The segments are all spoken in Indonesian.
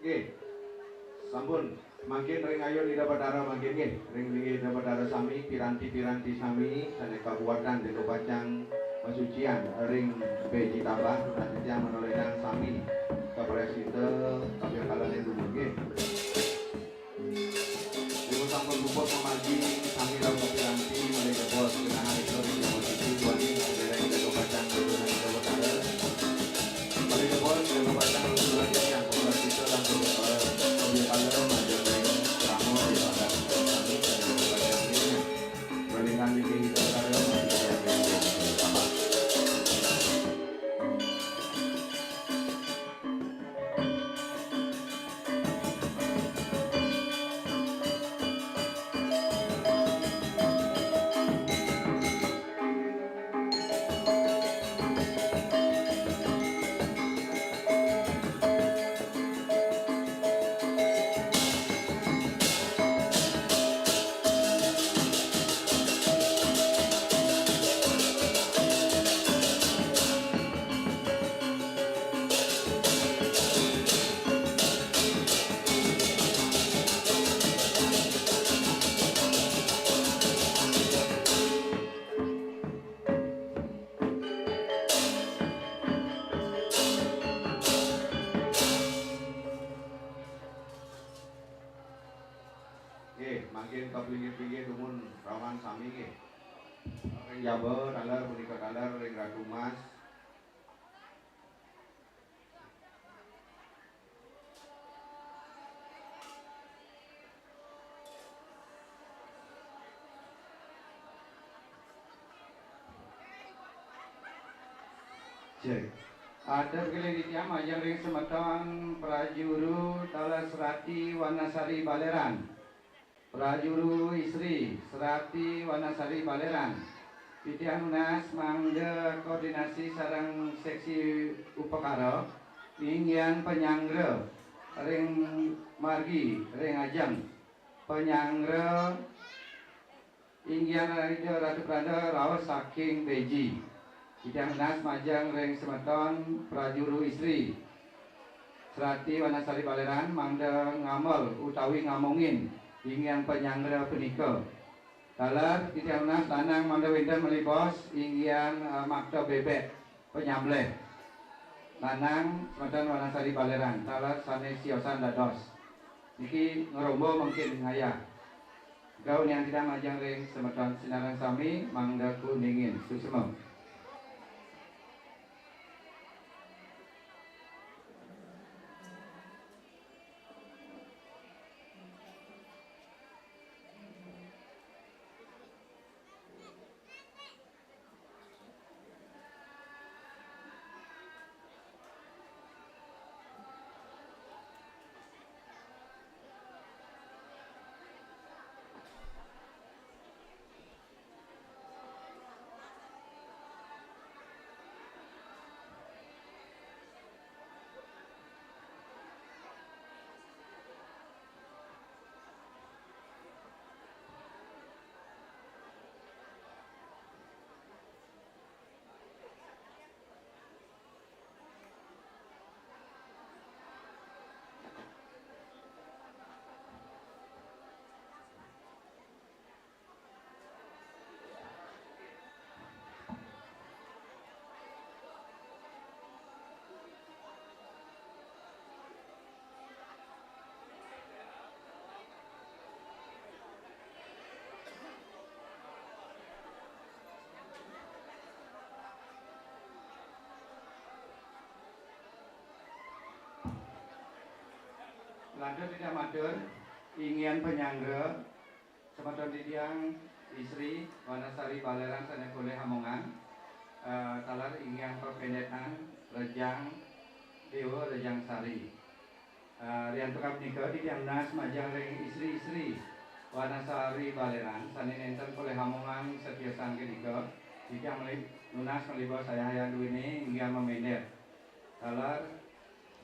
Nggih. Sampun makin ring ayo di Batara makin nggih. Ring di Batara sami piranti-piranti sami saneka kuatan di pacang pasucian ring beji tambah nanti yang menolehang sami kapresite kabeh kalane dulu nggih. Ibu sampun luput memagi sami lawan piranti mulai jebol dengan hari sore yang posisi tuani dereng di pacang dengan di Batara. Mulai jebol di pacang luluran yang kapresite langsung kabeh kalane majen ring ramu di Batara sami dari pacang ini. Berlingan di Batara apa? Nggih, mangkin kepinggir-pinggir dumun rawan sami nggih. Ring Jaber, dalar punika dalar ring Ratu Mas. Cek. Ada kali di tiang majang ring semeton prajuru Tala Serati Wanasari Baleran. Prajuru Istri Serati Wanasari Baleran. Pitian Unas mangga koordinasi sarang seksi upakara ingyan penyanggra ring margi ring ajang penyanggra ingyan Ratu Prada raos saking beji. Bidang Nas Majang ring semeton prajuru istri Serati Wanasari Baleran mangda ngamel utawi ngamongin ingyan penyanggra punika. Dalar Bidang Nas lanang mangda winten melipos ingyan makta bebek penyambleh. Lanang semeton Wanasari Baleran. Dalar sanes siosan dados. Niki ngerombo mungkin ngaya. Gaun yang tidak majang ring semeton sinaran sami mangda kuningin susemo. Lanjut tidak matur ingin penyangga semeton tiang istri Wanasari Baleran sanes oleh Hamongan talar ingin perpendekan Rejang Dewa Rejang Sari rian tukap nikah di tiang Nas Majang ring istri-istri Wanasari Baleran sanes enten oleh Hamongan setiasan kenika di tiang lunas melibas saya yang duwini ingin memender talar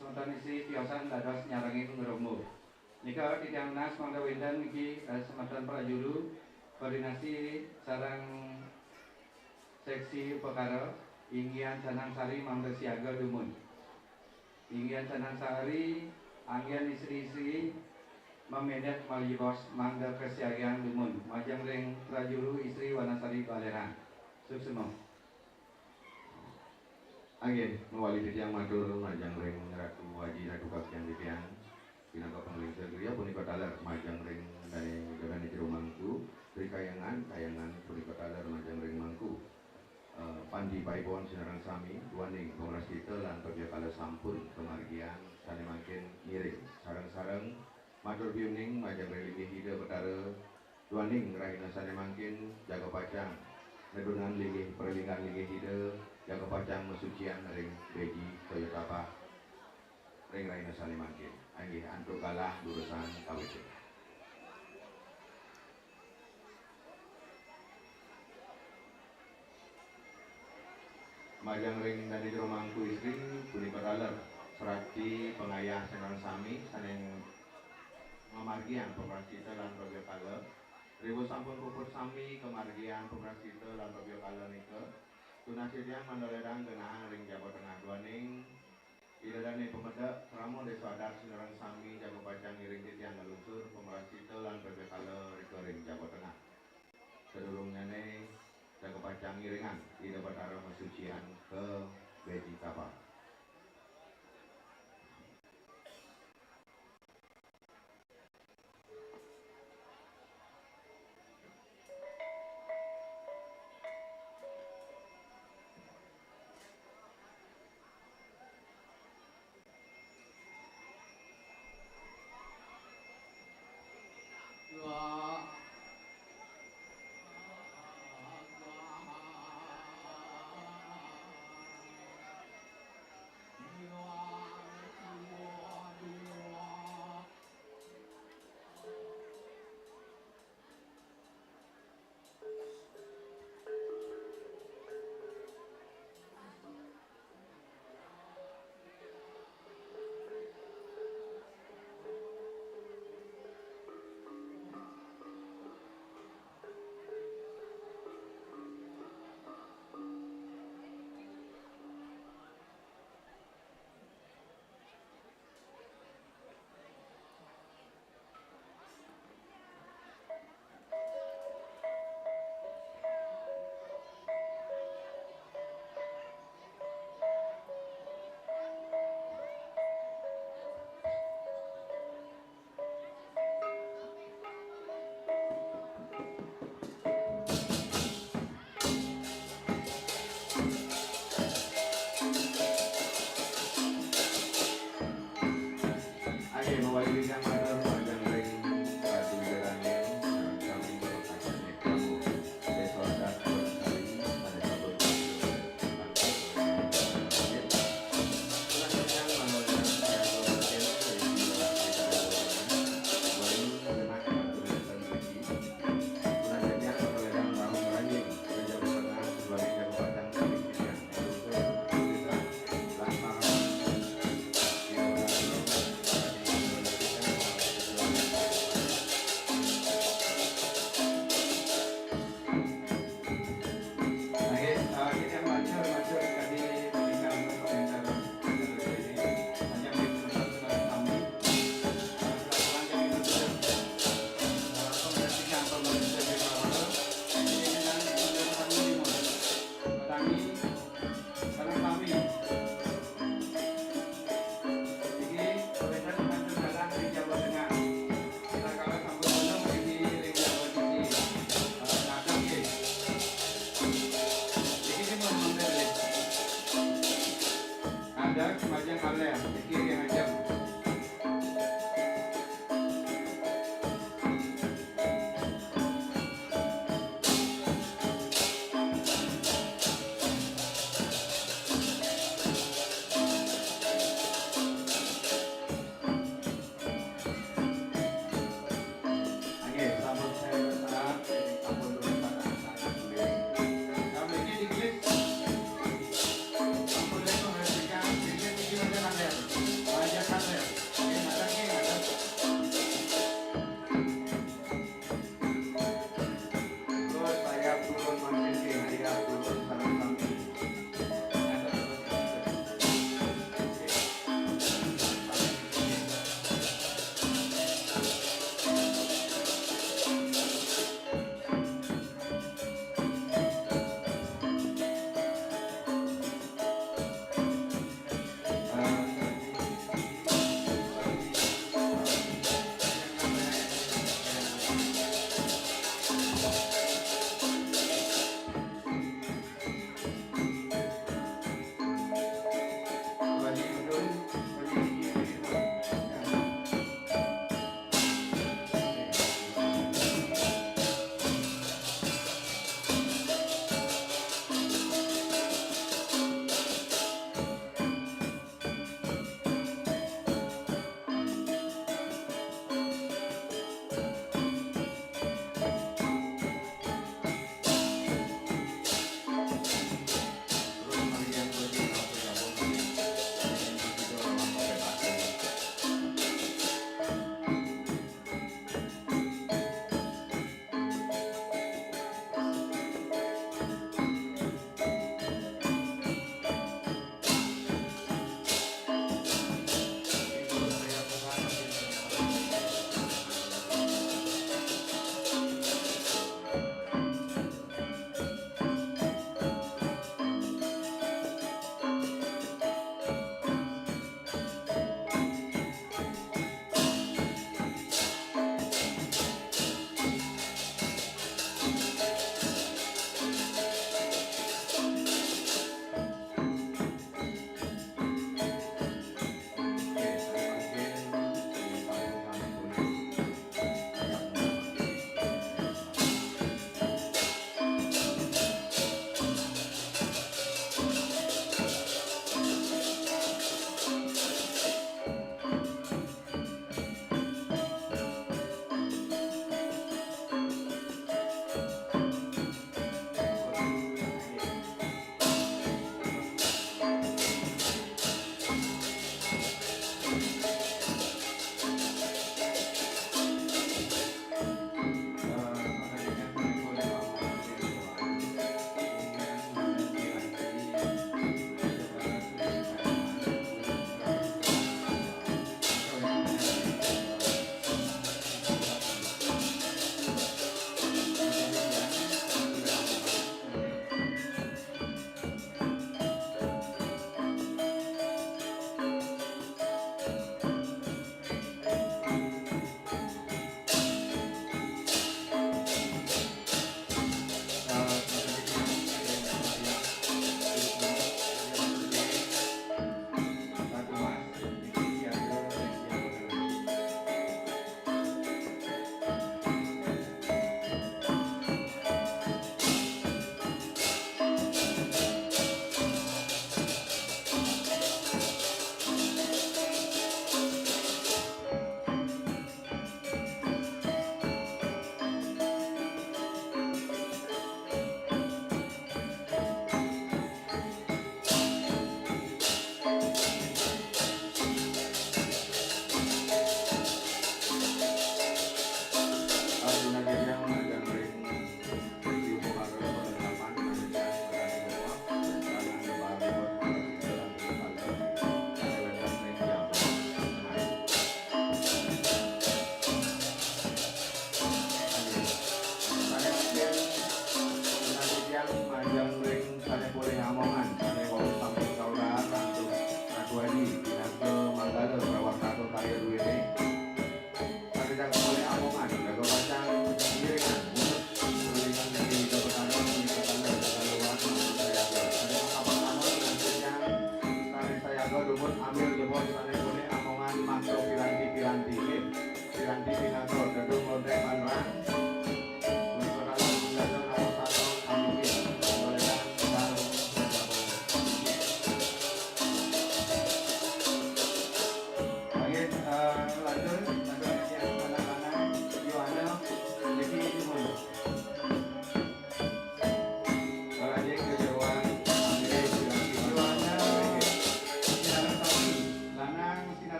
semeton isi tiosan dados nyarangi ngerombo. Nika tiang Nas mangga winten niki semeton prajuru koordinasi sarang seksi perkara inggian Sanang Sari mangga siaga dumun. Inggian Sanang Sari Anggian istri-istri memedet malibos mangga kesiagian lumun majang ring prajuru istri Wanasari Baleran suksemo. Angin mewali titiang matur majang ring ratu waji ratu kakian titiang pinangka pangling segria punika taler majang ring dari jagani jero mangku rikayangan kayangan punika taler majang ring mangku pandi paipon sinarang sami duaning kongres kita lan kerja kala sampun kemargian sane makin ngiring sareng-sareng matur biuning majang ring linggih hida betara duaning rahina sane makin jaga pacang nedungan linggih perlingan linggih hida jaga pacang mesucian ring beji Toyota Pak ring rahina sane makin anggih antuk kalah urusan kawit. Majang ring dari jero mangku istri punika taler serati pengayah senang sami saning ngamargian pemerasita lan robyo kala ribu sampun puput sami kemargian pemerasita lan robyo kala nika tunasidian mandoledang genaan ring Jawa Tengah duaning idadane pemedak ramo desa adat sinarang sami jago pacang iring titian leluncur pemerasita lan robyo kala rika ring Jawa Tengah sedurungne jaga pacang iringan di dapat arah masucian ke beji kapal.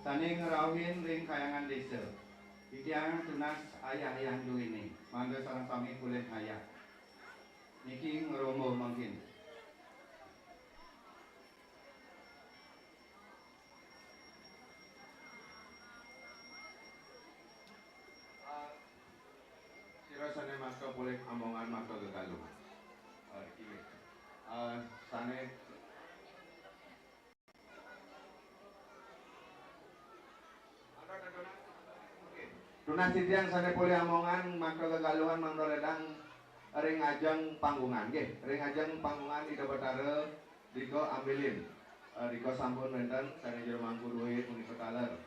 Saning rawin ring kayangan desa. Idiang tunas ayah yang dulu ini. Mangga sareng sami kulit ayah. Niki ngeromo mungkin. Sirasane maka boleh omongan maka gegaluh. Sane Tunas sitiang sane boleh omongan maka gegaluhan mangdoledang ring ajang panggungan nggih. Ring ajang panggungan ida betara diko ambilin. Diko sampun wonten sane jero mangku duit punika taler.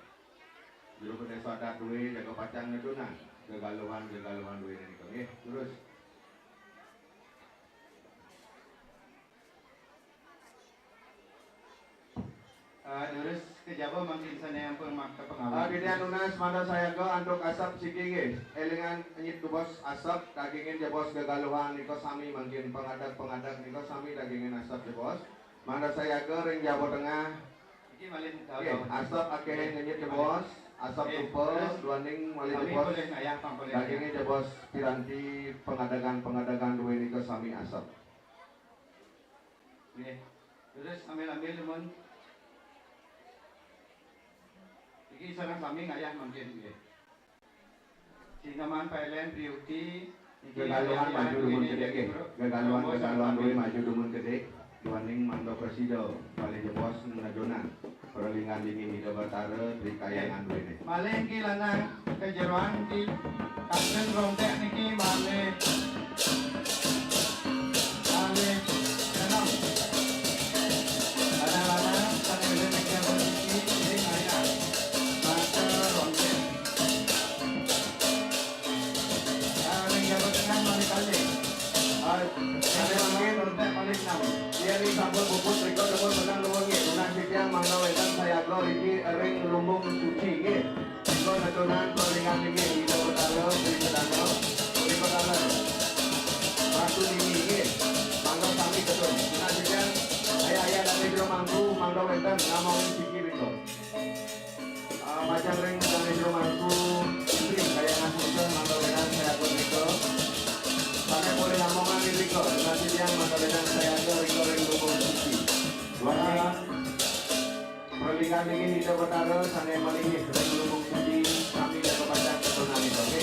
Jero gede sadat duit jaga pacang nedunan. Gegaluhan duit niko nggih. Terus Terus kejaba mungkin sana yang pemakta pengawal. Gedian unas manda saya go antuk asap sikige. Elingan nyit bos asap dagingin je bos gegaluhan niko sami mungkin pengadak niko sami dagingin asap je bos. Manda saya go ring jabo tengah. Iki malin Asap akeh nyit je bos. Asap tupel duaning malin je bos. Dagingin je bos piranti pengadagan duwe niko sami asap. Terus ambil lemon. Iki sareng sami ngayah mungkin nggih. Singaman pailen beauty Gegaluhan maju dumun gede nggih. Gegaluhan duwe maju dumun gede. Duaning mando presido bali jebos najonan. Perlingan dingin ida batara trikayangan duwe. Malih iki lanang kejeroan di kangen rontek niki malih. Senang. Lanang-lanang sane nek iki iki ngayah. Dia di sampul bubut riko debol menang luwengi. Tunas sitiang mangga wedan saya glo iki ring lumbung suci nggih. Riko nadonan perlingan nggih ida betara ring sedano. Riko taler. Batu dini nggih. Mangga sami ketun. Tunas sitiang ayah dari jero mangku mangga wedan ngamong siki riko. Macam ring dari jero mangku istri kaya ngasuh mangga wedan saya glo riko. Pakai boleh ngomongan di Riko, nanti dia mengadakan saya ke Riko lumbung suci. Wah, perlingan ini tidak betara, sana yang malingnya Riko lumbung suci, kami dah kepada keturunan itu, oke?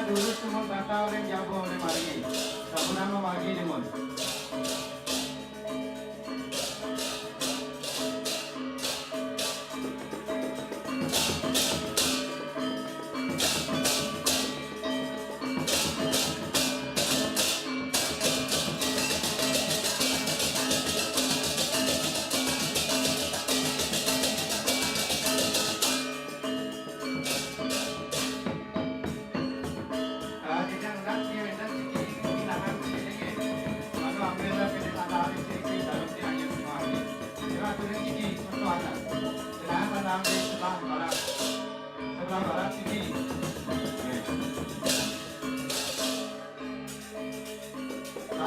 Dulu semua batau dan jabo oleh mari. Kamu nama magi demon. Tidak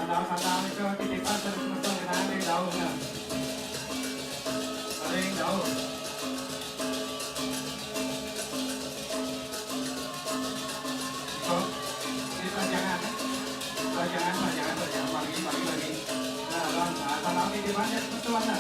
sandal itu titipan terus metu kenaan ring daunnya. Ring daun. Kok di pajangan lagi. Nah, sandal titipan terus metu mana?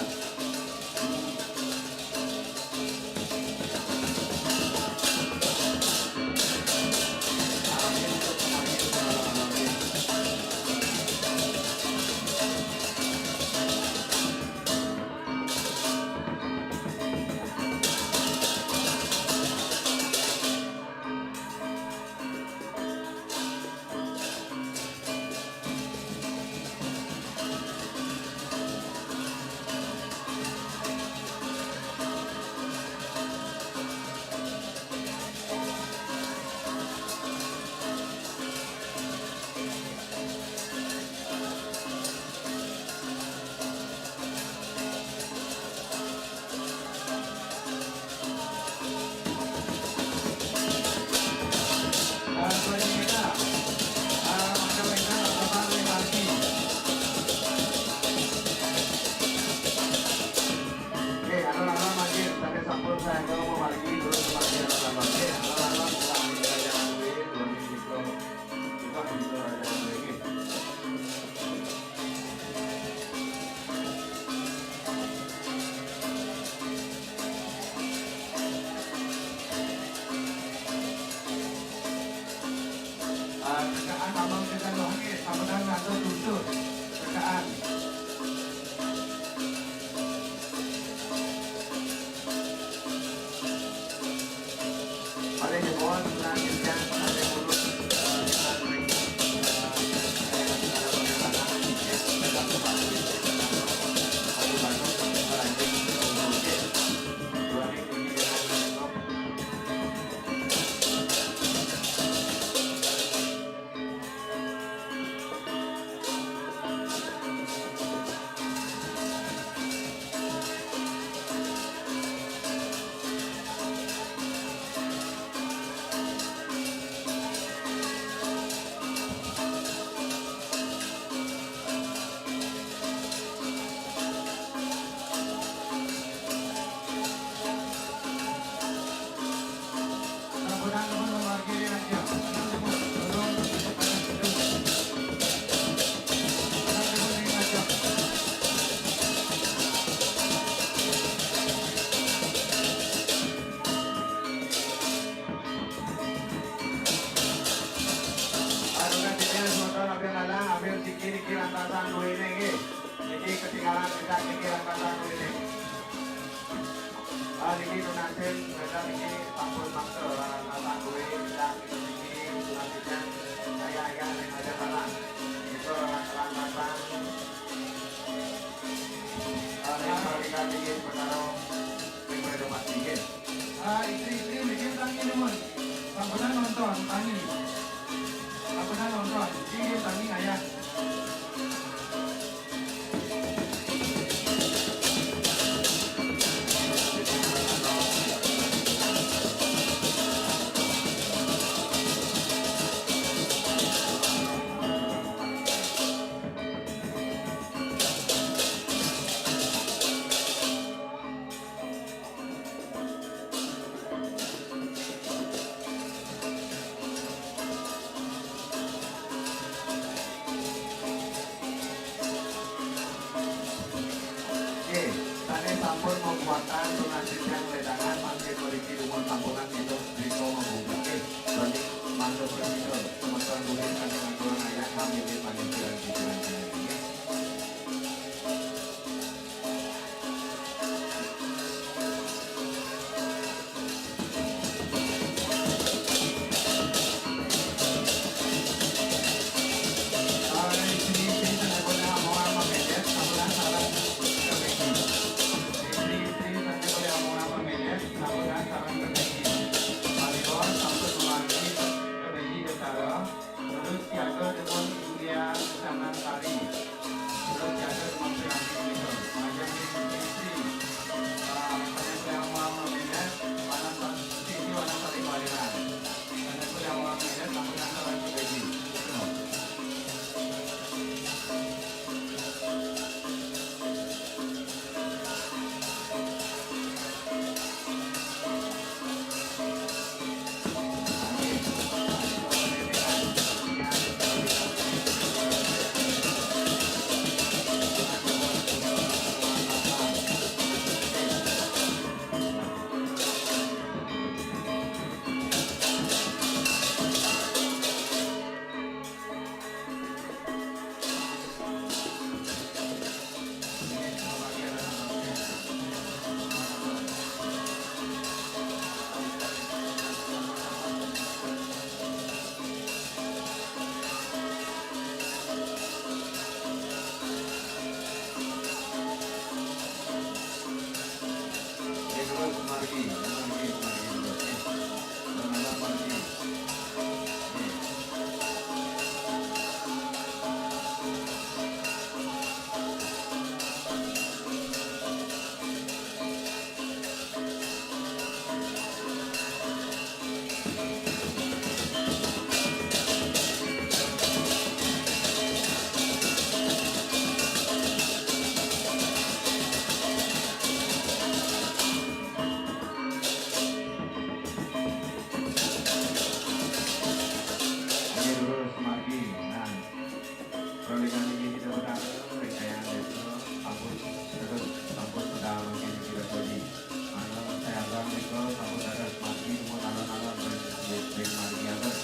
Tekaan abang kita doangnya, sabetan atau tutur tekaan. Pada jempol selanjutnya ada mulut ketinggalan tidak pikiran kata ini. Ini donasin mereka ini sampul masker kata gue tidak ini selanjutnya saya yang ada barang itu lantasan yang mereka bikin perkara pribadi rumah bikin. Istri bikin tangi teman, sampai nonton tangi, sampai nonton, bikin tangi ayah. Sampun membuatkan donasi yang ledangan masih berisi rumah tampungan itu Riko membuka Doni masuk presiden teman-teman boleh kami ngaturan ayah kami di panitia di jalan ini. Istri boleh mau apa Perolikan ini tidak benar, rekayaan itu ampun terus ampun sudah mungkin tidak jadi. Ano saya agak itu ampun terus mati mau nalon-nalon dan mati terus.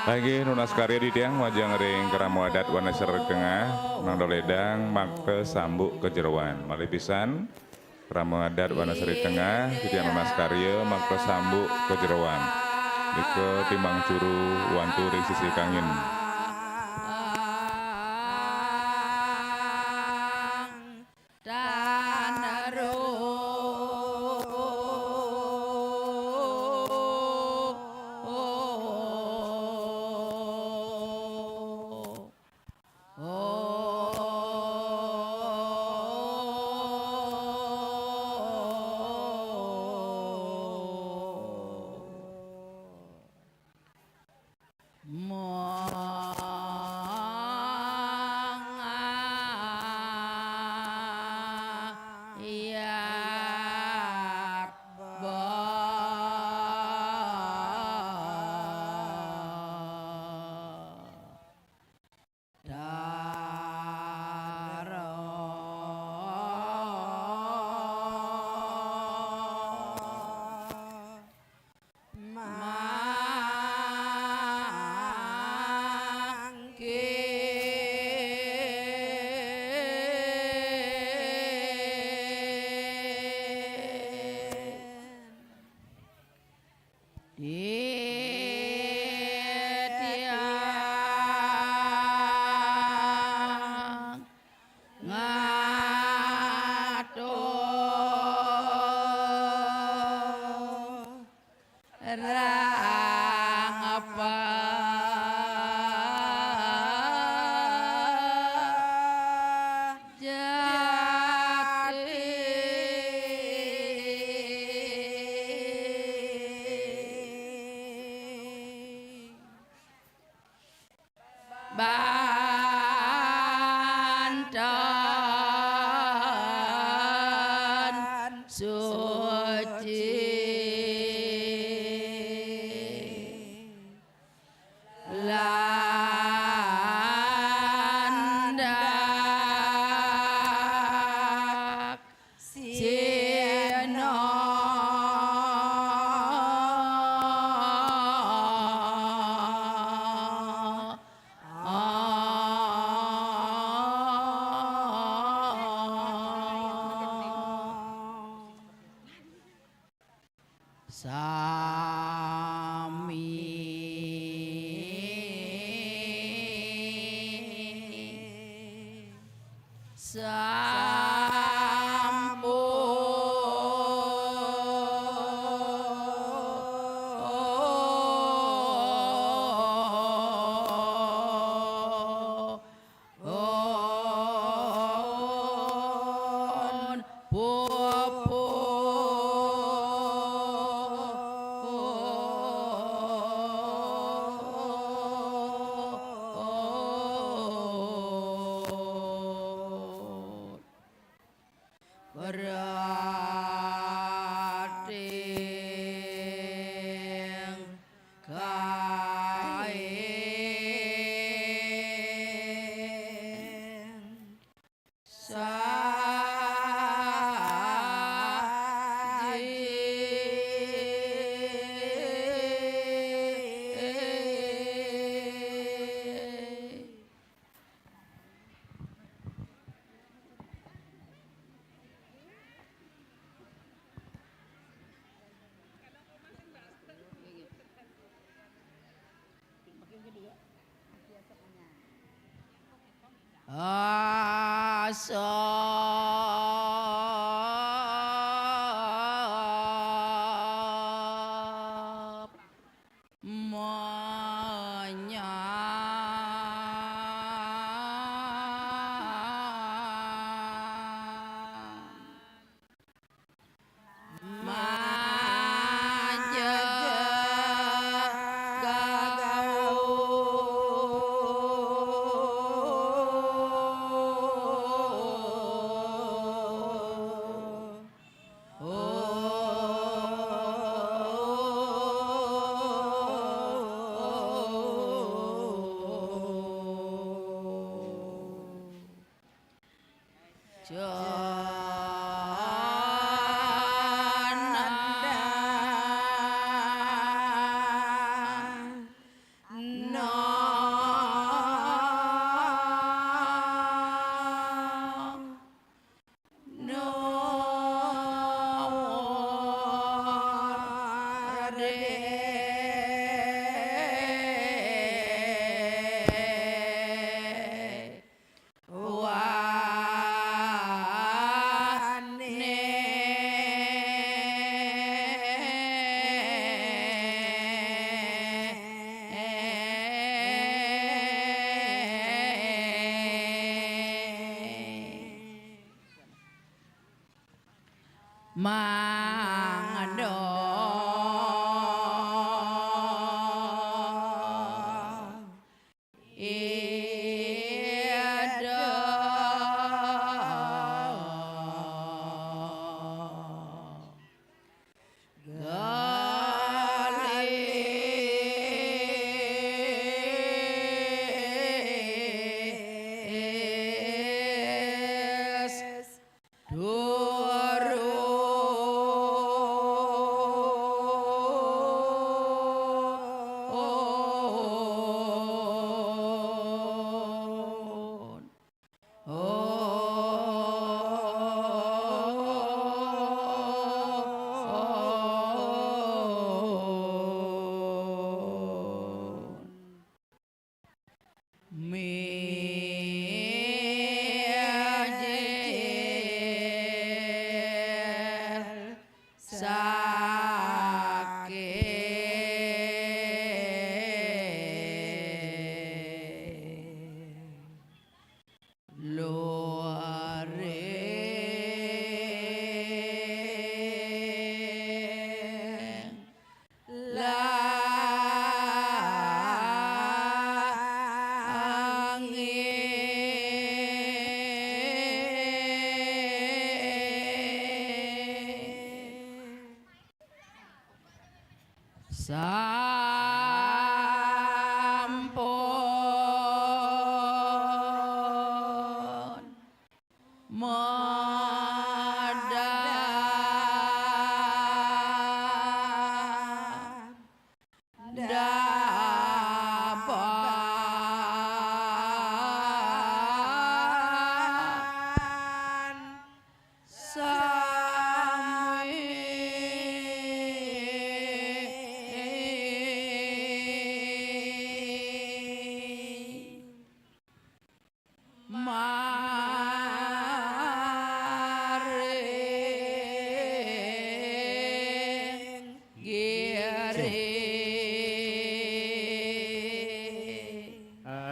Lagi nunas karya di tiang wajang ring keramu adat warna sereg tengah nang doledang makte sambuk kejeruan malih pisan keramu adat warna seri tengah di tiang nunas karya makte sambuk kejeruan dike timbang curu wantu ring sisi kangin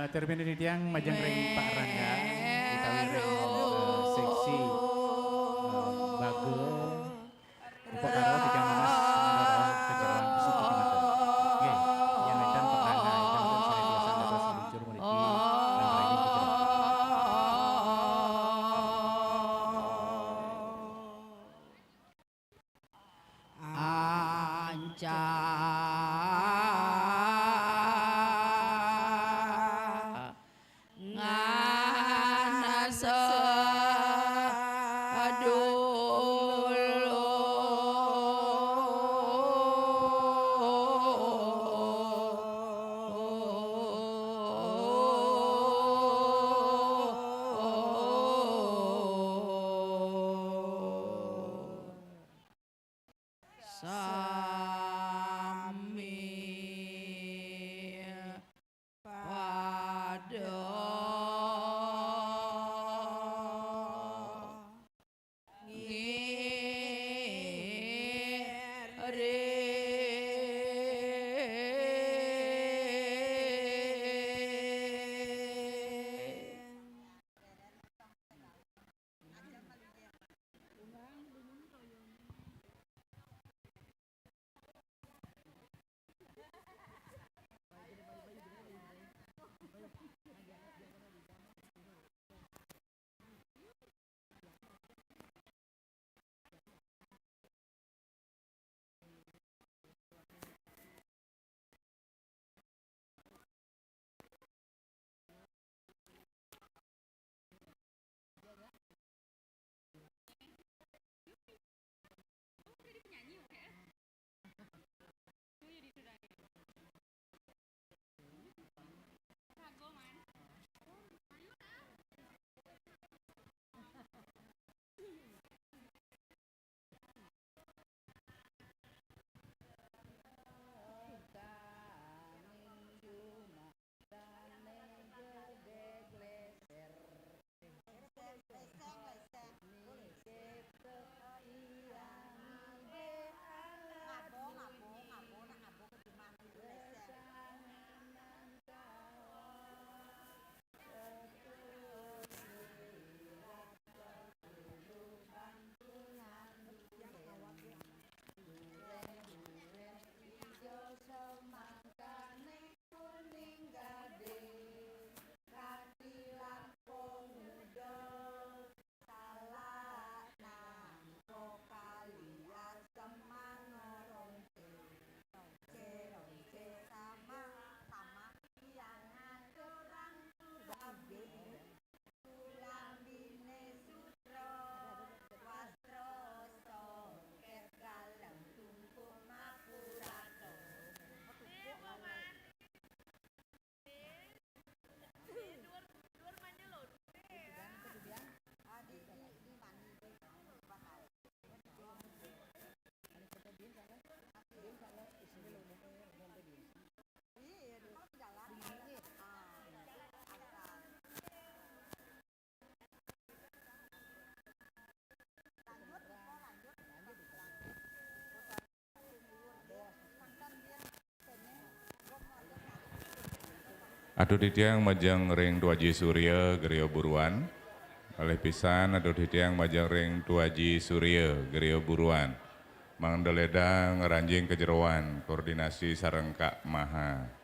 Terpilih di tiang Majangring Pak Rangga utawi seksi bagel upakara tiga mamas mendorong kejaran kesuku mata. Oke, yang edan Pak Rangga yang edan saya biasa dapat seluncur meniki dan lagi kejaran. Aduh ditiang majang ring tuaji surya gerio buruan. Oleh pisan aduh ditiang majang ring tuaji surya gerio buruan. Mangdeledang ranjing kejeroan koordinasi sarengka maha.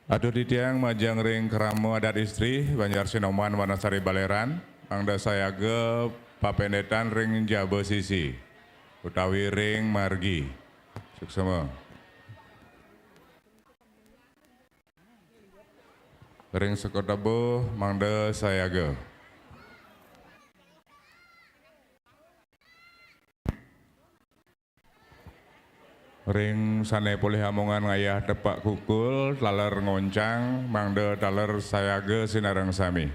Aduh ditiang majang ring keramu adat istri Banjar Sinoman Wanasari Baleran Mangda sayaga papendetan ring Jabo Sisi utawi ring margi suksema ring Sekotabo mangda sayaga ring sane polih hamongan ngayah tepak kukul taler ngoncang mangda taler sayaga sinarang sami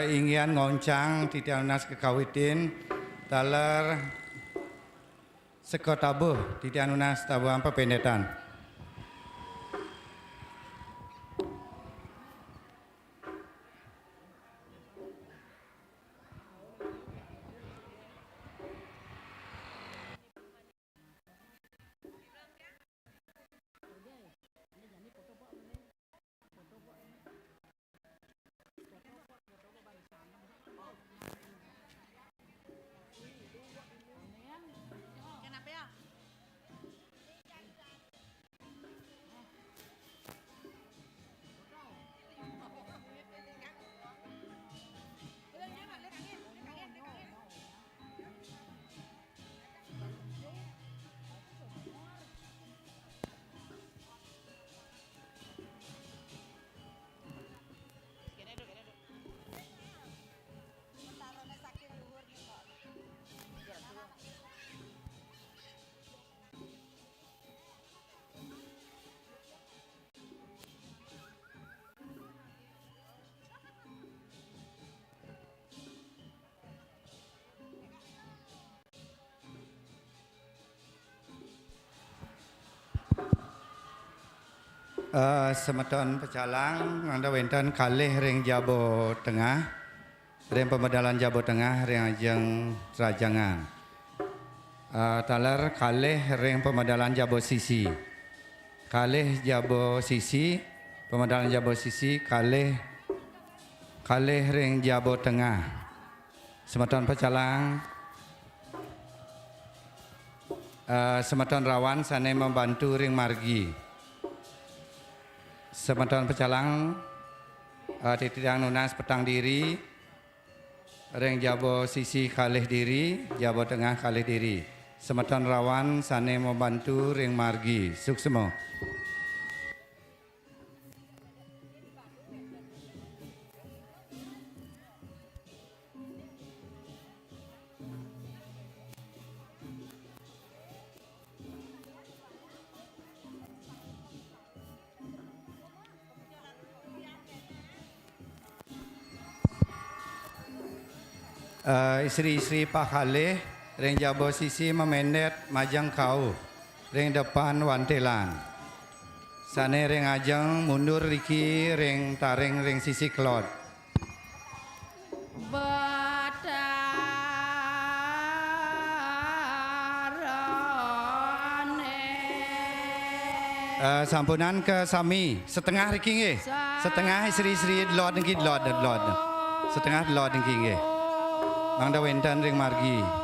Ingin ngoncang tidak nas kekawitin taler sekotabuh tidak nunas tabuhan pependetan. Semeton pecalang anda wenten kalih ring Jabo Tengah ring pemedalan Jabo Tengah ring ajeng Rajangan taler kalih ring pemedalan Jabo Sisi kalih Jabo Sisi pemedalan Jabo Sisi kalih ring Jabo Tengah semeton pecalang semeton rawan sane membantu ring margi. Semeton pecalang titidang nunas petang diri ring Jabo Sisi kalih diri Jabo Tengah kalih diri semeton rawan sane membantu ring margi suksemo. Istri-istri Pak Khalih ring Jabo Sisi memendet majang kau ring depan wantelan Sane ring ajeng mundur riki ring taring ring sisi kelot. Sampunan ke sami setengah riki nggih. Setengah istri-istri delot niki delot. Setengah delot niki nggih. Mangda wenten ring margi.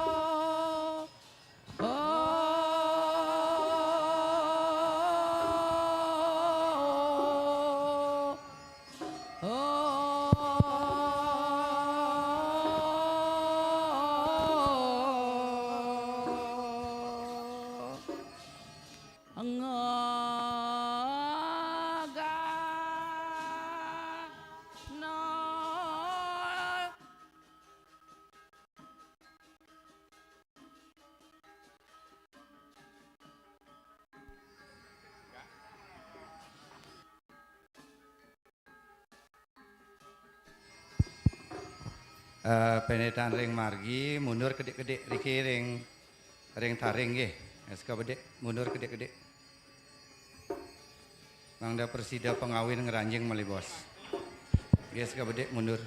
Penetan ring margi mundur kedik-kedik riki ring taring nggih. Eska bedek mundur kedik-kedik. Mangda persida pengawin ngeranjing mali bos. Nggih eska bedek mundur.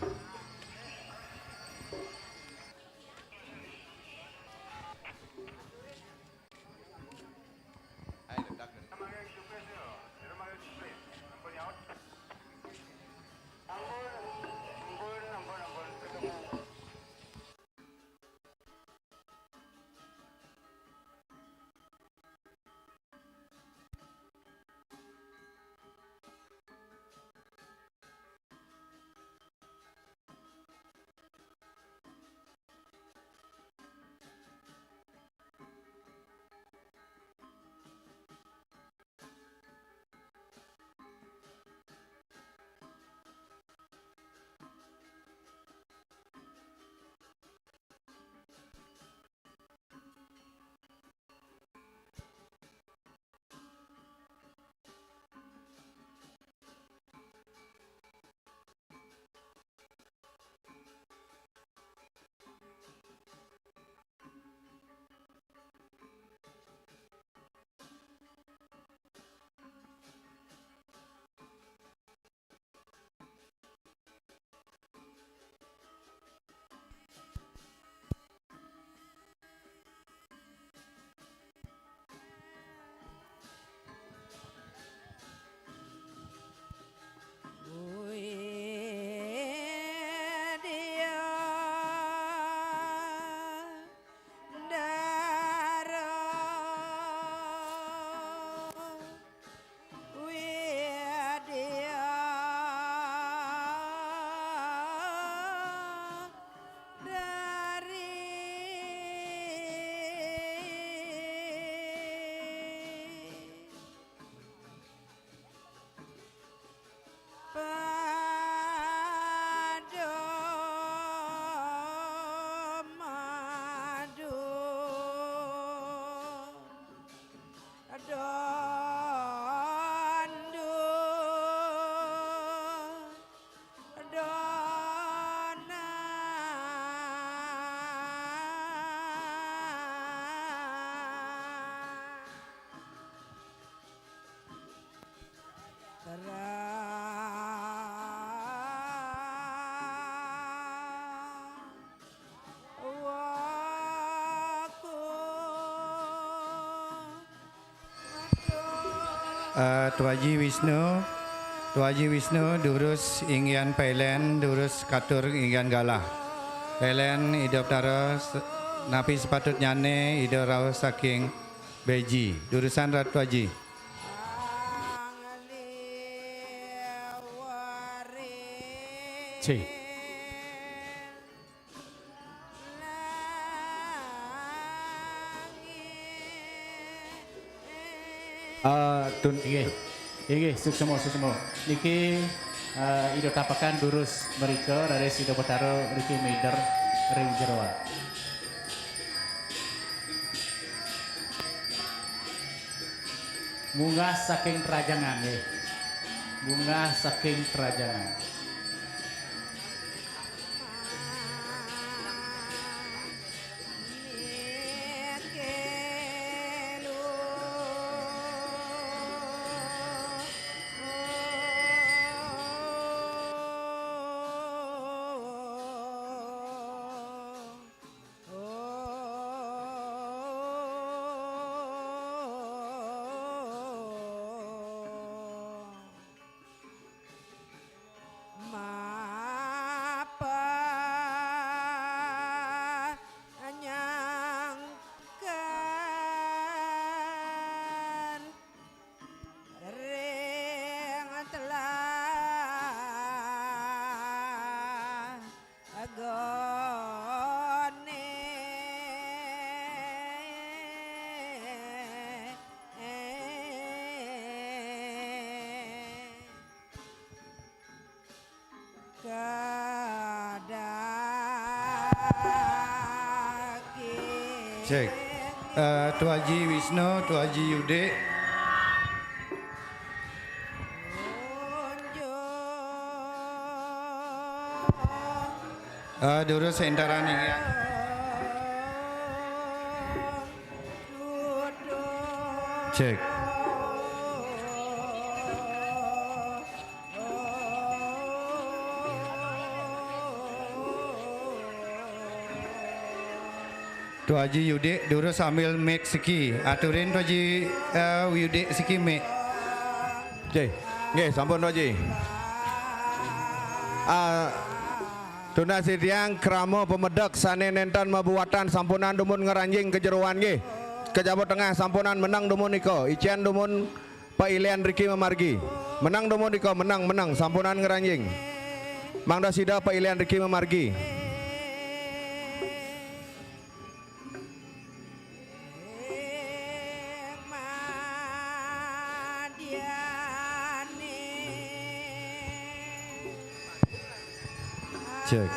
Tuaji Wisnu durus inggian pailen durus katur inggian galah. Pailen idop taro napi sepatut nyane ido rau saking beji. Durusan Ratu Haji. C. Tun Nggih, suksemo. Niki ido tapakan durus mereka dari Sido Betaro Riki Meider ring jeroan. Munggah saking perajangan nggih. Munggah saking perajangan. Cek. Tu Haji Wisnu, Tu Haji Yude. Dulu Sentarani ya. Cek. Tu Haji Yude dulu sambil make siki. Aturin Tu Haji Yude siki make. Oke, nggih sampun Haji. Tuna Sidiang kramo pemedek sane nenten mabuatan sampunan dumun ngeranjing kejeruan nggih. Ke Jawa Tengah sampunan menang dumun niko. Ician dumun Pak Ilian Riki Memargi. Menang dumun niko, menang sampunan ngeranjing. Mangda sida Pak Ilian Riki Memargi. Cek.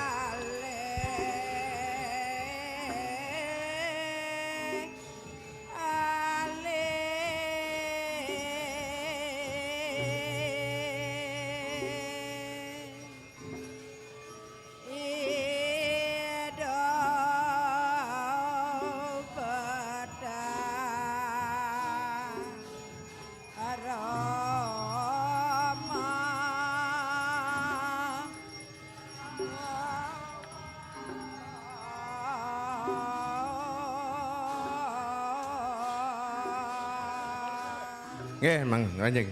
Nggih, Mang Ngeranjing.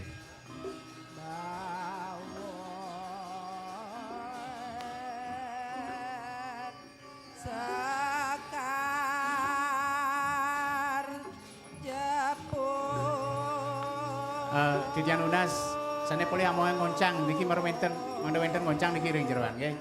Titian Unas, sana boleh amo yang ngoncang, niki marwenten, manda wenten ngoncang niki ring jeroan, nggih.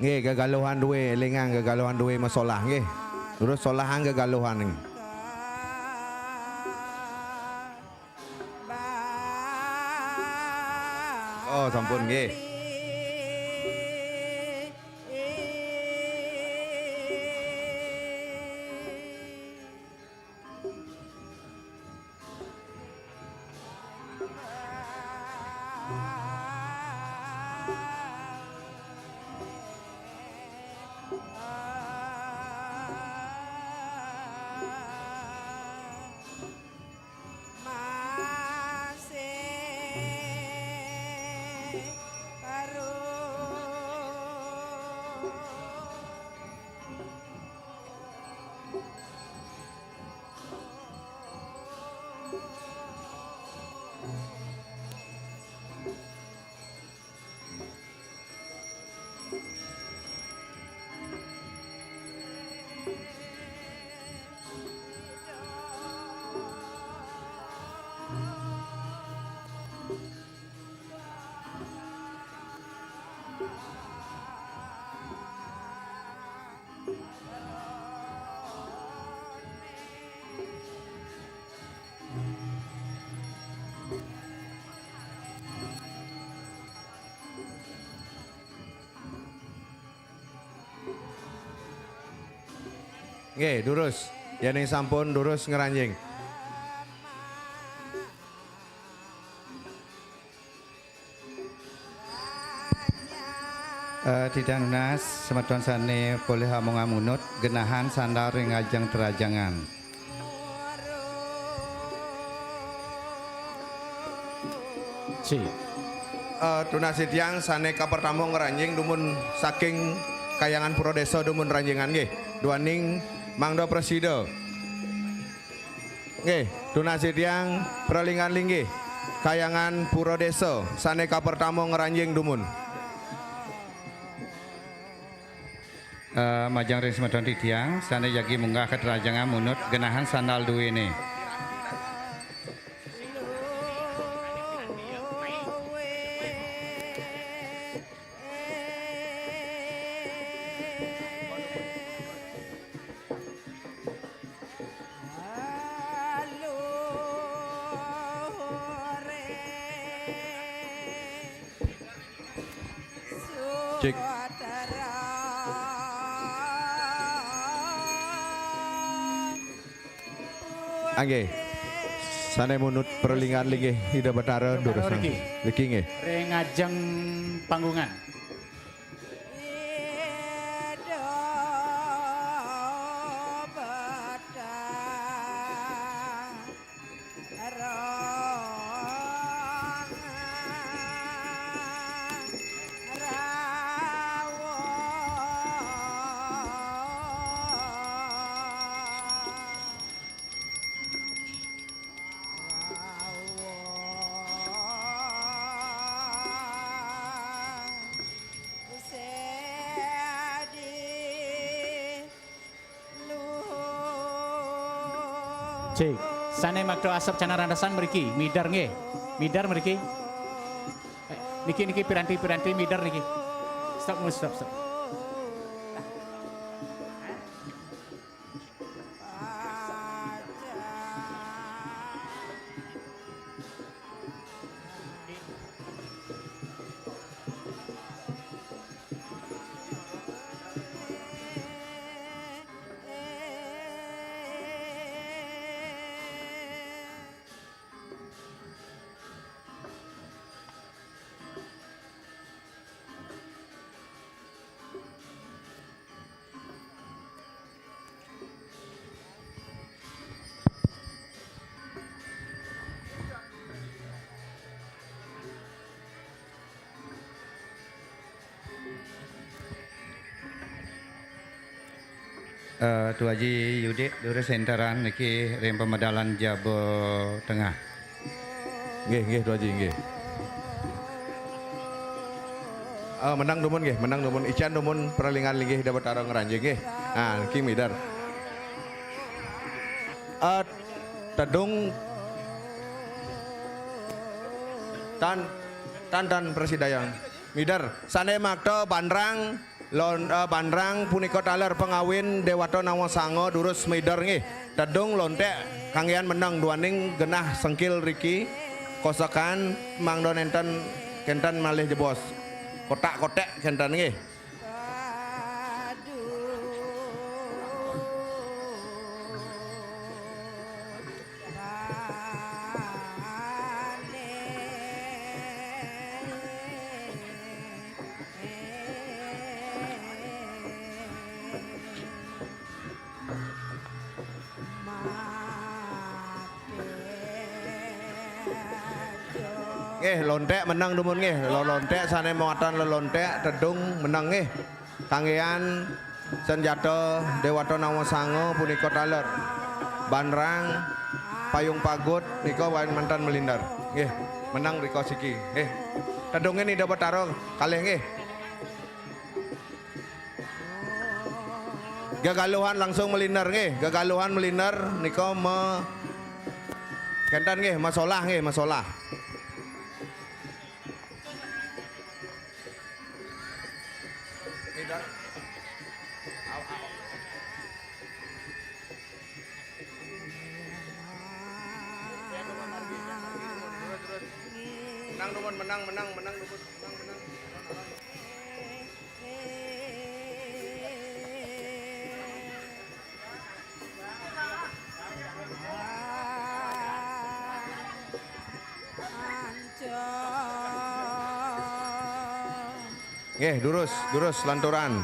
Nggih, gagaluhan duwe elingan gagaluhan duwe masalah nggih. Terus solahan gagaluhan nggih. Oh, sampun nggih. Nggih, durus. Yen sampun durus ngeranjing. Tidak Unas, semeton sane boleh amung amunut genahan sandal ring ajang terajangan. Si. Tunasi tiang sane kapertamo ngeranjing dumun saking kayangan pura desa dumun ranjingan nggih. Duaning Mangdo Presida. Nggih, tunasi tiang pralingan linggih. Kayangan pura desa sane kapertamo ngeranjing dumun. Majang ring semeton titiang sane jagi munggah keterajangan munut genahan sandal duwene. Cek. Angge. Sane munut perlingan linggih Ida Batara durusan. Riki nggih. Rengajeng panggungan. Cik, sane makdo asap cana randasan meriki, midar nge, midar meriki. Niki piranti midar niki. Stop. Tu Haji Yudit Durus Sentaran niki rem pemedalan Jabo Tengah. Nggih, Tu Haji nggih. Menang numun nggih, menang numun ican numun perlingan linggih dapat arang ngeranjing nggih. Nah, niki midar. Tedung tan Presidayang. Midar sane makto bandrang bandrang punika taler pengawin Dewato Nawasango durus midar nggih. Tedung lontek kanggian menang duaning genah sengkil riki kosakan mangdon enten kenten malih jebos. Kotak-kotak kenten nggih. Lontek menang dumun nggih, lontek sane muatan lontek tedung menang nggih. Kanggean senjata Dewato Nawasango punika taler. Banrang payung pagut nika wain mantan melindar. Nggih, menang rika siki. Nggih. Tedunge ni dapat tarung kalih nggih. Gagaluhan langsung melindar nggih, gagaluhan melindar nika kenten nggih, masalah nggih, masalah. Menang. Nggih, durus lanturan.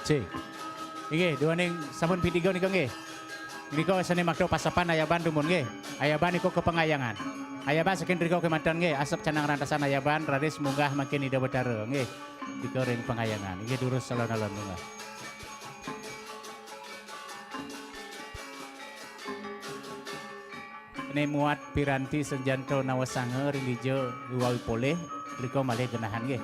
C. Nggih, dua ning sampun pitiga nika nggih. Nika sene makdo pasapan ayaban dumun nggih. Ayaban niku kepengayangan. Ayaban saking riko kematan nggih, asap canang rantasan ayaban rades munggah makin ida betara nggih. Dika ring pengayangan. Nggih durus salon-alon munggah. Ini muat piranti senjanto nawasanga rindijo luwawi poleh riko malih genahan nggih.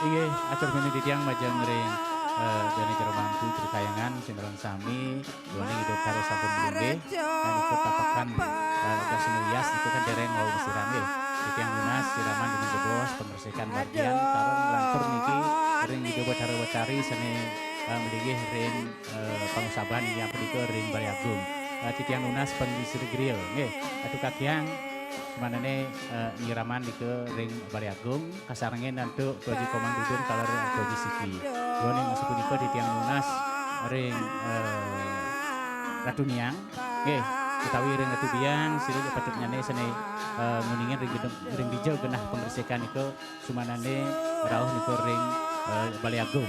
inggih atur menika tiyang majang ring dene jero mangku trikayangan cenderung sami dene hidup karo sampun nggih dan ikut tapakan udah semuyas itu kan dereng mau mesiran nggih tiyang lunas siraman dengan jebos pembersihan bagian karo langkur niki ring hidup bacari sene melinggih ring pangusaban yang pedika ring Balai Agung tiyang lunas pengisi grill nggih atuh kakiang manane nyiraman ke ring Balai Agung kasarengen nantu Doji Komandudun kalar Doji Siki. Dene masuk punika di tiang lunas ring Ratu Niang. Nggih, utawi ring Ratu Biang silih patut nyane sene nguningin ring dijau genah penggersekan iku sumanane rawuh niku ring Balai Agung.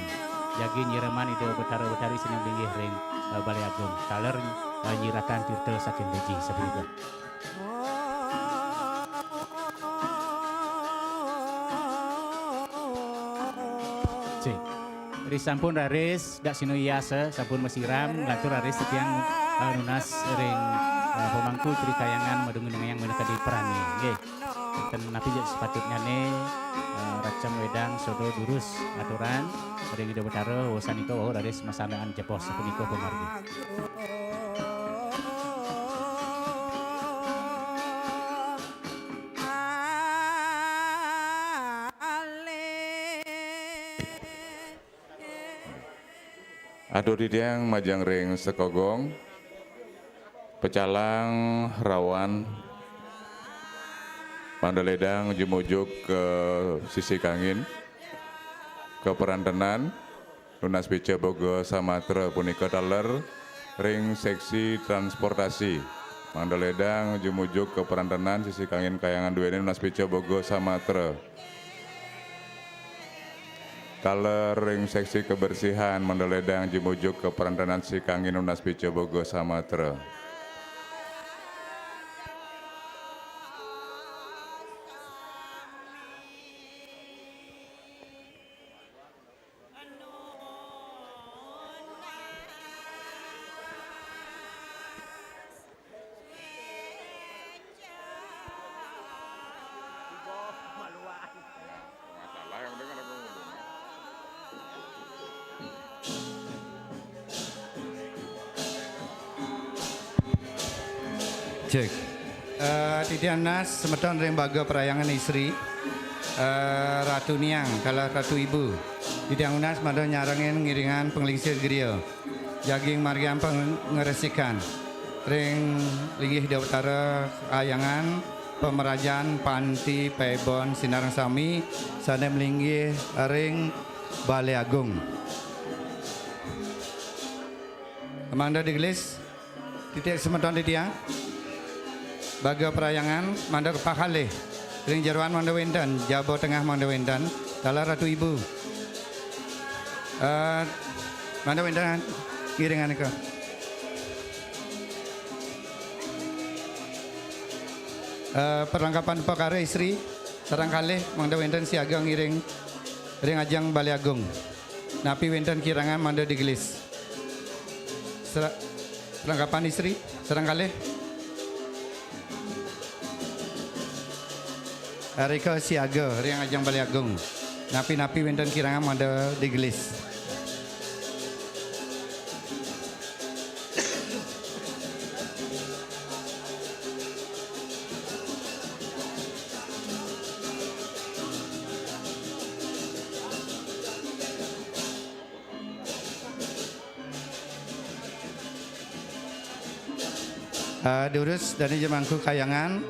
Jagi nyiraman itu betara-betari sene linggih ring Balai Agung. Kalar nyiratan tirtel saking Doji sabenerna. Ri sampun raris dak sinu iasa sampun mesiram lantur raris setiang lunas ring pemangku trikayangan madungun yang menika diperani nggih. Ten napi sepatutnya ne racam wedang sodo durus aturan ring ida betara wasanika wau raris masanaan jepos sapunika pemargi. Aduh didiang majang ring sekogong, pecalang rawan, Mandaledang jumujuk ke sisi kangin, ke perantenan, lunas pice bogo samatra punika taler, ring seksi transportasi, Mandaledang jumujuk ke perantenan sisi kangin kayangan dua ini lunas pice bogo samatra. Taler ring seksi kebersihan Mandaledang jumujuk ke perantanan si kangin unas pice bogo samatra. Cek. Titian Nas semeton ring baga perayangan istri Ratu Niang kala Ratu Ibu. Titian Nas mada nyarangin ngiringan penglingsir griya. Jaging margian pengeresikan. Ring linggih Utara ayangan pemerajaan Panti Pebon Sinarang Sami sana melinggih ring Balai Agung. Amanda digelis titik semeton titiang. Baga perayangan manda Pakale ring Jerwan manda Wendan Jabo Tengah manda Wendan kala Ratu Ibu manda Wendan ngiringan ke perlengkapan perkara istri sarang kalih manda Wendan siaga ngiring ring ajang Balai Agung napi Wendan kirangan manda digelis perlengkapan istri sarang kalih Rika siaga ring ajang Balai Agung. Napi-napi wenten kirangan manda digelis. Durus dari Jemangku Kayangan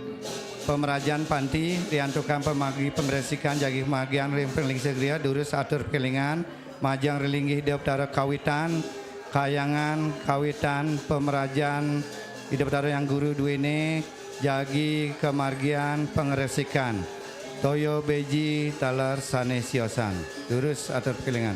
pemerajaan panti diantukan pemagi pemberesikan jagi magian ring penglingsir gria durus atur kelingan majang relinggih Utara kawitan kayangan kawitan pemerajaan Utara yang guru duene jagi kemargian pengeresikan toyo beji talar sane siosan durus atur kelingan.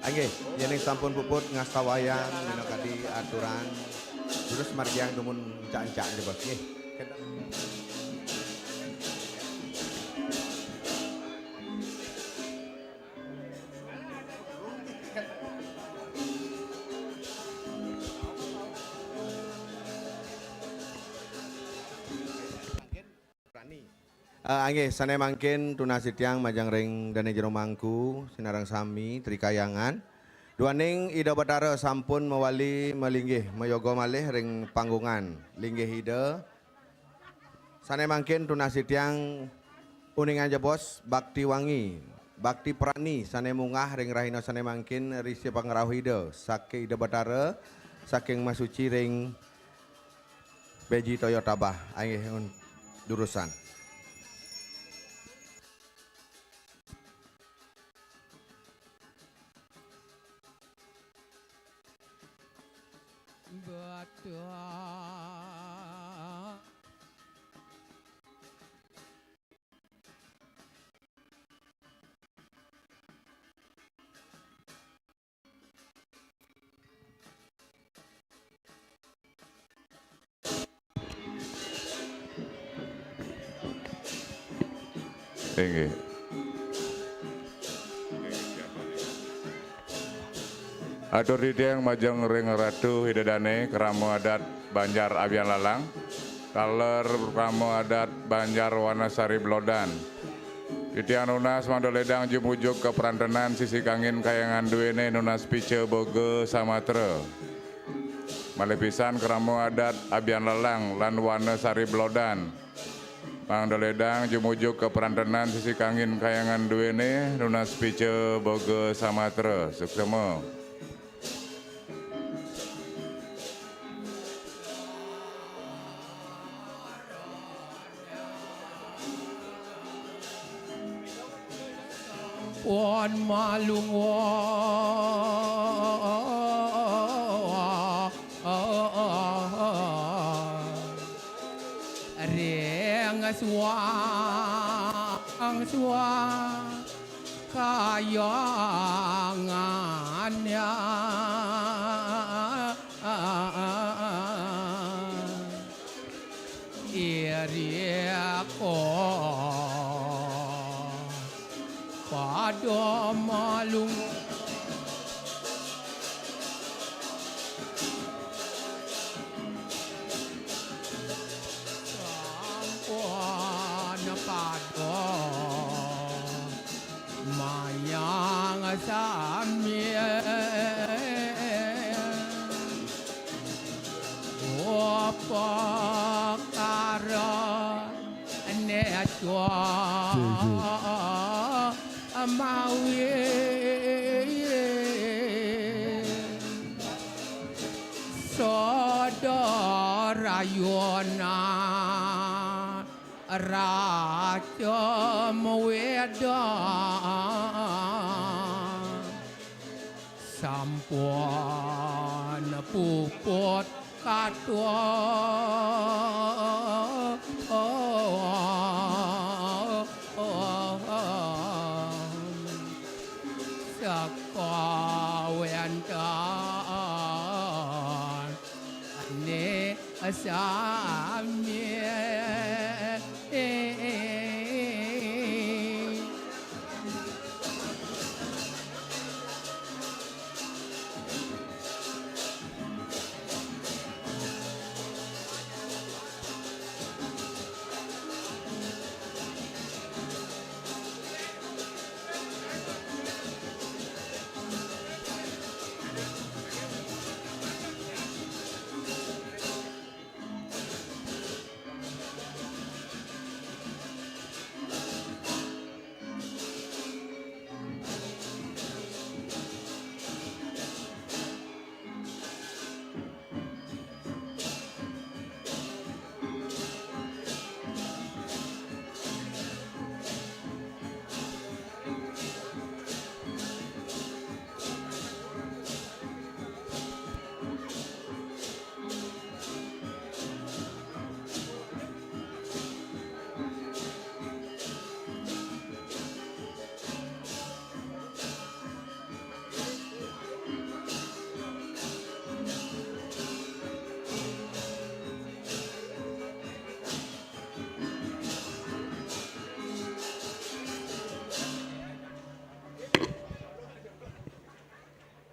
Nggih, yen sampun puput ngasta wayang minangka aturan terus margiang tumun encak-encak nggih Bos nggih. Nggih, sane mangkin tunasi tiang majang ring dane jero mangku sinarang sami trikayangan. Duaning Ida Batara sampun mewali melinggih meyogo malih ring panggungan linggih Ida. Sane mangkin tunasi tiang uningan jebos bakti wangi, bakti prani sane mungah ring rahina sane mangkin risi pangrahu Ida saking Ida Batara saking masuci ring Beji Toyota Bah nggih durusan. Nggih. Atur dideng majeng ring ratu hidadane keramu adat Banjar Abian Lalang. Kaler keramu adat Banjar Wanasari Blodan. Titian nunas mandoledang jumujuk ke perantenan sisi kangin kayangan duene nunas pice boge samatra. Malepisan keramu adat Abian Lalang lan Wanasari Blodan. Mandoledang jumujuk ke perantenan sisi kangin kayangan duene nunas pice boge samatra. Suksema. Wan malung reng suang kayangannya iriako pada malung sampun pada mayang sami apa kara netwa mawi saudara yona raja Wedan sampun puput katwa sakawentan ne asami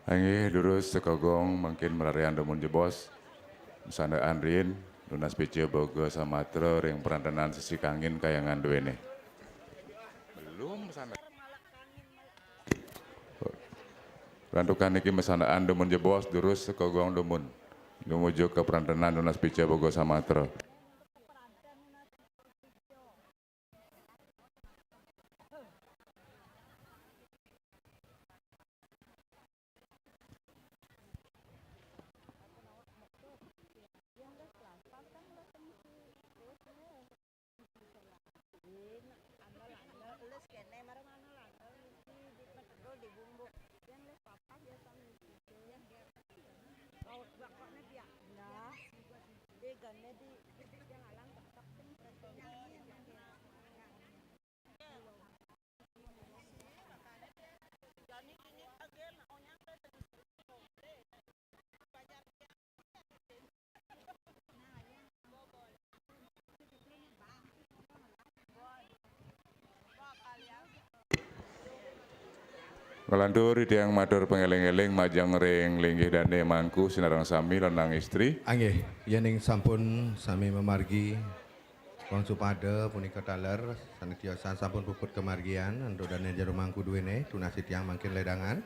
Angge durus sekogong mungkin melarian demun jebos. Sandaan rin, lunas pece boga samatra ring perantanan sisi kangin kayangan duene. Belum sana. Rantukan niki mesandaan demun jebos durus sekogong demun. Numuju ke perantanan lunas pece boga samatra. Ngelantur yang matur pengeling-eling majang ring linggih dane mangku sinarang sami lanang istri. Anggih, yening sampun sami memargi wong supada punika taler sanitiasa sampun puput kemargian untuk dane jero mangku duwene tunasi tiang mangkin ledangan.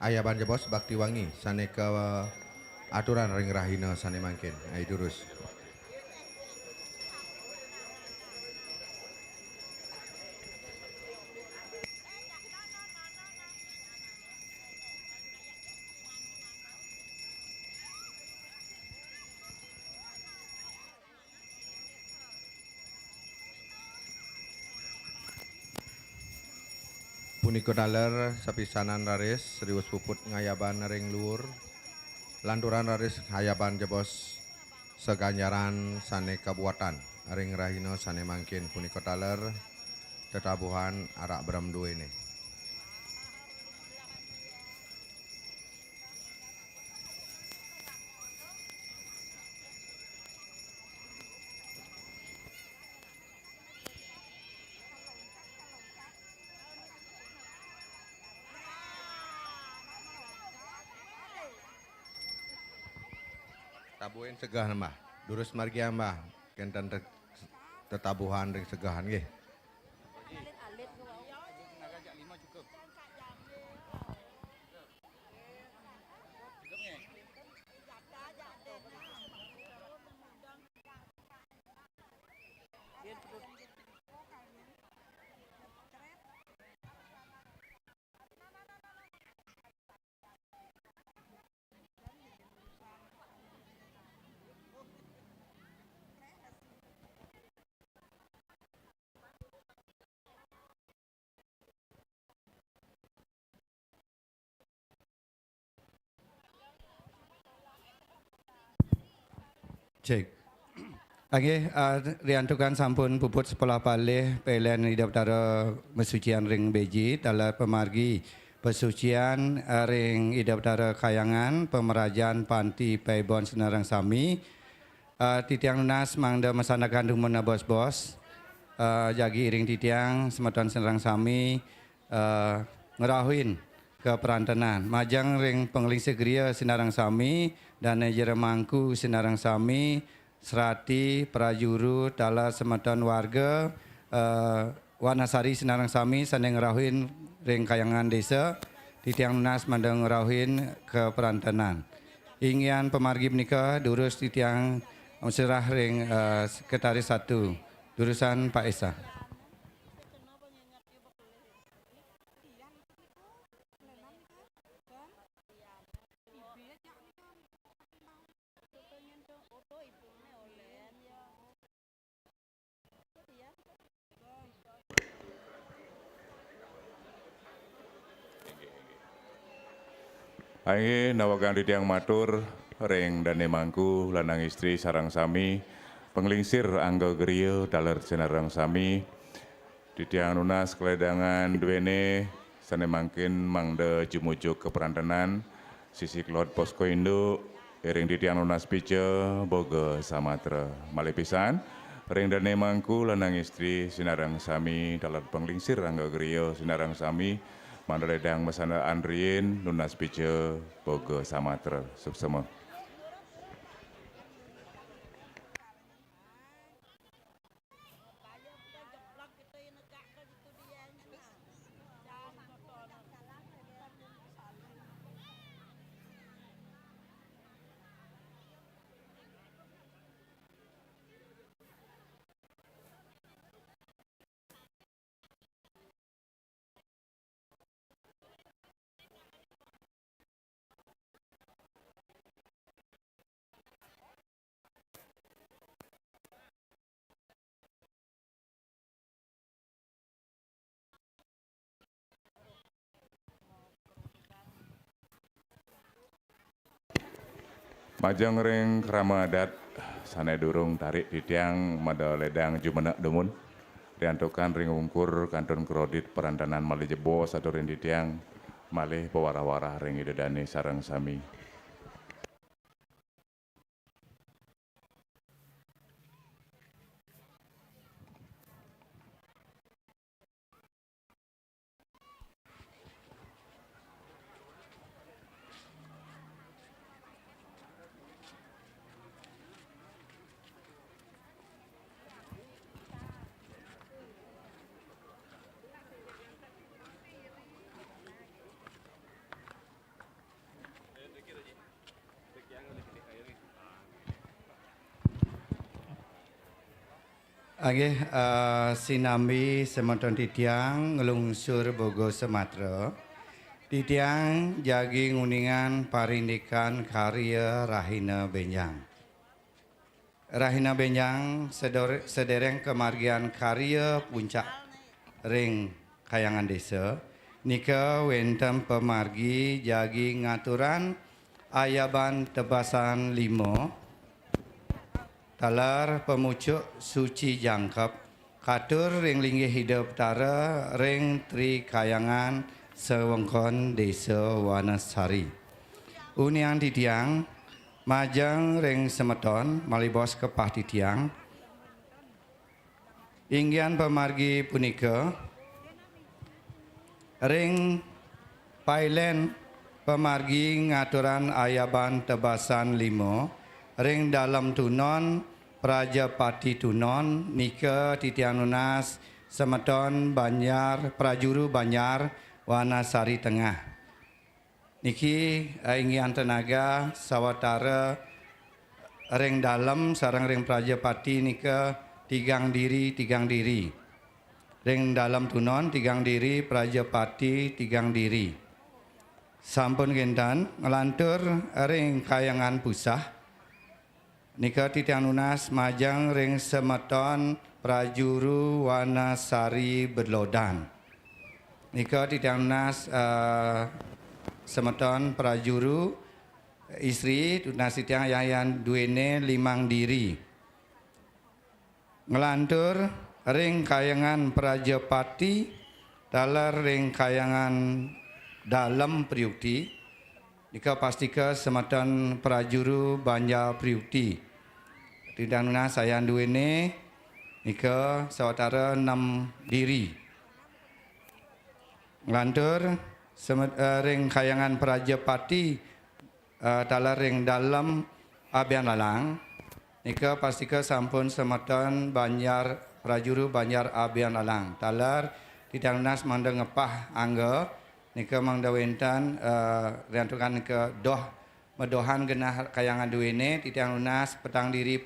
Ayaban jebos bakti wangi saneka aturan ring rahina sane mangkin. Ai durus. Punika daler sapisanan raris riwus puput ngayaban ring luhur lanturan raris hayaban jebos seganjaran sane kabuatan ring rahina sane mangkin punika daler tetabuhan arak beram duwene. Tabuhin segah mbah, durus margi mbah, kenten tetabuhan ring segahan nggih. Cek. Oke, riantukan sampun puput sekolah palih pelian di daftar mesucian ring beji dalam pemargi pesucian ring daftar kayangan pemerajaan panti Paibon Senarang Sami titiang lunas mangda masanakan dumuna bos-bos jagi ring titiang semeton Senarang Sami ngerahuin ke perantanan majang ring pengling segria Senarang Sami dan Jeremangku Senarang Sami, Serati, Prajuru, Tala Semeton Warga, Wanasari Senarang Sami, Saneng Rahuin, Ring Kayangan Desa, Titiang Lunas Mandang Rahuin ke Perantanan. Ingin pemargi menikah, durus Titiang Serah Ring Sekretaris 1, durusan Pak Esa. Aing nawagan di tiang matur ring dane mangku lanang istri sarang sami penglingsir angga gerio daler Senarang Sami di tiang lunas keledangan duene sane mangkin mangde jumujuk ke perantanan sisi klot posko induk ring di tiang lunas pice boga samatra malepisan ring dane mangku lanang istri Senarang Sami daler penglingsir angga gerio Senarang Sami Mandaledang Masana Andrien, Nunas Pice, Boga Samatra, Suksema. Majang ring kerama adat sanai durung tarik ditiang mada ledang jumenak demun riantukan ring ungkur kantun kredit perantanan malih jebo satu ring ditiang malih pewara-wara ring idedani sareng sami. Agih sinambi semonton titiang ngelungsur Bogo Sumatera. Titiang jagi nguningan parindikan karya Rahina Benjang. Rahina Benjang sedereng kemargian karya puncak ring kayangan desa. Nika wenten pemargi jagi ngaturan ayaban tebasan 5. Talar pemucuk suci jangkep, katur ring linggih hidup tara ring tri kayangan sewengkon desa Wanasari. Unian titiang, majang ring semeton, malibos kepah titiang. Inggian pemargi punika, ring pailen pemargi ngaturan ayaban tebasan 5, ring dalam tunon Prajapati Tunon, Nika Titiang Nunas, Semeton Banjar, Prajuru Banjar, Wanasari Tengah. Niki ingin tenaga sawatara ring dalam sarang ring Prajapati nika tigang diri. Ring dalam Tunon tigang diri, Prajapati tigang diri. Sampun gentan ngelantur ring kayangan pusah. Nika Titiang Nunas majang ring Semeton Prajuru Wanasari Berlodan. Nika Titiang Nunas Semeton Prajuru istri Tunas Titiang Yayan duene 5 diri. Ngelantur ring kayangan Prajapati dalar ring kayangan dalam Priukti. Nika pastika Semeton Prajuru Banjar Priukti. Titiang Nunas sayan duene nika sawatara 6 diri. Ngelantur ring kayangan Prajapati dalar ring dalam Abian Lalang. Nika pastika sampun Semeton Banjar Prajuru Banjar Abian Lalang. Talar Titiang Nunas manda ngepah angga. Nika mangdawentan riantukan ke doh medohan genah kayangan duene Titiang Nunas petang diri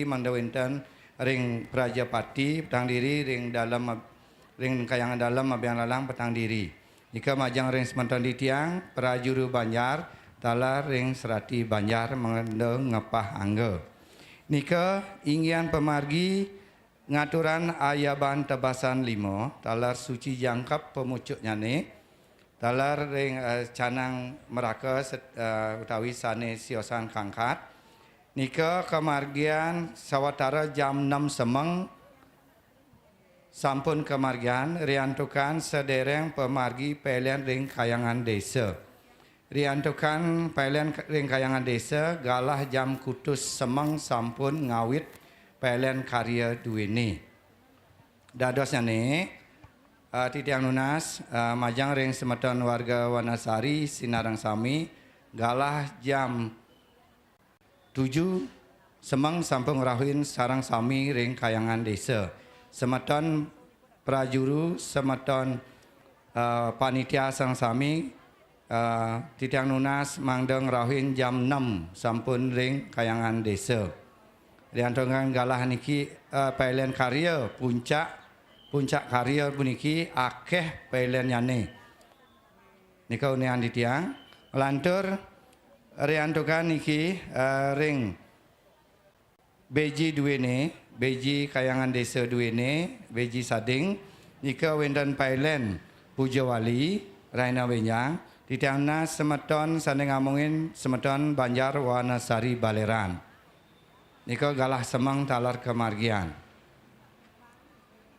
mangdawentan ring Prajapati petang diri ring kayangan dalam Abian Lalang petang diri. Nika majang ring Semeton Titiang Prajuru Banjar talar ring Serati Banjar mangda ngepah angga. Nika inggian pemargi ngaturan ayaban tebasan 5 talar suci jangkap pemucuk nyane. Talar ring canang meraka utawi sane siosan kangkat. Nika kemargian sawatara jam 6 semeng sampun kemargian riantukan sedereng pemargi pelian ring kayangan desa. Riantukan pelian ring kayangan desa galah jam kutus semeng sampun ngawit pelian karya duweni. Dadosnya nih Titiang Nunas, majang ring semeton warga Wanasari, Sinarang Sami, galah jam 7, semang sampung rahuin sarang Sami ring kayangan desa. Semeton prajuru, semeton panitia sarang Sami, Titiang Nunas mangdeng rahuin jam 6 sampun ring kayangan desa. Diantongkan galah niki pailen karya puncak karya puniki akeh pailen yane. Nika unian ditiang melantur riantukan niki ring beji duwene, beji kayangan desa duwene, beji sading nika wendan pailen puja wali Raina Benyang ditiangna semeton sane ngamungin semeton Banjar Wanasari Baleran. Nika galah semang talar kemargian.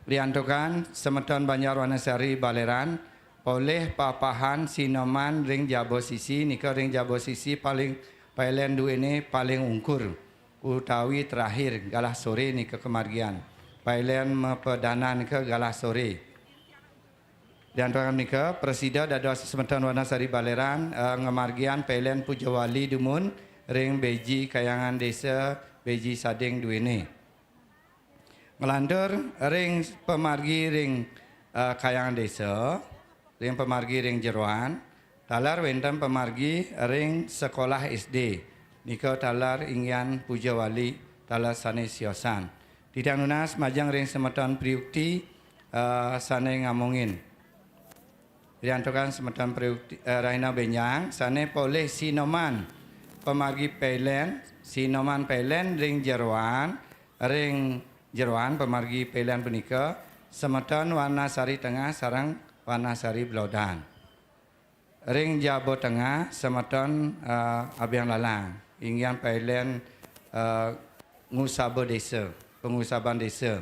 Diantukan semeton Banjar Wanasari Baleran oleh papahan Sinoman ring Jabo Sisi nika ring Jabo Sisi paling pailen duene paling ungkur utawi terakhir galah sore nika kemargian pailen mepedana nika galah sore. Diantukan nika presida dados semeton Wanasari Baleran ngemargian pailen pujawali dumun ring beji kayangan desa beji sading duene. Melantur ring pemargi ring kayangan desa, ring pemargi ring jeroan, talar wenten pemargi ring sekolah SD. Nika talar ingyan puja wali talar sane siosan. Titiang Nunas majang ring semeton priukti sane ngamungin. Diantukan semeton priukti Raina Benyang sane poleh Sinoman pemargi pelen, Sinoman pelen ring jeroan, ring jeroan pemargi pilihan punika semeton Wanasari Tengah sarang Wanasari Blodan. Ring Jabo Tengah semeton Abiang Lalang ingyan pilihan ngusaba desa, pengusaban desa.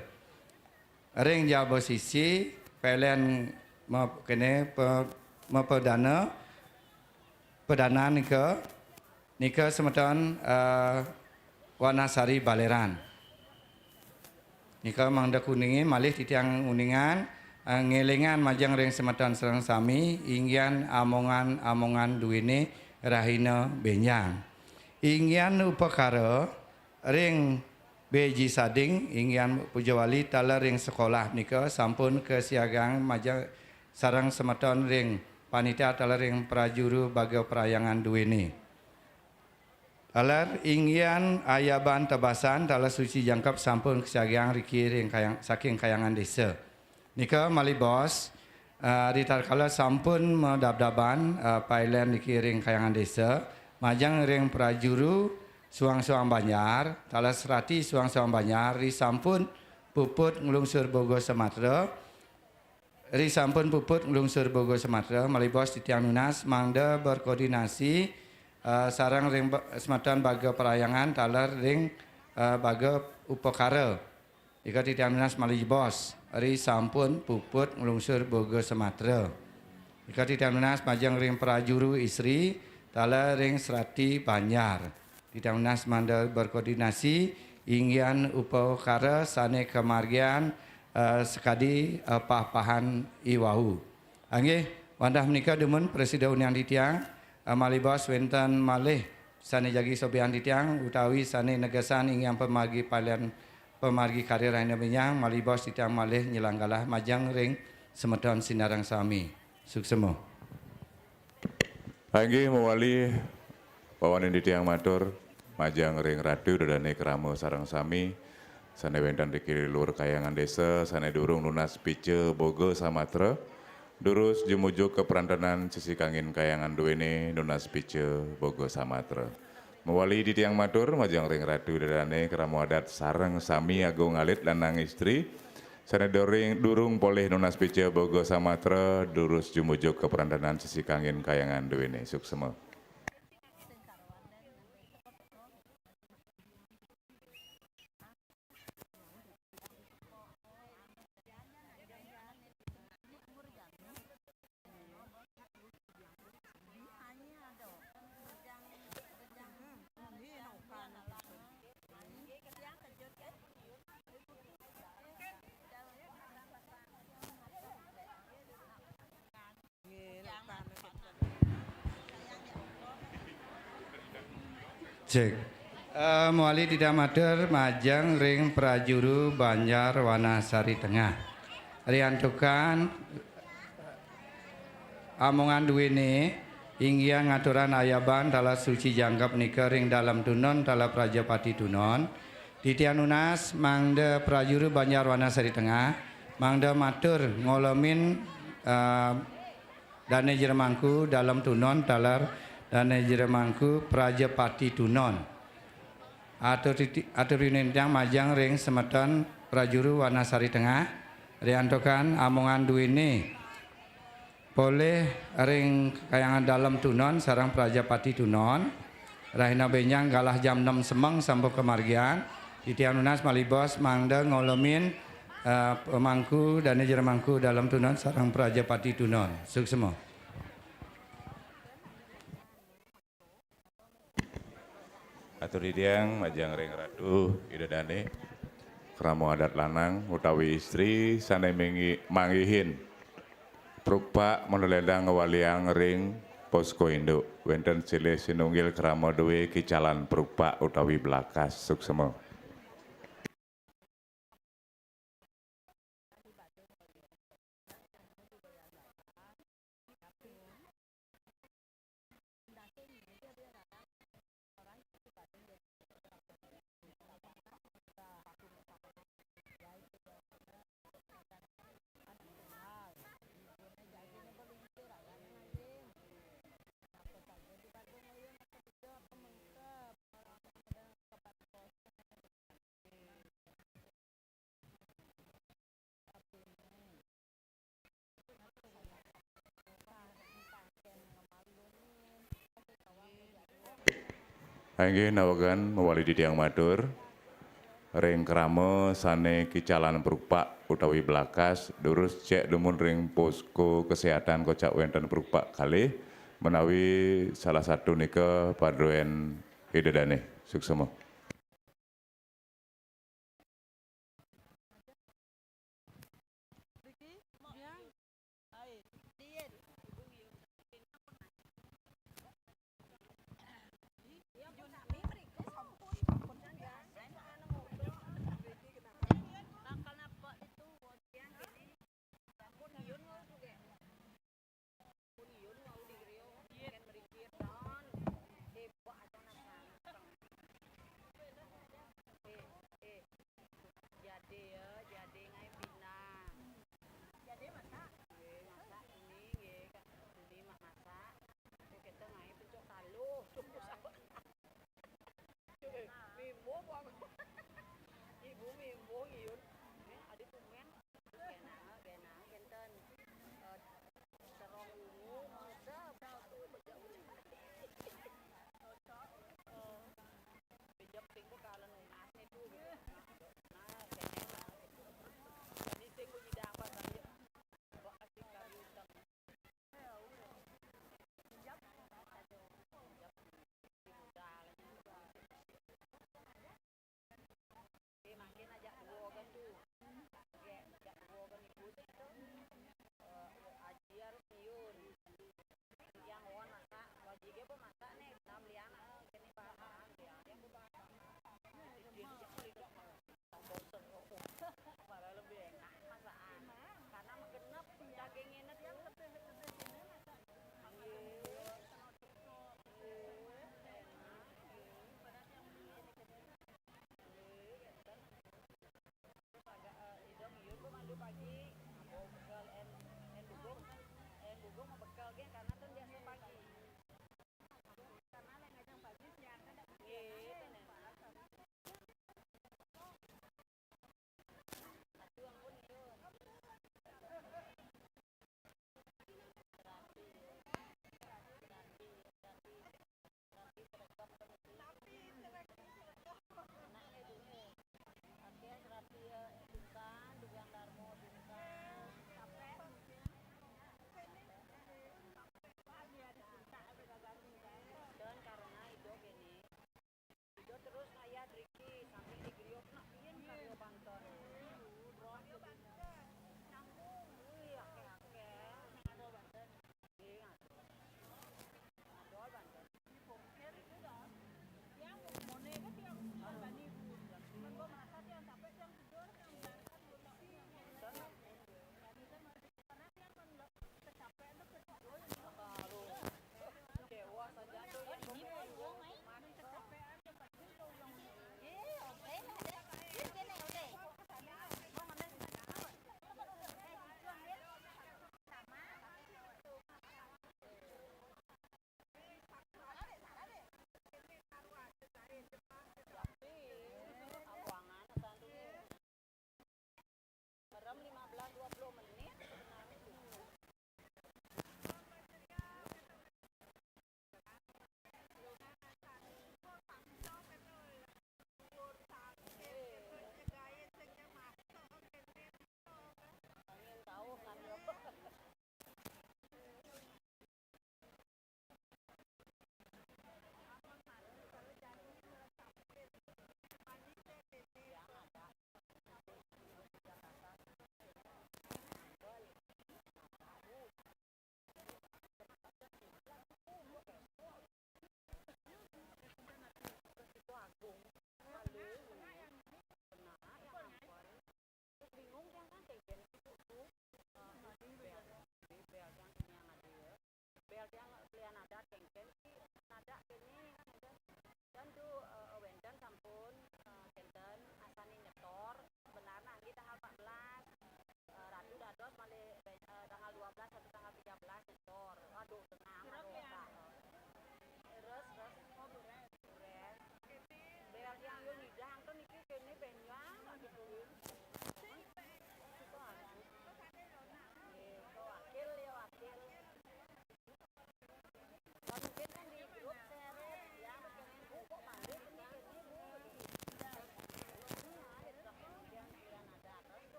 Ring Jabo Sisi pilihan mepedana nika semeton Wanasari Baleran. Nika mangda kuningi malih titiang uningan ngelingan majang ring semeton sareng sami ingyan amongan duwene Rahina Benyang. Ingyan upakara ring beji sading ingyan pujawali tala ring sekolah nika sampun kesiagang majang sareng semeton ring panitia tala ring prajuru baga perayangan duwene. Alar ingyan ayaban tebasan tala suci jangkap sampun kesiagang riki ring saking kayangan desa. Nika mali bos ditarkala sampun medabdaban pailen riki ring kayangan desa majang ring prajuru suang-suang Banjar tala serati suang-suang Banjar ri sampun puput nglungsur Bogo Sumatera. Ri sampun puput nglungsur Bogo Sumatera mali bos Titiang Nunas mangda berkoordinasi sarang ring semeton baga perayangan talar ring baga upakara. Ika Titiang Nunas malih bos ri sampun puput nglungsur Bogo Sumatera. Ika Titiang Nunas majang ring prajuru isri talar ring serati Banjar. Titiang Nunas manda berkoordinasi ingyan upakara sane kemargian sekadi papahan iwau. Anggih wandah menika demun Presiden Unian Titiang malih bos wenten malih sane jagi sobian titiang utawi sane negesan ingyan pemargi palian pemargi karir Raina Benyang malih bos titiang malih nyelanggalah majang ring semeton Sinarang Sami. Suksemo. Panggih mewali pawanin titiang matur majang ring radu dadane kramo sareng sami sane wenten riki lur kayangan desa sane durung lunas pice Bogo Sumatera. Durus jumujuk ke perantanan sisi kangin kayangan duwene Nunas Pice Bogo Sumatera. Mewali di tiang matur majang ring radu dadane kramo adat sareng sami agung alit lanang istri. Sane durung poleh Nunas Pice Bogo Sumatera durus jumujuk ke perantanan sisi kangin kayangan duwene. Suksema. Cek. Muali Tidak Mater Majang Ring Prajuru Banjar Wanasari Tengah. Riantukan amongan duwene inggia ngaturan ayaban tala suci janggap nika ring dalam tunon tala Prajapati tunon. Titianunas mangde Prajuru Banjar Wanasari Tengah mangde matur ngolomin dane jeremangku dalam tunon talar dane jeremangku Prajapati tunon. Atur yang majang ring semeton Prajuru Wanasari Tengah riantokan amongan duwene boleh ring kayangan dalam tunon sarang Prajapati tunon rahina benyang galah jam 6 semeng sampai kemargian titianunas malibos mangda ngolomin pemangku dan jeremangku dalam tunon sarang Prajapati tunon suksemo. Atur didiang majang ring ratu idadane kramo adat lanang utawi istri sane manggihin prukpa monoledang ngewaliang ring posko induk wenten silih sinunggil kramo duwe kicalan prukpa utawi belakas suksemo. Angge nawagan mewali didiang matur ring krama sane kicalan prukpa utawi belakas durus cek dumun ring posko kesehatan kocak wenten prukpa kalih menawi salah satu nika padroen idedane suksemo.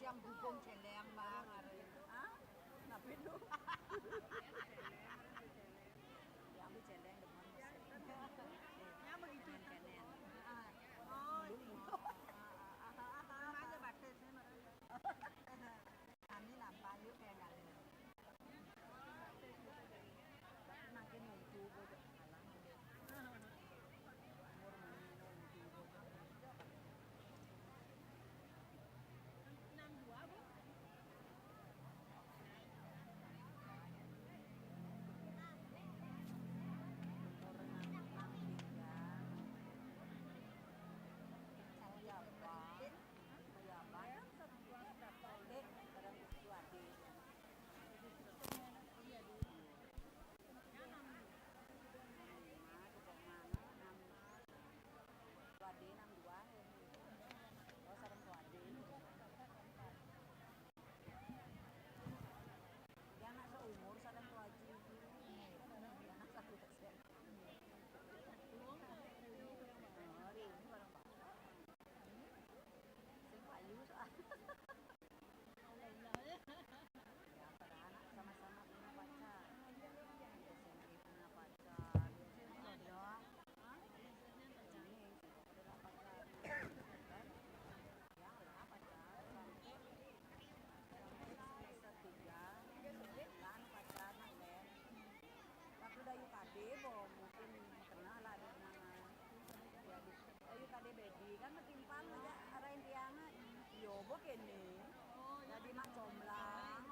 tiang gubung celeng bang are. Hah? Napi lu? Ya ambil celeng depan mesin. Ya begitu kenen. Oh, ini. Aja batas ni mah. Kami nampak yuk kayak gale. Makin nunggu bodoh kalah. Jadi mak comblang,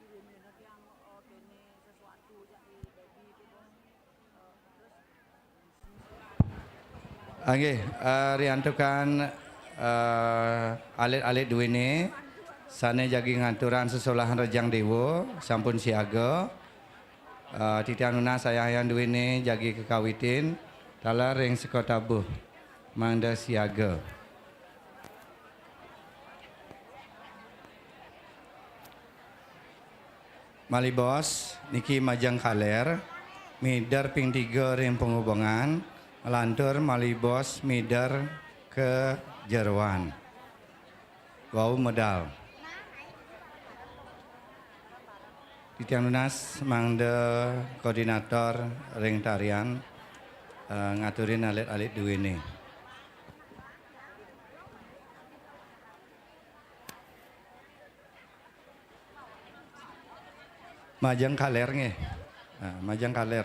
kirim nanti yang kene sesuatu jadi baby itu bos. Terus Okey, riantukan alit-alit dua ini, sana jagi ngaturan sesolahan rejang dewa, sampun siaga. Titian nuna saya yang dua ini jagi kekawitin, talar ring sekotabuh, mangda siaga. Mali bos, niki majang kaler, midar ping 3 ring penghubungan, melantur mali bos midar ke Jerwan. Wau modal. Titian lunas mangde koordinator ring tarian ngaturin alit-alit dua ini. Majang kaler nge, majang kaler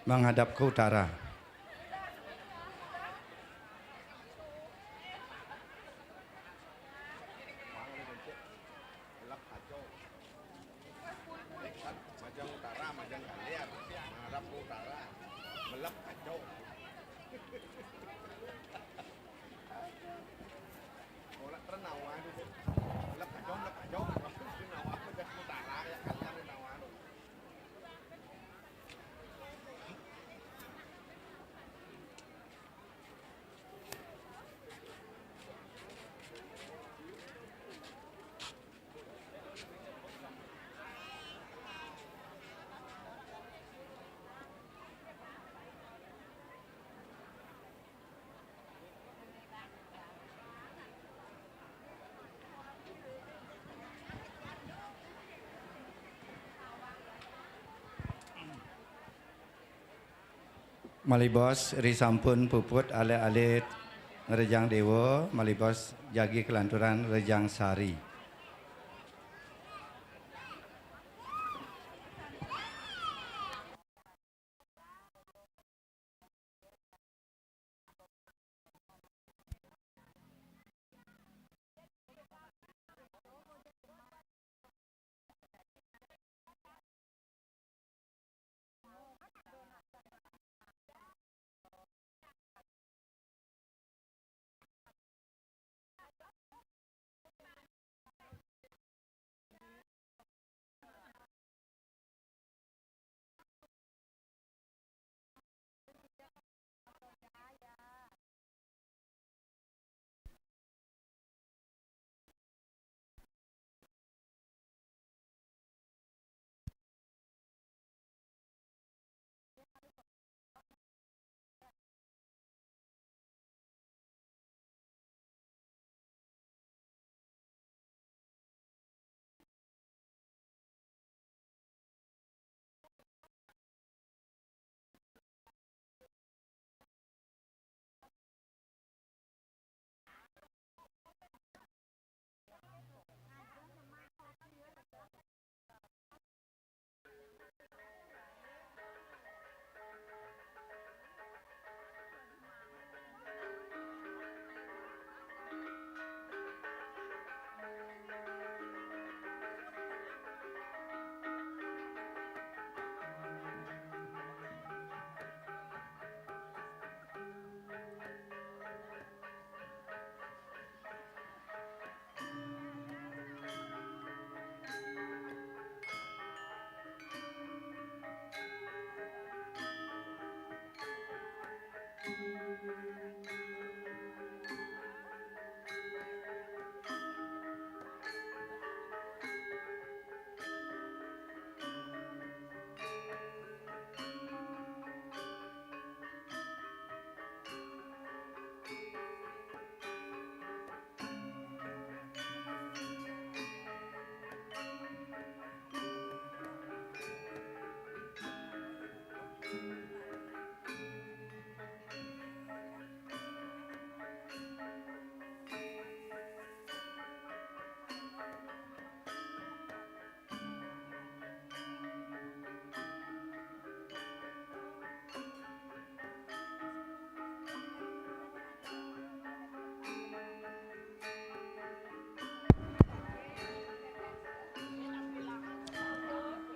menghadap ke utara. Majang utara, majang kaler, menghadap ke utara, belak kacau. Orang ternawan itu, belak kacau, ternawan ke utara ya kalian ternawan. Malibos risampun puput alit-alit ngerejang dewa, malibos jagi kelanturan rejang sari.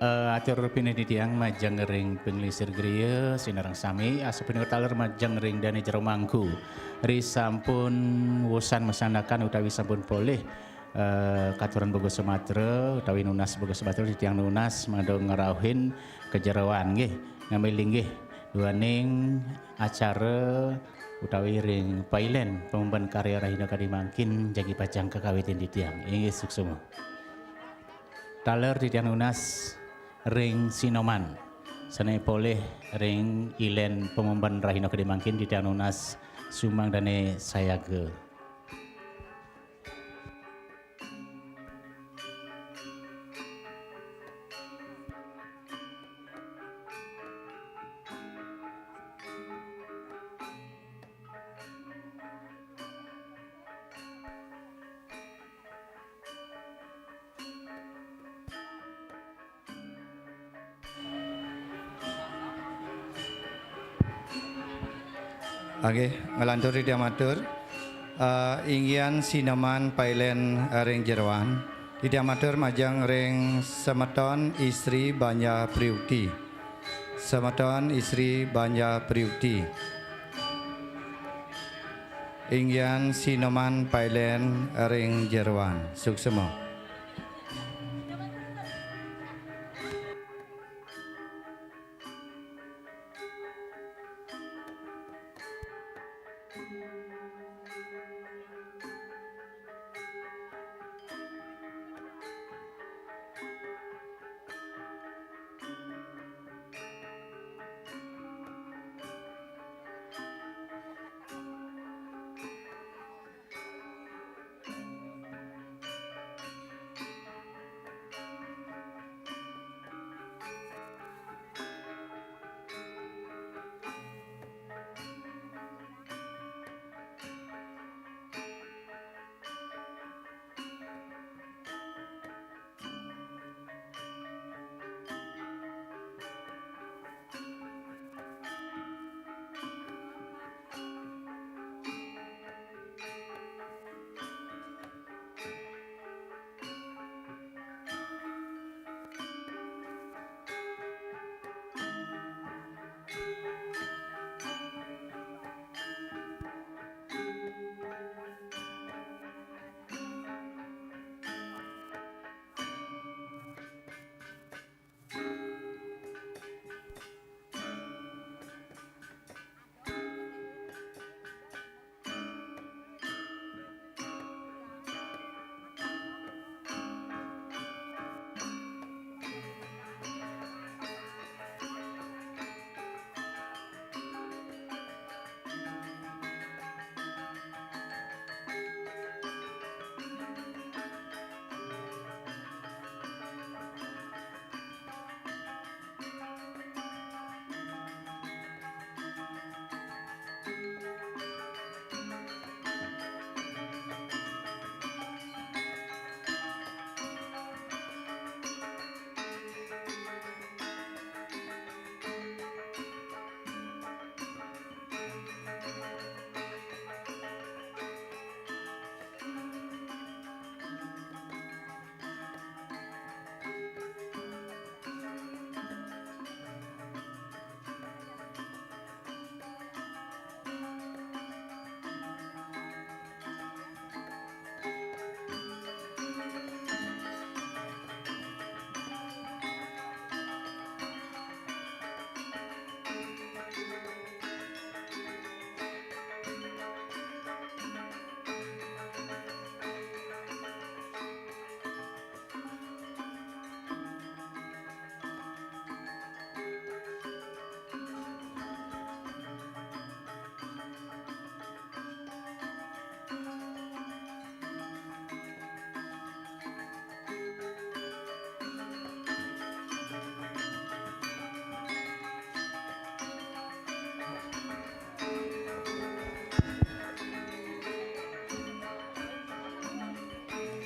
atur pinedidiang majang ring penglisir griya sinarang sami asupin taler majang ring dani jero mangku ri sampun wusan mesanakan utawi sampun boleh katuran Bogo Sumatera utawi nunas Bogo Sumatera di tiang nunas mado ngerauhin kejeroan nggih ngambil linggih duaning acara utawi ring pailen pemban karya Rahina Kadimangkin jagi pacang kekawitin di tiang inggih suksuma taler di tiang nunas ring Sinoman sanai boleh ring ilen pemumban Rahina Kadimangkin di tiang nunas sumang dane sayaga Oke, ngelantur di amatur. Inggian Sinoman pailen ring Jerwan. Di amatur majang ring semeton istri Banya Priukti. Semeton istri Banya Priukti. Inggian Sinoman pailen ring Jerwan. Suksema.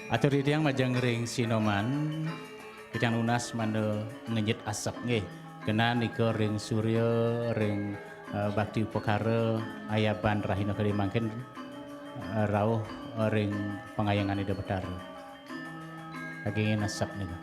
Atur didiang majang ring Sinoman bidang lunas mande ngejit asap nggih kena nika ring Surya ring Bakti Upakara Ayaban Rahina Kadimangkin rawuh ring pengayangan Ida Betara lagi asap nika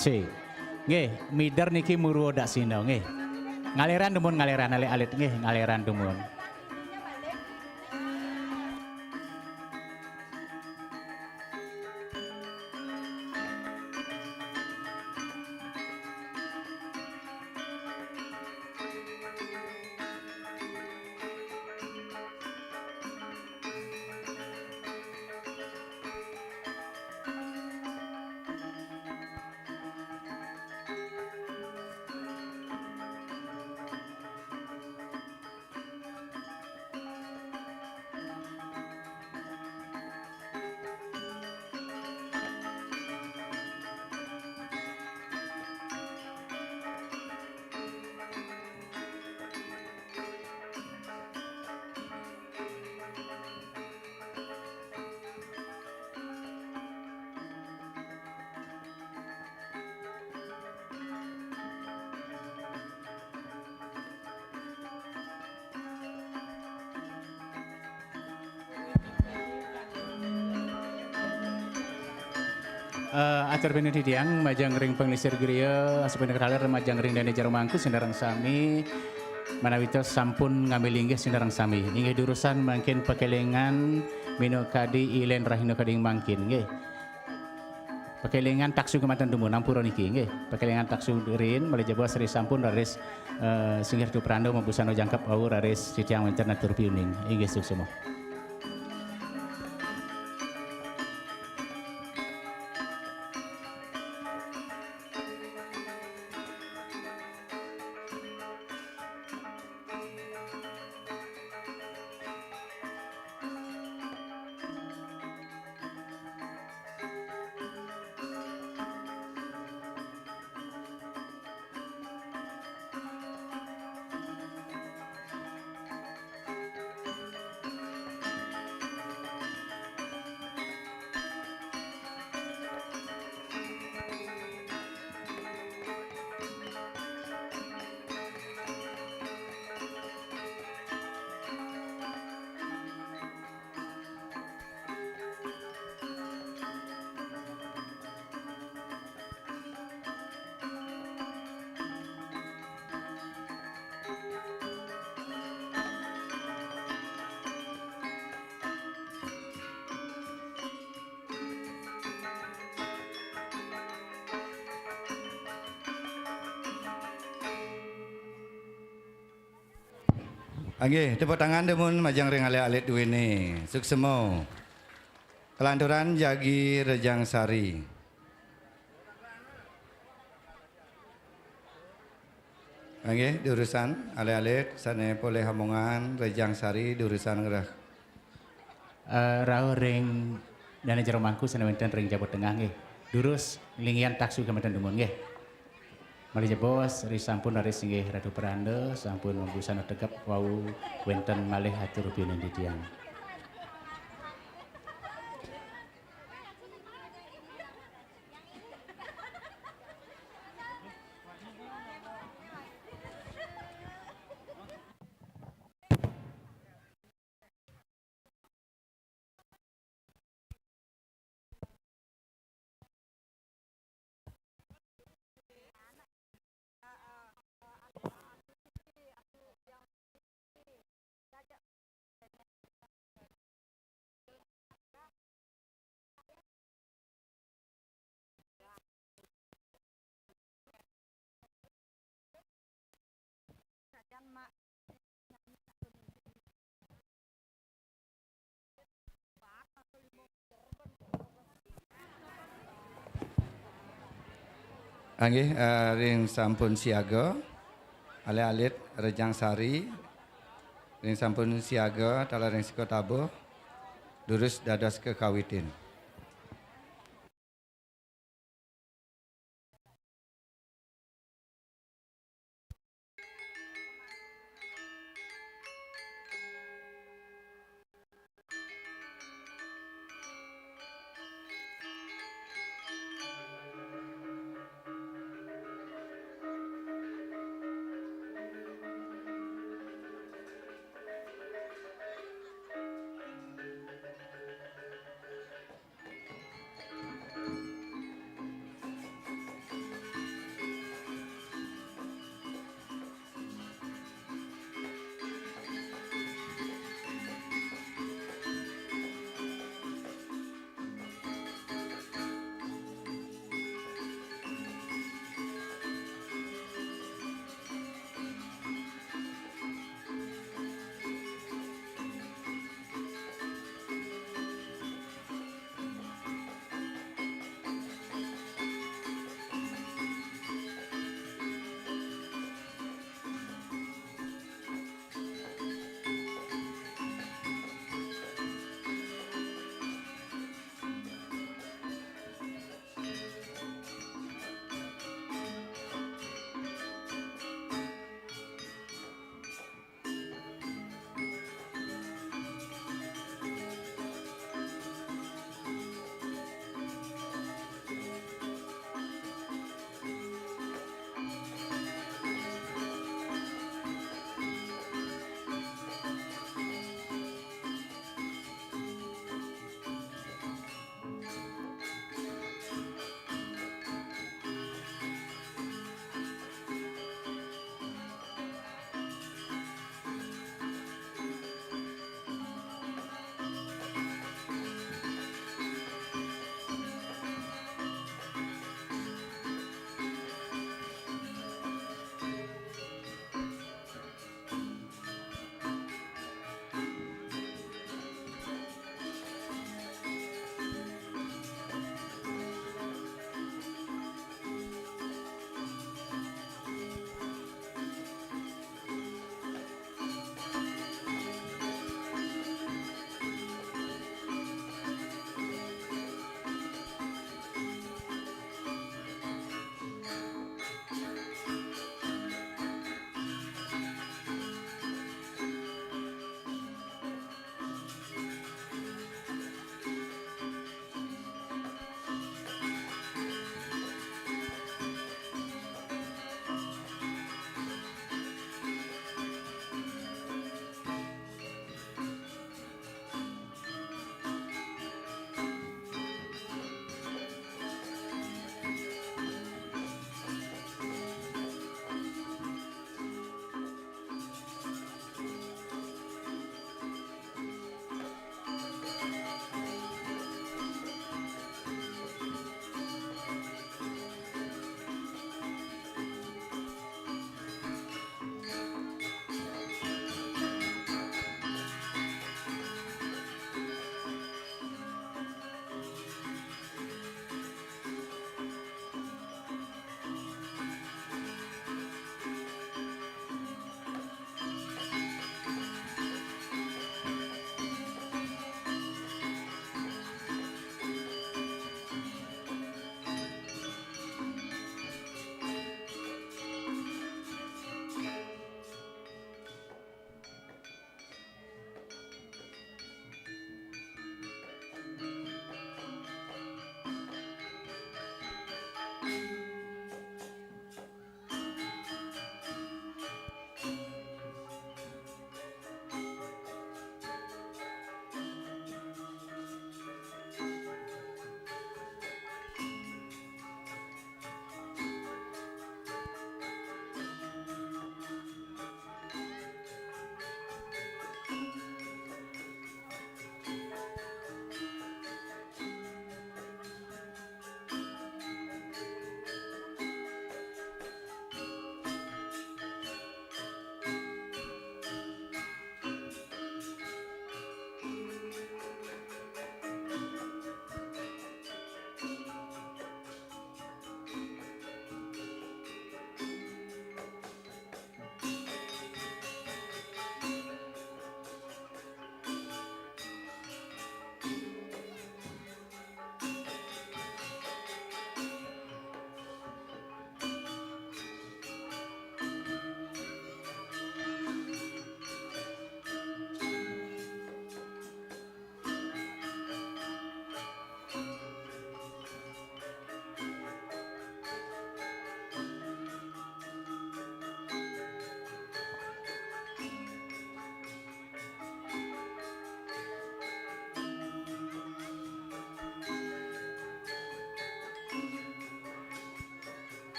C. Nggih, mider niki muru dak sino nggih. Ngaliran dumun ngaliran alit nggih, ngaliran dumun. Atur pinun hidiang majang ring penglisir griya asupin kaler majang ring dene jarumangku sindarang sami manawito sampun ngambil inggih sindarang sami inggih durusan mangkin pekelengan mino kadi ilen rahino kading mangkin nggih pekelengan taksu kematan dumun ampura niki nggih pekelengan taksu rin mulai jabo seri sampun raris singgih tu prando mabusano jangkap au raris sitiang mencerna turpiuning inggih suksemo. Oke, tepuk tangan demun majang ring alit-alit duwene. Suksemo. Kelanturan jagi rejang sari. Oke, diurusan alit-alit sane poleh hamongan rejang sari diurusan gerah. Rau ring dana jarumangku sane wonten ring Jawa Tengah nggih. Durus lingian taksu kematan dumun nggih. Mari bos, sampun dari singgih radu peranda, sampun membusana tegap wau wenten malih atur pinun didiang. Nggih, ring sampun siaga. Alit-alit rejang sari. Ring sampun siaga tala ring siko tabuh. Durus dados kekawitin.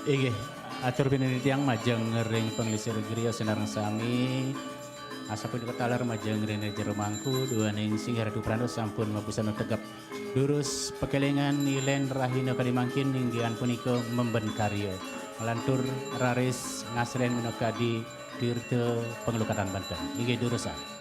Inggih, atur pinanitiang majeng ring panglisir griya sinareng sami. Asapun ketalar majeng rene jero mangku duaning singgah radu prano sampun mabusan tegap durus pekelengan nilen rahina kadimangkin hinggian punika memben karya. Melantur raris ngasren minokadi Tirta Pengelukatan Banten. Inggih durusan.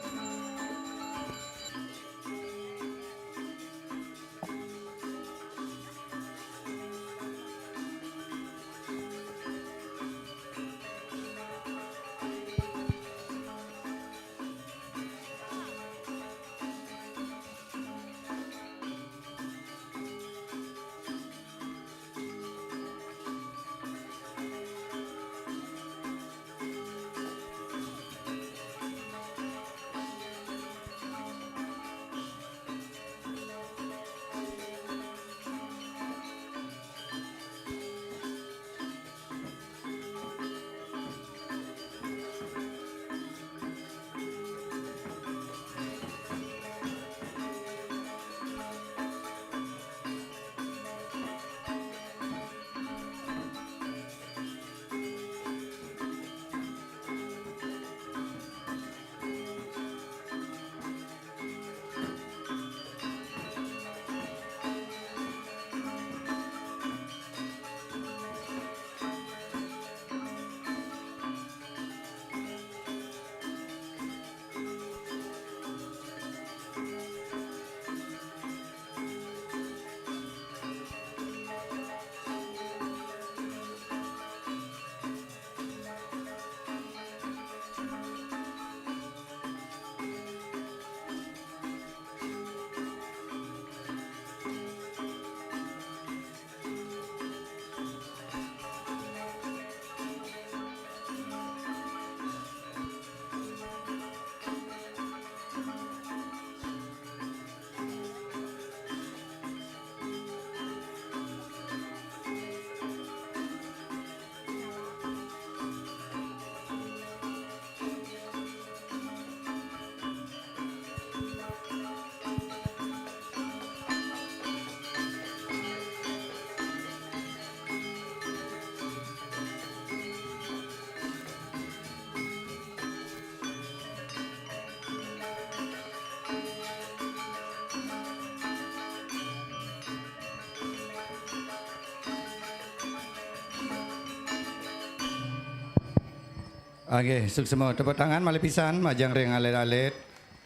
Oke, suksema tepuk tangan malih pisan majang ring alit-alit.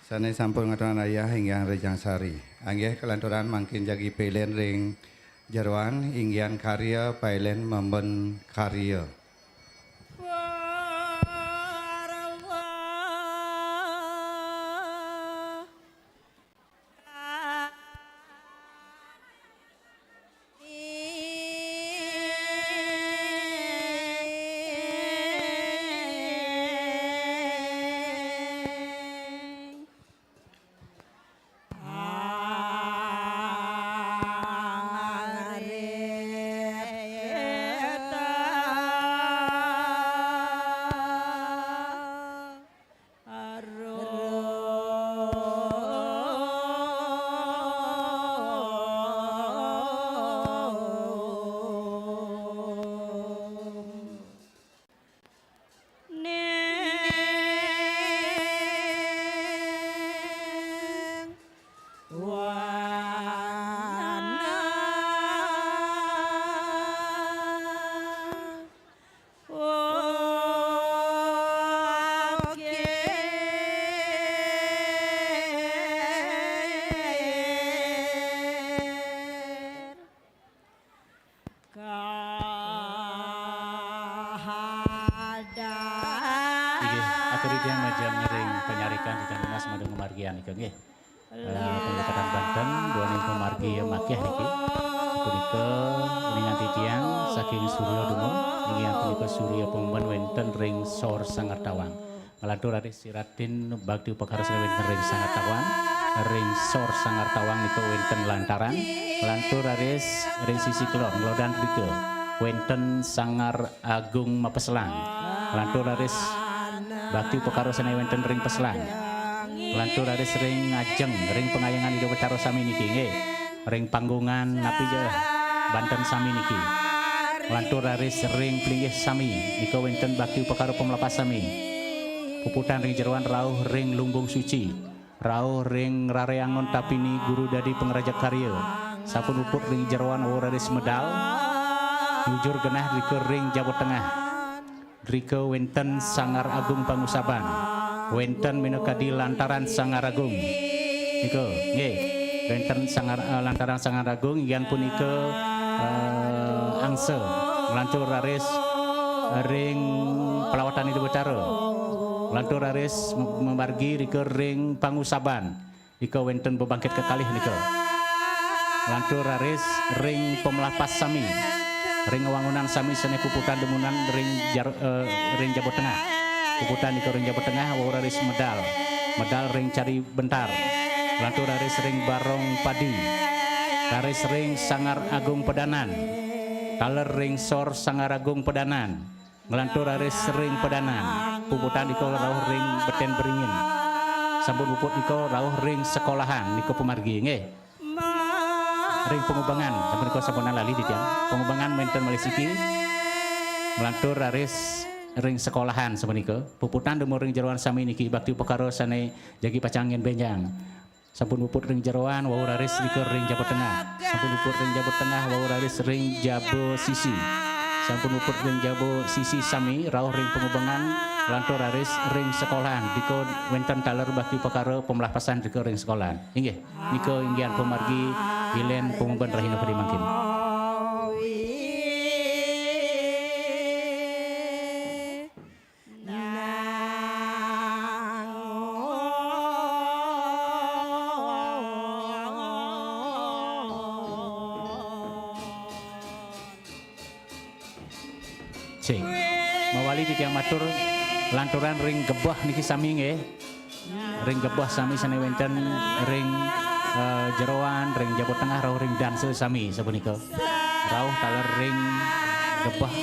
Sane sampun ngaturan ayah hingga rejang sari. Anggih kelanturan mangkin jagi pelen ring jeroan inggian karya pailen memben karya. Pengelukatan Banten dua ning pemargi makiah niki punika ningali tiyang saking Surya Dumung inggih punika Surya Pemben wonten ring Sor Sangartawang. Nglantur Raden Siradin bakti upakarsa wonten ring Sangartawang, ring Sor Sangartawang nika wonten lantaran. Nglantur Raden ring sisi kulon nglodan rika wonten Sangar Agung Mapeslang. Nglantur Raden bakti upakarsa wonten ring Peslang. Lantur ada sering ngajeng, ring pengayangan hidup betaro sami niki nggih. Ring panggungan napi je Banten sami niki. Lantur raris ring plinggih sami niko wenten bakti upakara pemelapas sami. Puputan ring jeroan rauh ring lumbung suci. Rauh ring rareangon tapini guru dadi pengraja karya. Sapun uput ring jeroan raris medal. Jujur genah rike ring Jawa Tengah. Rike wenten sangar agung pangusaban. Wenten minokadi lantaran sangar agung. Niko nggih. Wenten sangar lantaran sangar agung yan punika angse melantur raris ring pelawatan itu becara melantur raris memargi rike ring pangusaban ika wenten bebangkit kekalih nika melantur raris ring pemelapas sami ring wangunan sami sene puputan demunan ring Jawa Tengah puputan ika ring Jawa Tengah raris medal ring cari bentar melantur raris ring barong padi raris ring sangar agung pedanan taler ring sor sangar agung pedanan ngelantur raris ring pedanan puputan iko rauh ring beten beringin sampun puput iko rauh ring sekolahan niko pemargi nggih ring pengubangan sampun iko sampunan lali di tiang pengubangan menten malisiki ngelantur raris ring sekolahan sampun iko puputan demo ring jeroan sami niki bakti upakara sane jagi pacangin benjang sampun puput ring jeroan wau raris rike ring Jawa Tengah sampun puput ring Jawa Tengah wau raris ring Jabo Sisi sampun puput ring Jabo Sisi sami rauh ring pengubangan lantur raris ring sekolahan diko wenten taler bakti perkara pemelapasan rike ring sekolahan inggih niko inggian pemargi ilen penguban rahina padi mangkin mawali di tiang matur lanturan ring gebah niki sami nggih ring gebah sami sane wenten ring jeroan ring Jawa Tengah rauh ring danse sami sapunika rauh taler ring gebah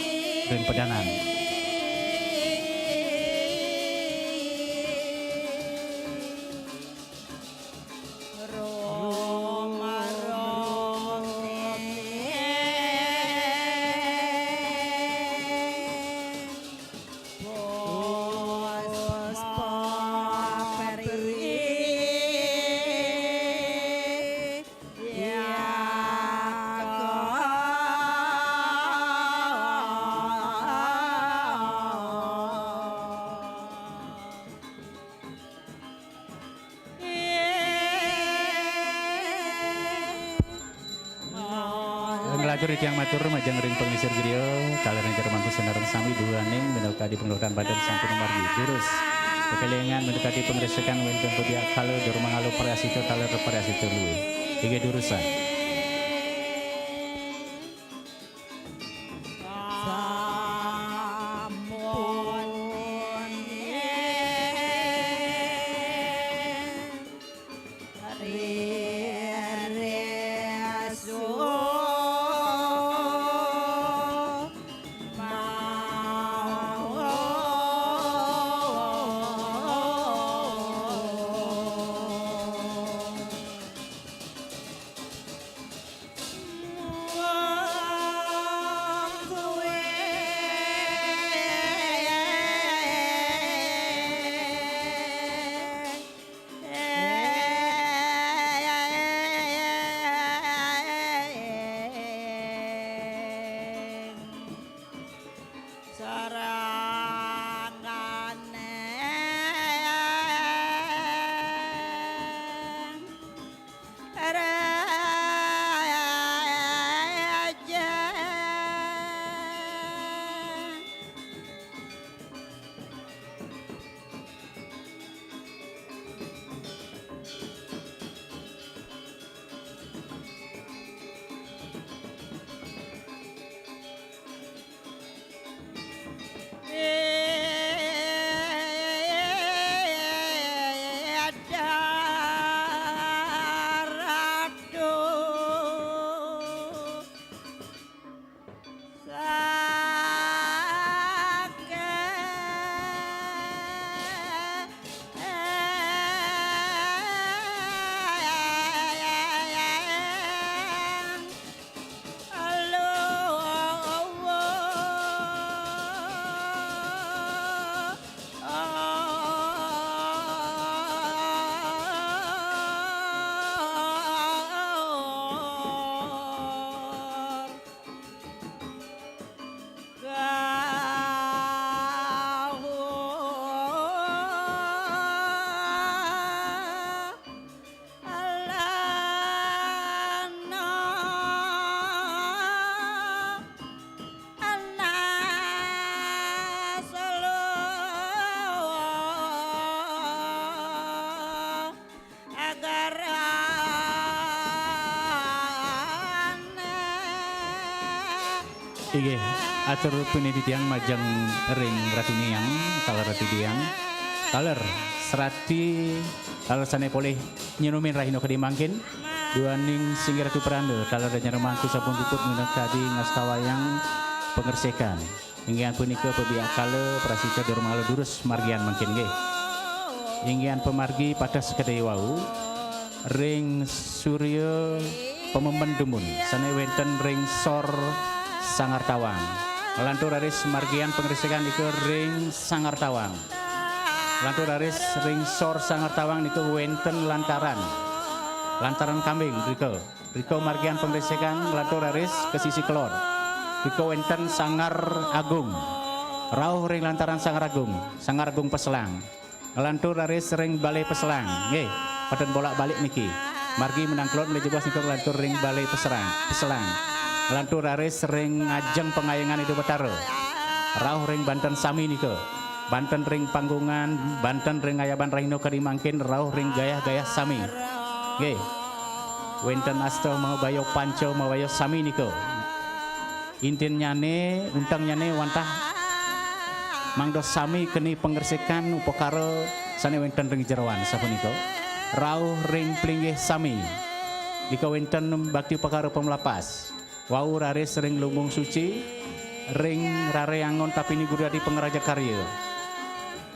ring pedanan Ngelajur tiang matur majang ring pengisir griya kalian jar mangku senareng sami duaning menukadi pengeluaran badan sampun margi durus kekelingan mendekati pengresekan wenten pediak kala durmangalu parasito taler parasito luwe tiga durusan Ige atur penelitian majang ring ratu niang taler ratu diang taler serati taler sane poleh nyenumin rahino kedimangkin dua ning singgir ratu perando taler dan nyeremangku sapun puput menekadi ngastawayang pengersekan ingin punika pebiak kale prasika dormalo durus margian mungkin ge ingin pemargi pada sekedai wau ring surya pememben dumun sane wenten ring sor Sangar Tawang lantur aris margian pengersekan iku ring Sangar Tawang lantur aris ring sor Sangar Tawang niku wenten lantaran kambing riko margian pengersekan lantur aris ke sisi kelor riko wenten Sangar Agung rauh ring lantaran Sangar Agung Peselang lantur aris ring Balai Peselang nggih paten bolak-balik niki margi menang kelor menuju bos niku lantur ring Balai Peselang lantur aris ring ngajeng pengayangan itu betara rauh ring Banten Sami niko Banten ring panggungan Banten ring ayaban rahino kadimangkin rauh ring gayah-gayah Sami nggih wenten asto mau bayo panco mau bayo Sami niko intin nyane untang nyane wantah mangdo Sami keni pengersekan upakara sane wenten ring jerawan sapuniko rauh ring plinggih Sami niko wenten bakti upakara pemelapas wau raris ring lumbung suci ring rareangon tapi ini guru di pengeraja karya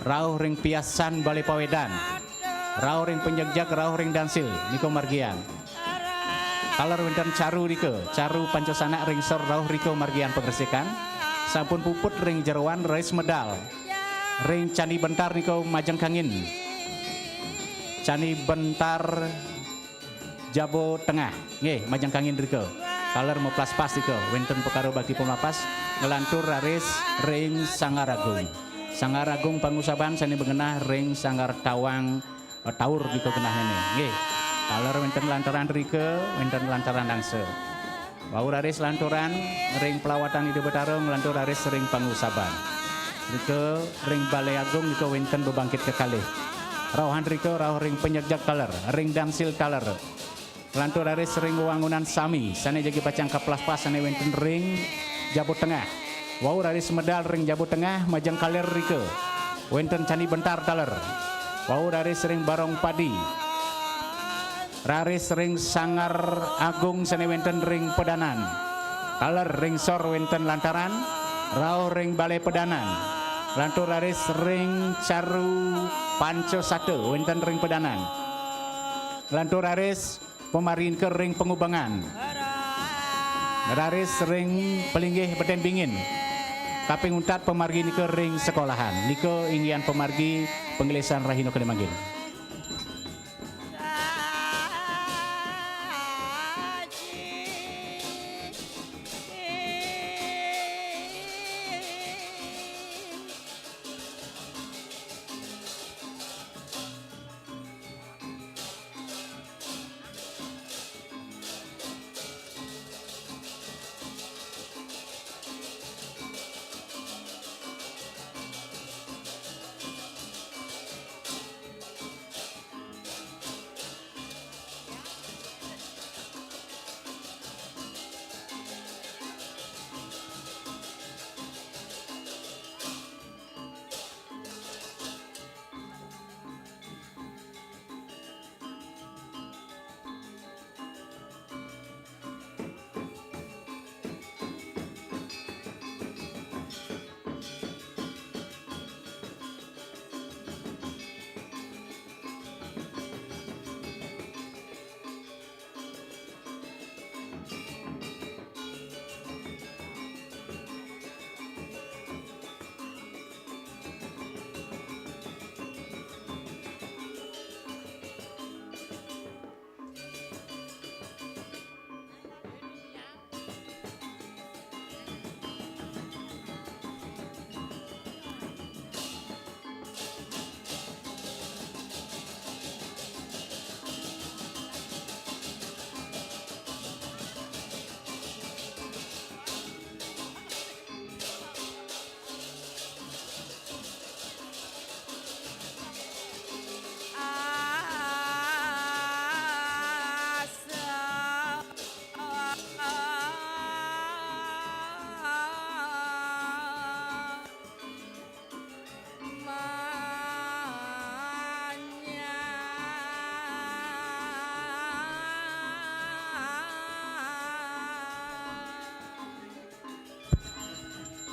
rauh ring piasan Balai Pawedan rauh ring penjagjak rauh ring dansil niko margian kalar wenten caru pancosana ring sor rauh riko margian pengersekan sampun puput ring jerowan rais medal ring Candi Bentar niko majeng kangin Candi Bentar Jabo Tengah nggih majeng kangin riko kaler mau pas diko wenten pekaro bagi pemapas ngelantur raris ring Sangar Agung pangusaban sani bengenah ring Sangar Tawang taur diko kenah ini nggih kaler wenten lantaran rike wenten lantaran dangse wau raris lanturan ring pelawatan ide betaro ngelantur raris ring pangusaban rike ring Balai Agung niko wenten bebangkit kekalih rauhan rike rauh ring penyegjak kaler ring dangsil kaler lantur dari sering wangunan Sami sana jadi pacang kaplas pas sana wenten ring Jabo Tengah wau dari semedal ring Jabo Tengah majang kaler rike wenten Candi Bentar taler wau dari sering Barong Padi raris ring Sangar Agung sana wenten ring Pedanan taler ring sor wenten lantaran rau ring Balai Pedanan lantur raris ring Caru Panco Satu wenten ring Pedanan lantur raris pemarin ke ring pengubangan raris ring pelinggih beten bingin kaping untat pemargi ke ring sekolahan niko inggian pemargi penggelesan rahino kedemanggil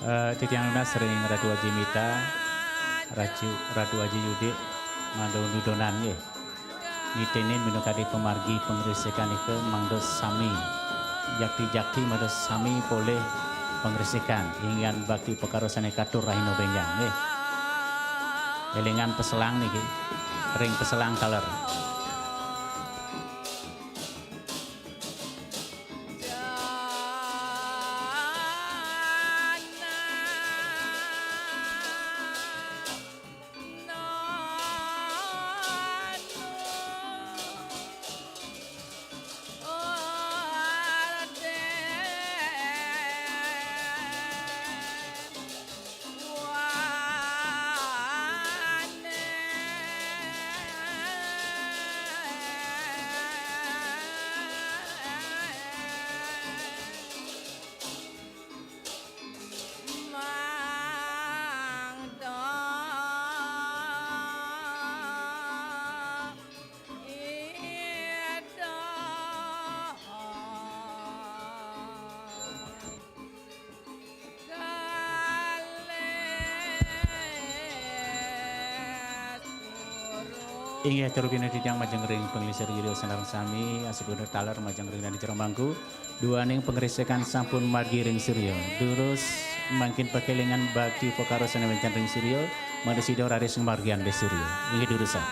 Titiang lunas sering Ratu Haji Mita, Ratu Haji Yudi, Mando Nudonan ye. Nitenin minukadi pemargi pengresikan itu mangdos sami. Jakti mangdos sami boleh pengresikan. Ingan bakti pekarosan katur rahino benjang ye. Elingan peselang niki, ring peselang kaler. Ingat terubina titiang majengring penglisir yudho senarang sami asibunur talar majengring dan dicerong mangku dua ning pengerisekan sampun margi ring siryo durus makin pekelingan bakti pokarosan yang ring siryo madesido raris margian besuryo ingat durusan.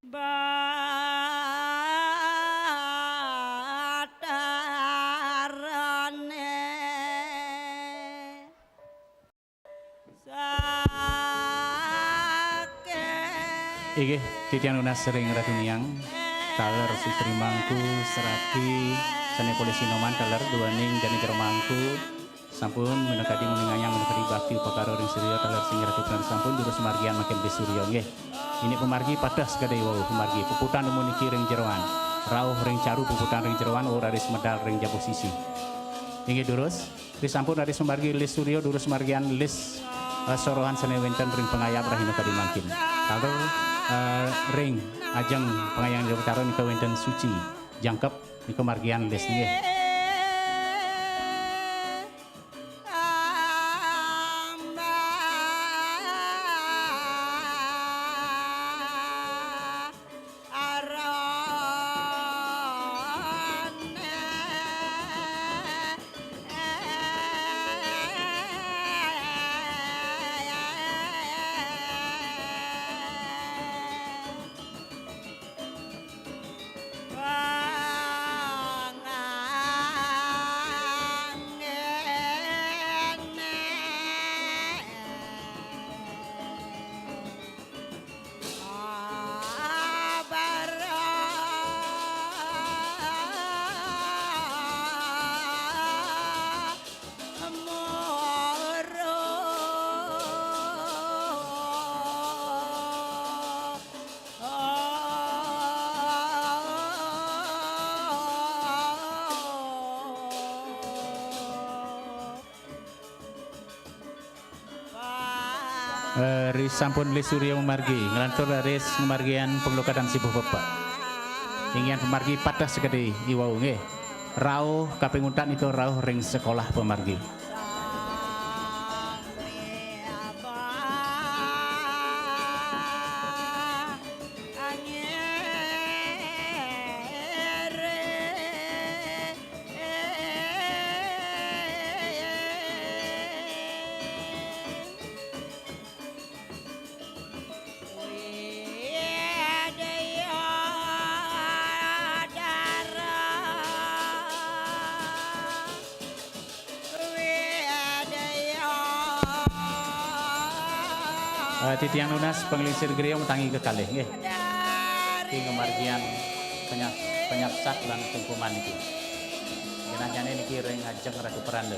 Iki titian lunas sering Ratu Niang taler Sutri Mangku Serati Sane Polisi Noman taler duaning Jani Jero Mangku sampun menekadi muninganyang menekadi bakti upakara ring Surya taler sing Ratu Pran sampun durus margian makin di Surya nggih. Ini pemargi padas kadai wau pemargi puputan nemu niki ring jeroan rauh ring caru puputan ring jeroan ora ris medal ring jabu sisi. Inggih durus disampun dari pemargi lis Surya durus margian lis sorohan sene wenten ring pengayap rahina kadi mangkin. Taler ring ajeng pengayang Jawa Utara nika wenten suci jangkep nika margian les nggih. Ris sampun lis Surya memargi ngelantur ris memargian penglukatan si bapak ingin pemargi patah sekali iwau nggih rauh kapinguntan itu rauh ring sekolah pemargi. Titiang lunas pengelisir geria mutangi kekalih nggih. Iki ngemargian penyapsat lan tungkuman iki. Jenengan niki ring ajeng Ratu Peranda.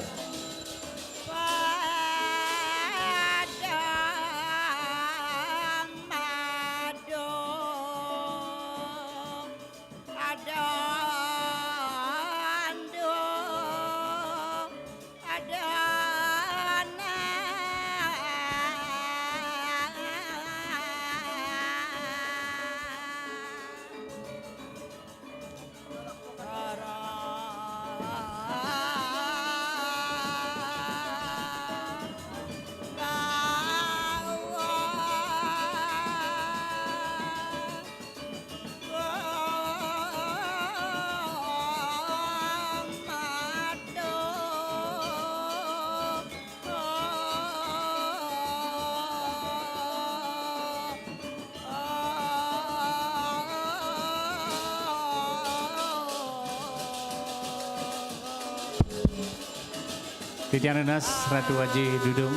Titian lunas Ratu Haji Dudung,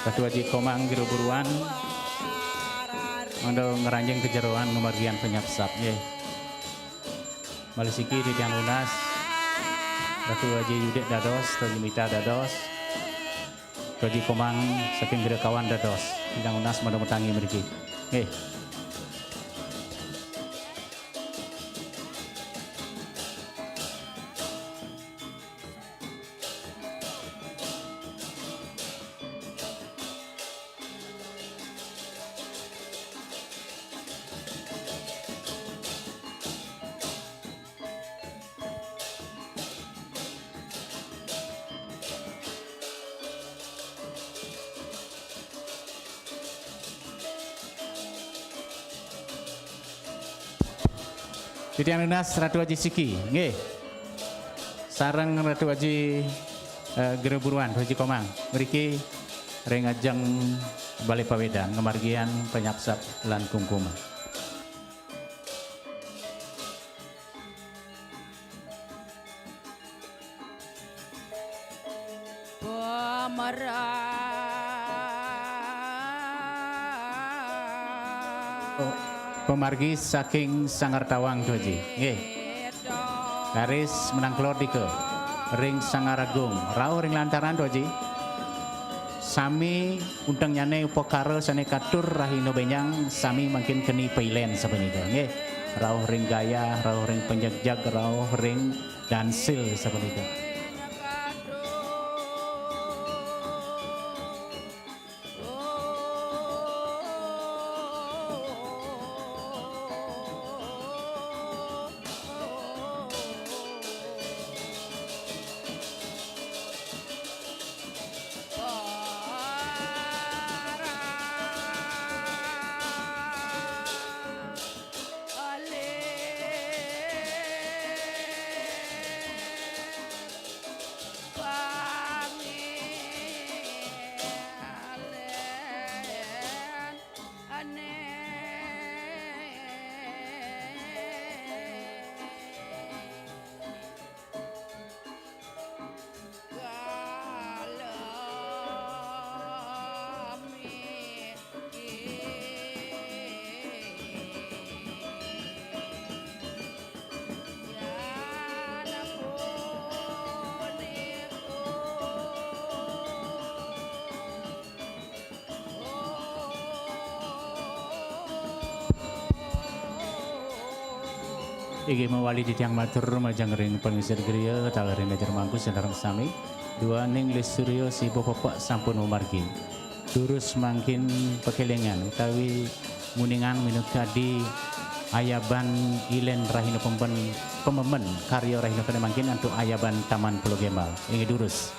Ratu Haji Komang Giro Buruan, Mondo ngeranjeng kejeroan memargian penyapsap nggih. Malisiki titian lunas Ratu Haji Yudek dados, Ratu Mita dados, Ratu Haji Komang saking Giro Kawan dados. Titian lunas mondo metangi mriki. Nggih. Titian lunas Ratu Haji Siki, nggih. Sareng Ratu Haji Gero Buruan, Ratu Haji Komang. Mriki ring ajeng Balai Pawedan ngemargian penyapsap lan kungkuma. Pemargi saking Sangartawang Doji. Nggih. Garis menang kelor dike. Ring Sangaragung. Rauh ring lantaran Doji. Sami undang nyane upakara sane katur rahino benyang sami makin keni pailen sabenika. Nggih. Rauh ring gaya, rauh ring penjagjag, rauh ring dansil sabenika. Iki mawali di tiang matur majangring pengisir griya talarin ajar mangku sendarang sami dua ning lisuryo si bapak sampun umargi durus mangkin pekelengan utawi muningan minukadi ayaban ilen rahino pememen karya rahino kene mangkin untuk ayaban Taman Pulau Gembal ini durus.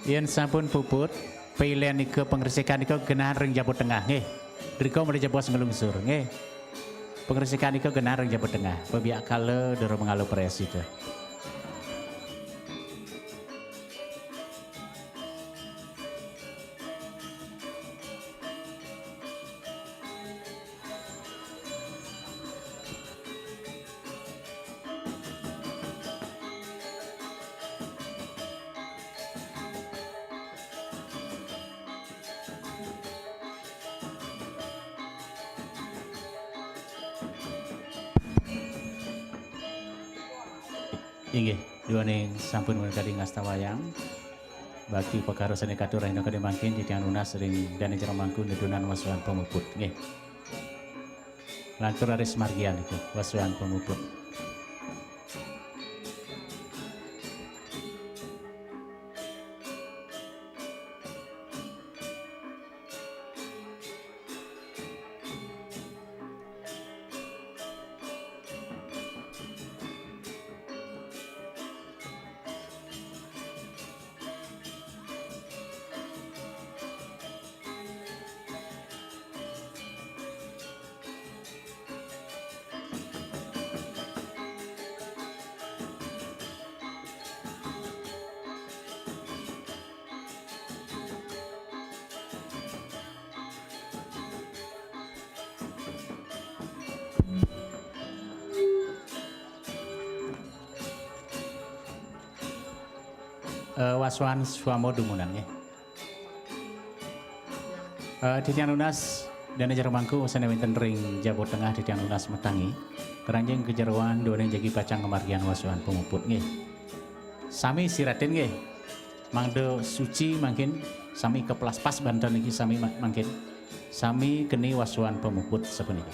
Yen sampun puput, pilihan ike pengresikan ike genah ring Jawa Tengah nggih. Driko mulai Jawa ngelungsur nggih. Pengresikan ike genah ring Jawa Tengah. Pebiak kala doro mengalu pres itu. Inggih, dua ning sampun menekadi ngasta wayang. Bakti perkara sane katur rahina kade mangkin di tiang lunas ring dan jero mangku nedunan wasuan pemuput nggih. Lantur aris margian itu wasuan pemuput. Wasuan Swamo Dumunan nggih. Titian lunas dan ajar mangku usane wonten ring Jawa Tengah titian lunas metangi. Keranjing kejeroan doning jagi pacang kemargian wasuan pemuput nggih. Sami siratin nggih. Mangdo suci mangkin sami keplas pas Banten iki sami mangkin. Sami geni wasuan pemuput sapunika.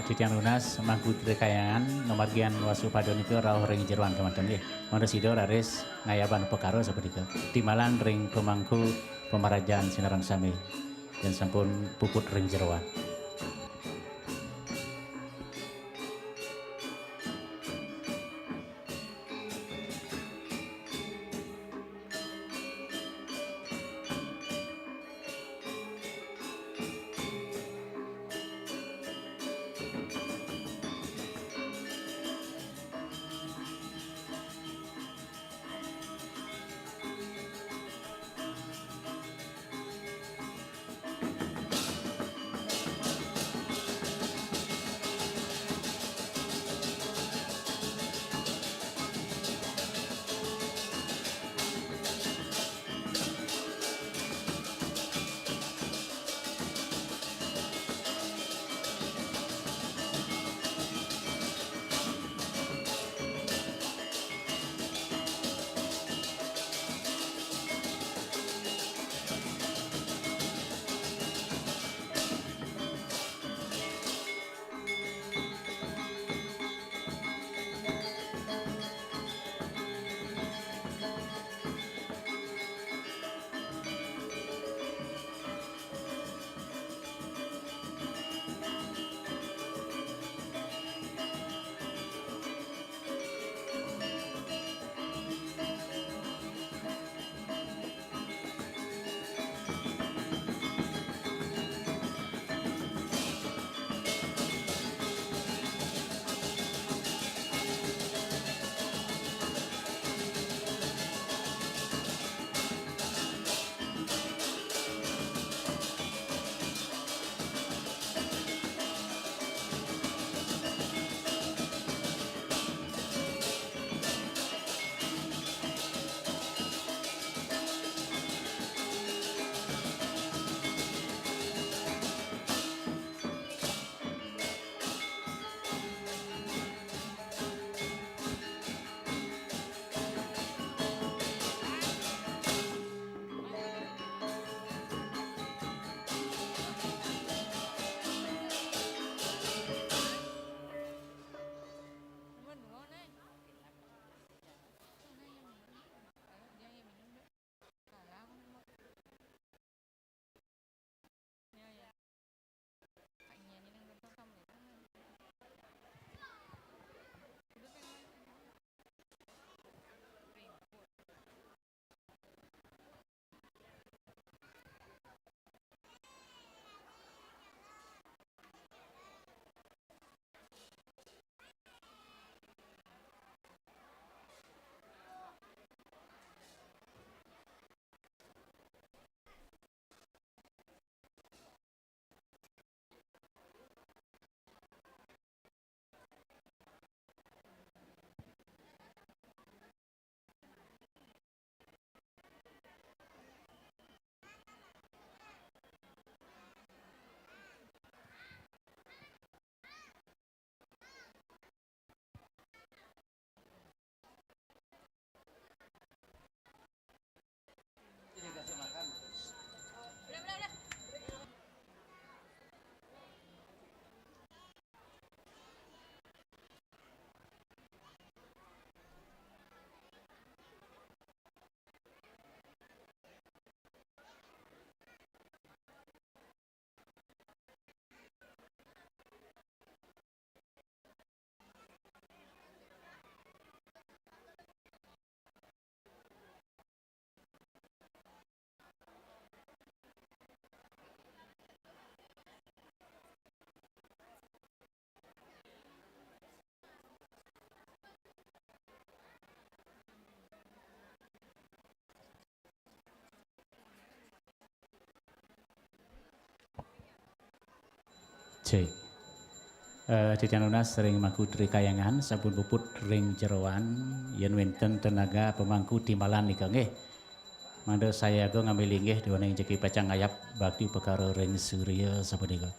Titian lunas mangku trikayangan nomargian wasupadon itu rawuh ring jeroan kemanten nggih. Monggo sida raris ngayaban pekaro sapunika. Timalan ring pemangku pemarajaan Sinarang Sami dan sampun puput ring jeroan. Cek. Titian lunas sering mangku dari kayangan, sabun puput ring jeroan, yen wenten tenaga pemangku timbalan nika nggih. Mangda saya go ngambil inggih dua ning jeki pacang ayap bakti perkara ring surya sapunika.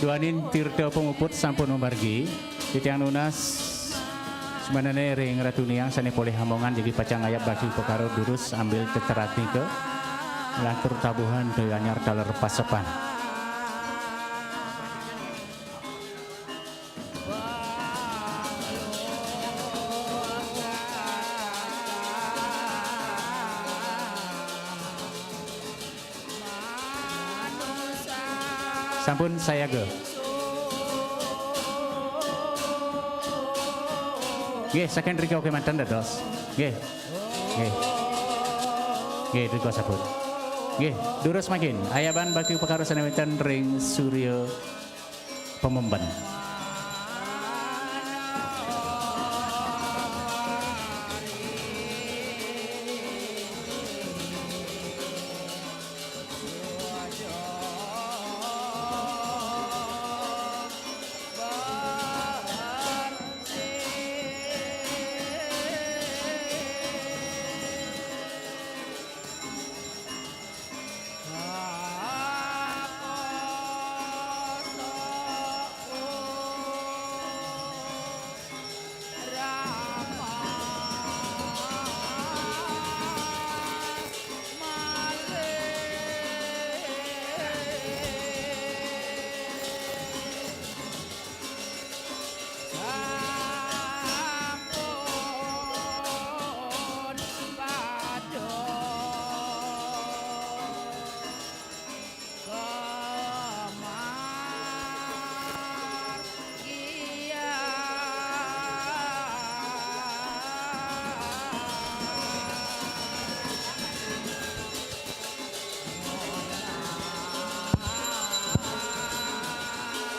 duanin tirta pemuput sampun memargi titiang nunas sebenarnya ring Ratu Niang sane poleh hamongan jadi pacang ayat bagi pekaro durus ambil teterati ke latur tabuhan de anyar daler pasepan. Sampun saya ge. Nggih, saken rika oke mantan dados. Nggih. Nggih. Nggih, rika sampun. Nggih, durus makin. Ayaban bakti perkara sanewitan ring Surya Pememban.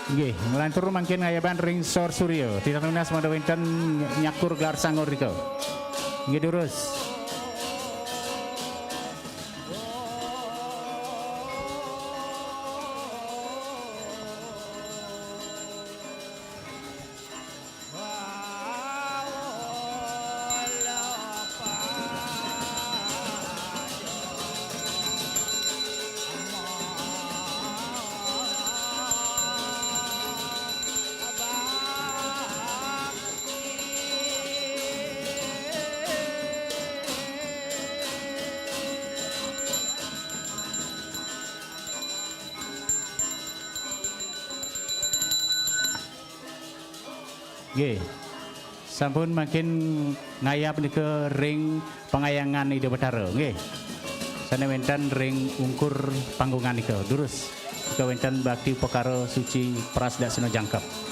Nggih, ngelantur mangkin ngayaban ring Sor Suryo. Tidak lunas mada winten nyakur gelar sangor rika. Nggih durus. Nggih. Sampun makin ngayap ke ring pengayangan Ida Betara. Nggih. Sana wenten ring ungkur panggungan nika durus. Ika wenten bakti perkara suci Prasda Seno Jangkep.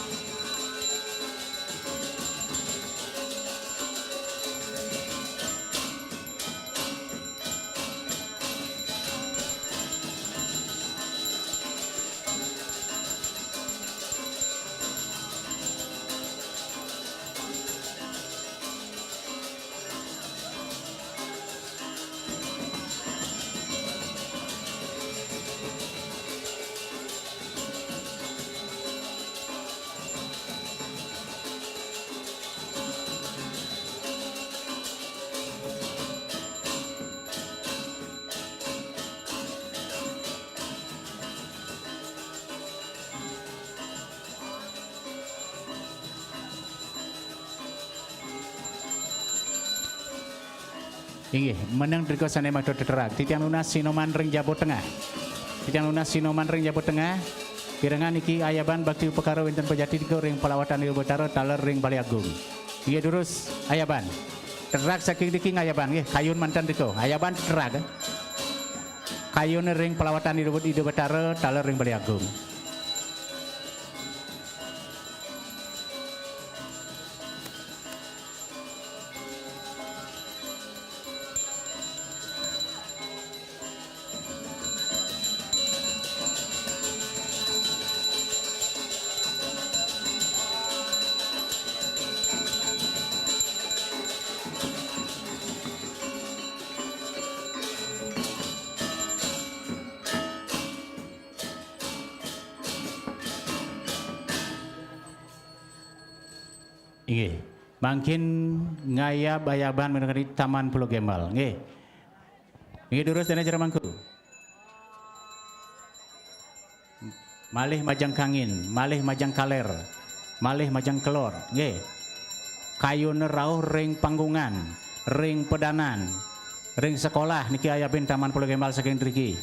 Inggih, menang driko sane makdo teterak. Titiang lunas Sinoman ring Jabo Tengah. Titiang lunas Sinoman ring Jabo Tengah. Kirengan iki ayaban bakti upekara wonten Pejati diko ring pelawatan Ida Betara taler ring Bali Agung. Inggih durus ayaban. Teterak saking diki ayaban nggih, kayun mantan diko. Ayaban teterak. Kayun ring pelawatan Ida Betara taler ring Bali Agung. Nggih, mangkin ngayab ayaban menengani Taman Pulau Gembal. Nggih. Nggih durus dene jero mangku. malih majang kangin, malih majang kaler, malih majang kelor, nggih. Kayune rauh ring panggungan, ring pedanan, ring sekolah niki aya ben Taman Pulau Gembal saking mriki.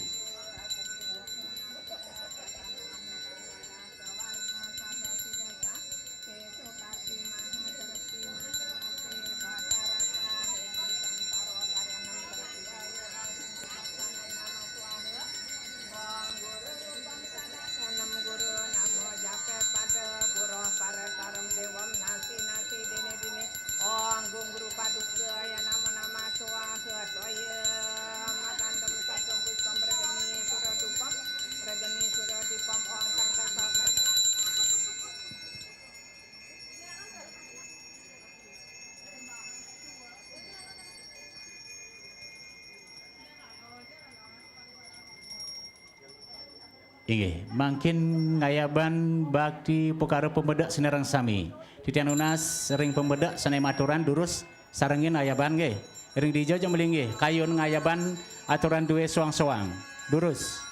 Inggih, mangkin ngayaban bakti perkara pembedak Senerang Sami. Titian unas sering pembedak sanai maturan durus sarengin ayaban nggih. Ring dijo jam melinggih kayun ngayaban aturan duwe soang-soang. Durus.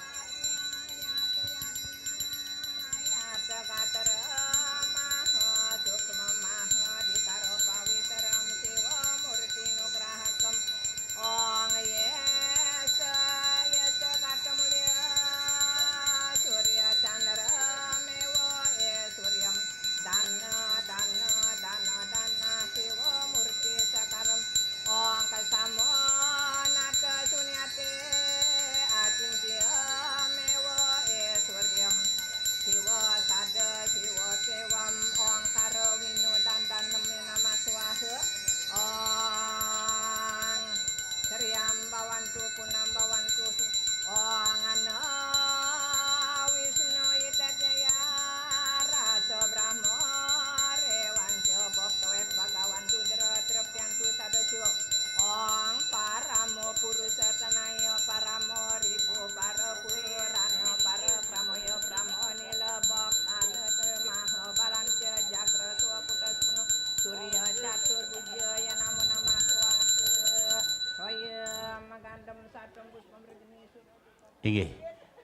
Inggih,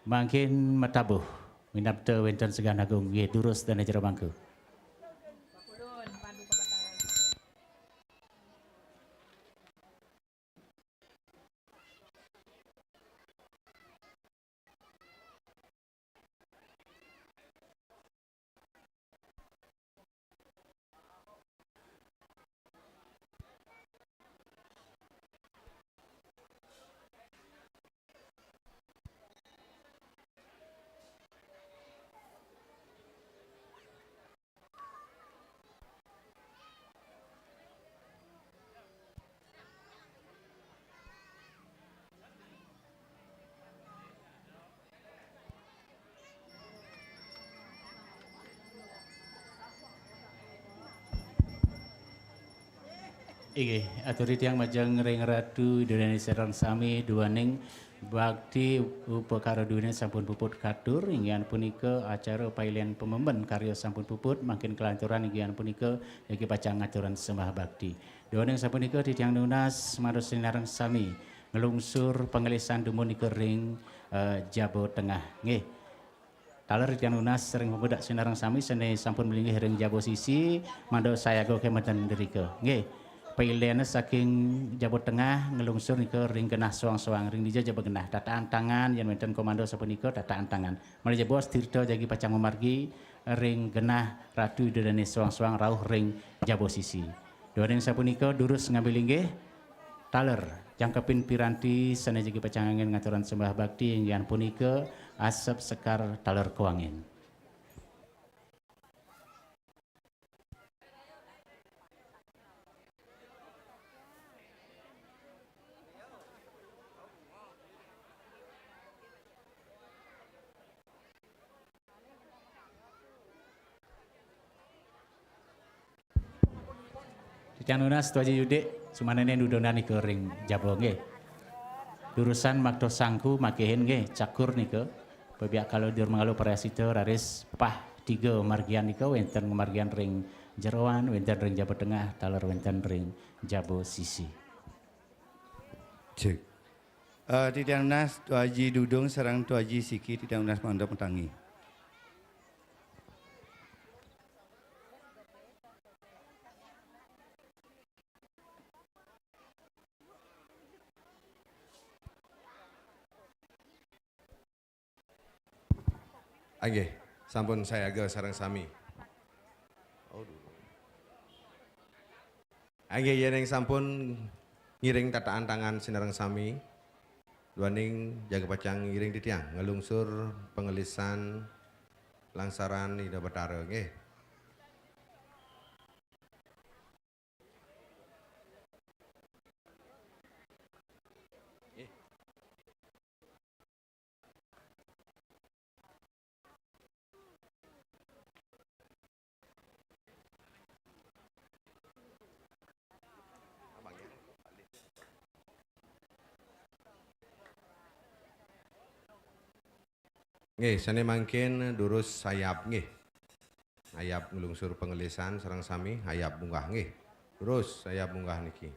mangkin matabuh minapta wenten Segan Agung nggih durus dan jero bangku. Inggih, aturi tiang majang ring ratu Indonesia Serang Sami duaning bakti upakara dunia sampun puput katur inggian punika acara pailen pememben karya sampun puput makin kelancuran inggian punika yaki pacang aturan sembah bakti. Duaning sapunika di tiang nunas Maros Sinarang Sami ngelungsur pengelisan dumun ike ring Jabo Tengah. Nggih. Taler tiang nunas sering pembedak Sinarang Sami sene sampun melinggih ring Jabo Sisi mando saya go kematan derika. Nggih. Pailena saking Jabo Tengah ngelungsur nika ring genah soang-soang ring dija jaba genah dataan tangan yang menten komando sapunika dataan tangan mari jabo tirta jagi pacang memargi ring genah Ratu Idodane soang-soang rauh ring Jabo Sisi doring sapunika durus ngambil inggih taler jangkepin piranti sana jagi pacang angin ngaturan sembah bakti inggian punika asap sekar taler kuangin. Tiang nunas tuaji yude sumanene nudonani ke ring Jabo nggih. Durusan makdo sangku makehin nggih cakur nika. Bebiak kalau dur mangalu parasita raris pah 3 margian nika wenten margian ring Jeroan, wenten ring Jabo Tengah, taler wenten ring Jabo Sisi. Cek. Tiang nunas tuaji dudung serang tuaji siki tiang nunas mandop metangi. Nggih, sampun saya agak sareng sami. Oh, nggih yen sampun ngiring tataan tangan sinareng sami. Duaning jaga pacang ngiring titiang ngelungsur pengelisan langsaran Ida Betara nggih. Nggih, sane mangkin durus sayap nggih. Sayap ngelungsur pengelisan sareng sami hayap munggah nggih. Durus sayap munggah niki.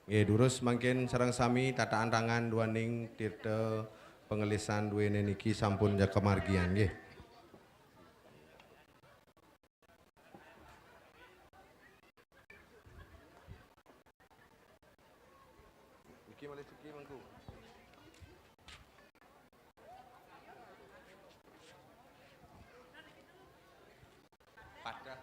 Nggih, durus mangkin sareng sami tataan tangan duaning tirta pengelisan duwene niki sampun jaka margian nggih. Iki malih suki mangku. Padah.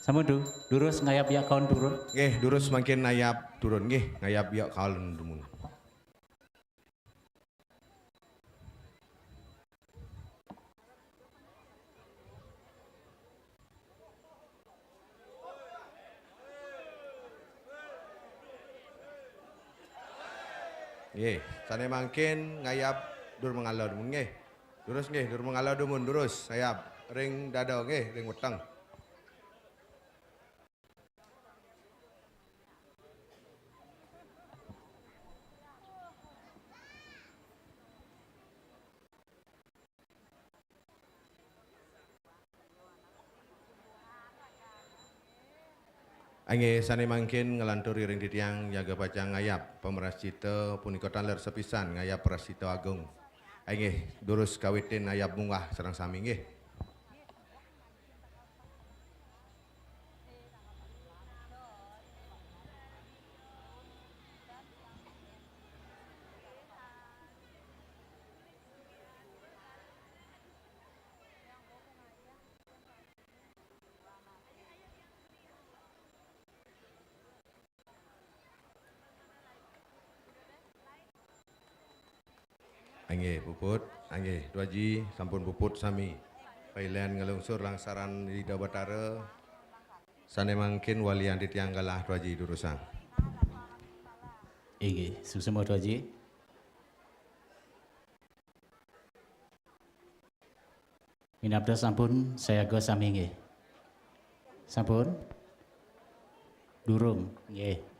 Sampun durus ngayap ya kawan turun. Nggih, durus mangkin ngayap turun nggih, ngayap ya kaun dumun. Nggih, sane mangkin ngayap dur mengalau dumun nggih. Durus nggih, dur mengalau dumun durus sayap ring dada nggih, ring weteng. Angge sane mangkin ngelanturi ring titiang jaga pacang ngayap pemeras cita punika taler sepisan ngayap prasita agung. Angge durus kawitin ngayap munggah sareng sami nggih. Angge puput, angge Tuaji sampun puput sami. Pailen ngelungsur langsaran di Dabatara. Sane mangkin walian ditianggalah Tuaji durusang. Ige, susah Tuaji. Minabda sampun saya go sami nggih. Sampun? Durung nggih.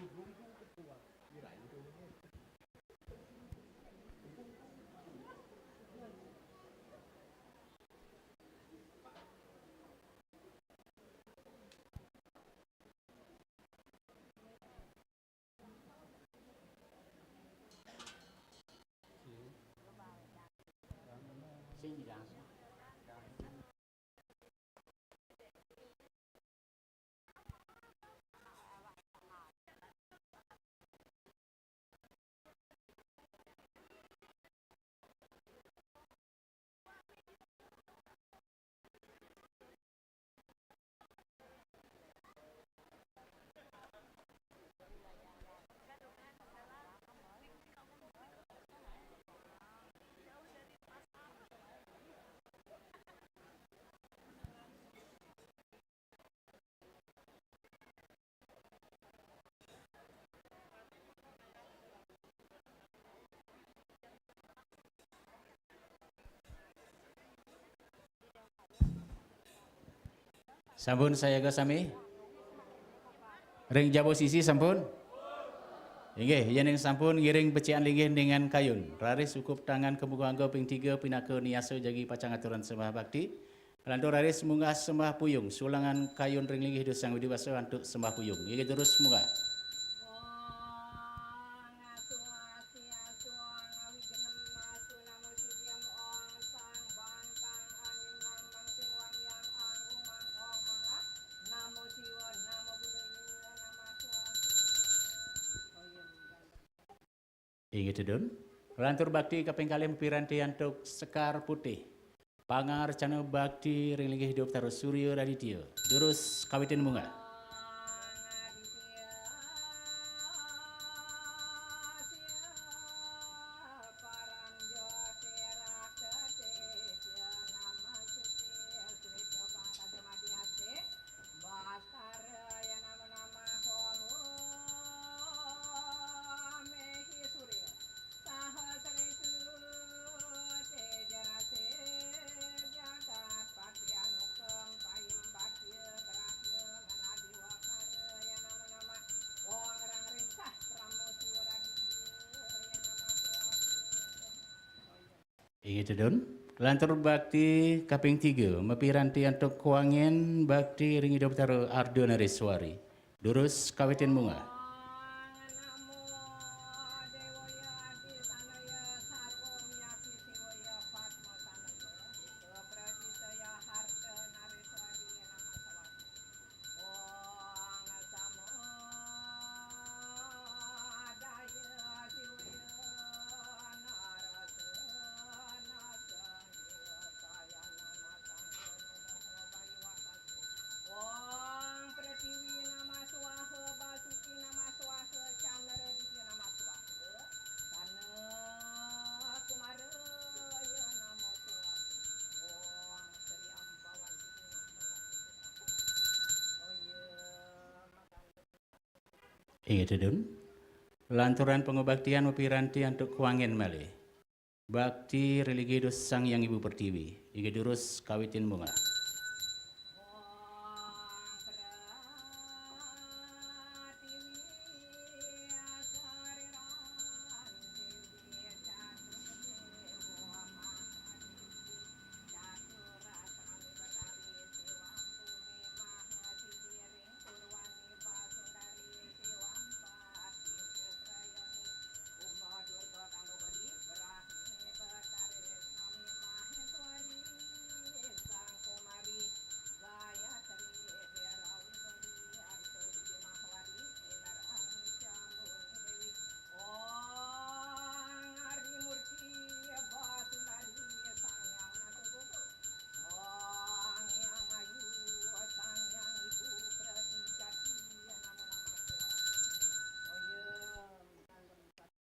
Sampun saya go sami. Ring jabo sisi sampun. Inggih, yen sampun ngiring becikan linggih dengan kayun. Raris cukup tangan kemuka anggo ping 3 pinaka niaso jagi pacang aturan sembah bakti. Lantur raris munggah sembah puyung. Sulangan kayun ring linggih dosang widiwaso antuk sembah puyung. Inggih terus munggah. Inggih dedun. Lantur bakti kaping kalih piranti antuk sekar putih. Pangarcana bakti ring linggih hidup taruh Surya Raditya. Terus kawitin munggah. Inggih dedun. Lantur bakti kaping 3 mepiranti antuk kuangin bakti ring hidup taruh Ardo Nareswari. Durus kawitin munggah. Inggih dedun. Lanturan pengobaktian mepiranti antuk kuangin malih. Bakti religi dos sang yang ibu pertiwi. Inggih durus kawitin munggah.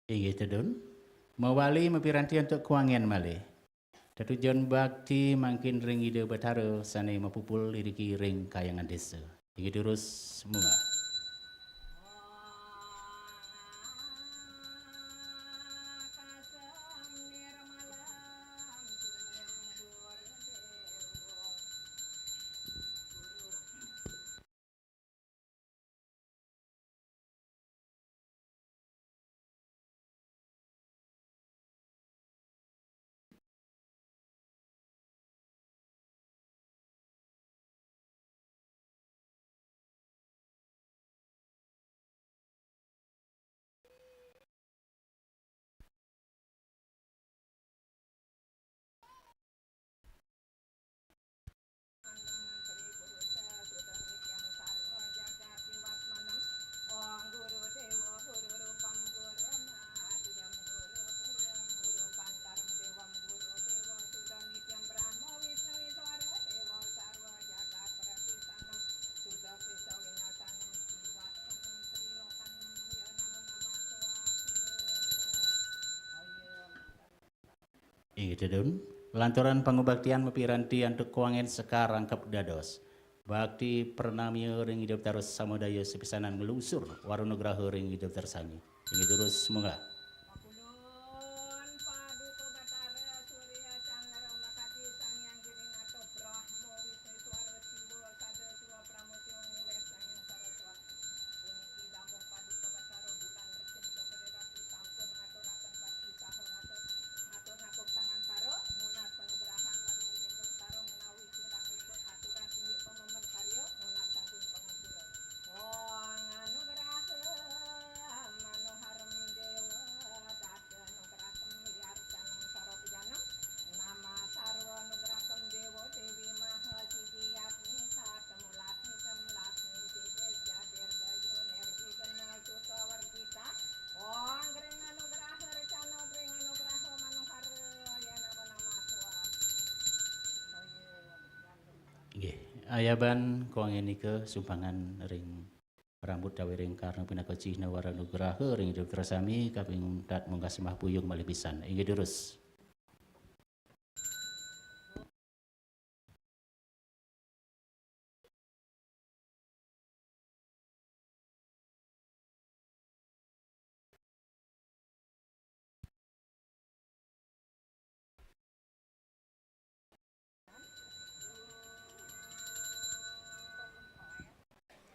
Inggih dedun. Mawali mapiranti untuk kuangan malih. Tujuan bakti makin ring ide betara sane mapupul iriki ring kayangan desa. Iki terus semua. Idedun, lantaran pangubaktian mapiranti untuk kuangen sekarang kep dados. Bakti pernamya ring hidup terus samudaya sepisanan ngelusur warunugraha ring hidup tersami. Ini terus semoga. Ayaban kuangen ike sumbangan ring rambut dawe ring karna pinaka cihna waranugraha ring hidup tersami kaping dat munggah semah puyung malih pisan. Inggih terus.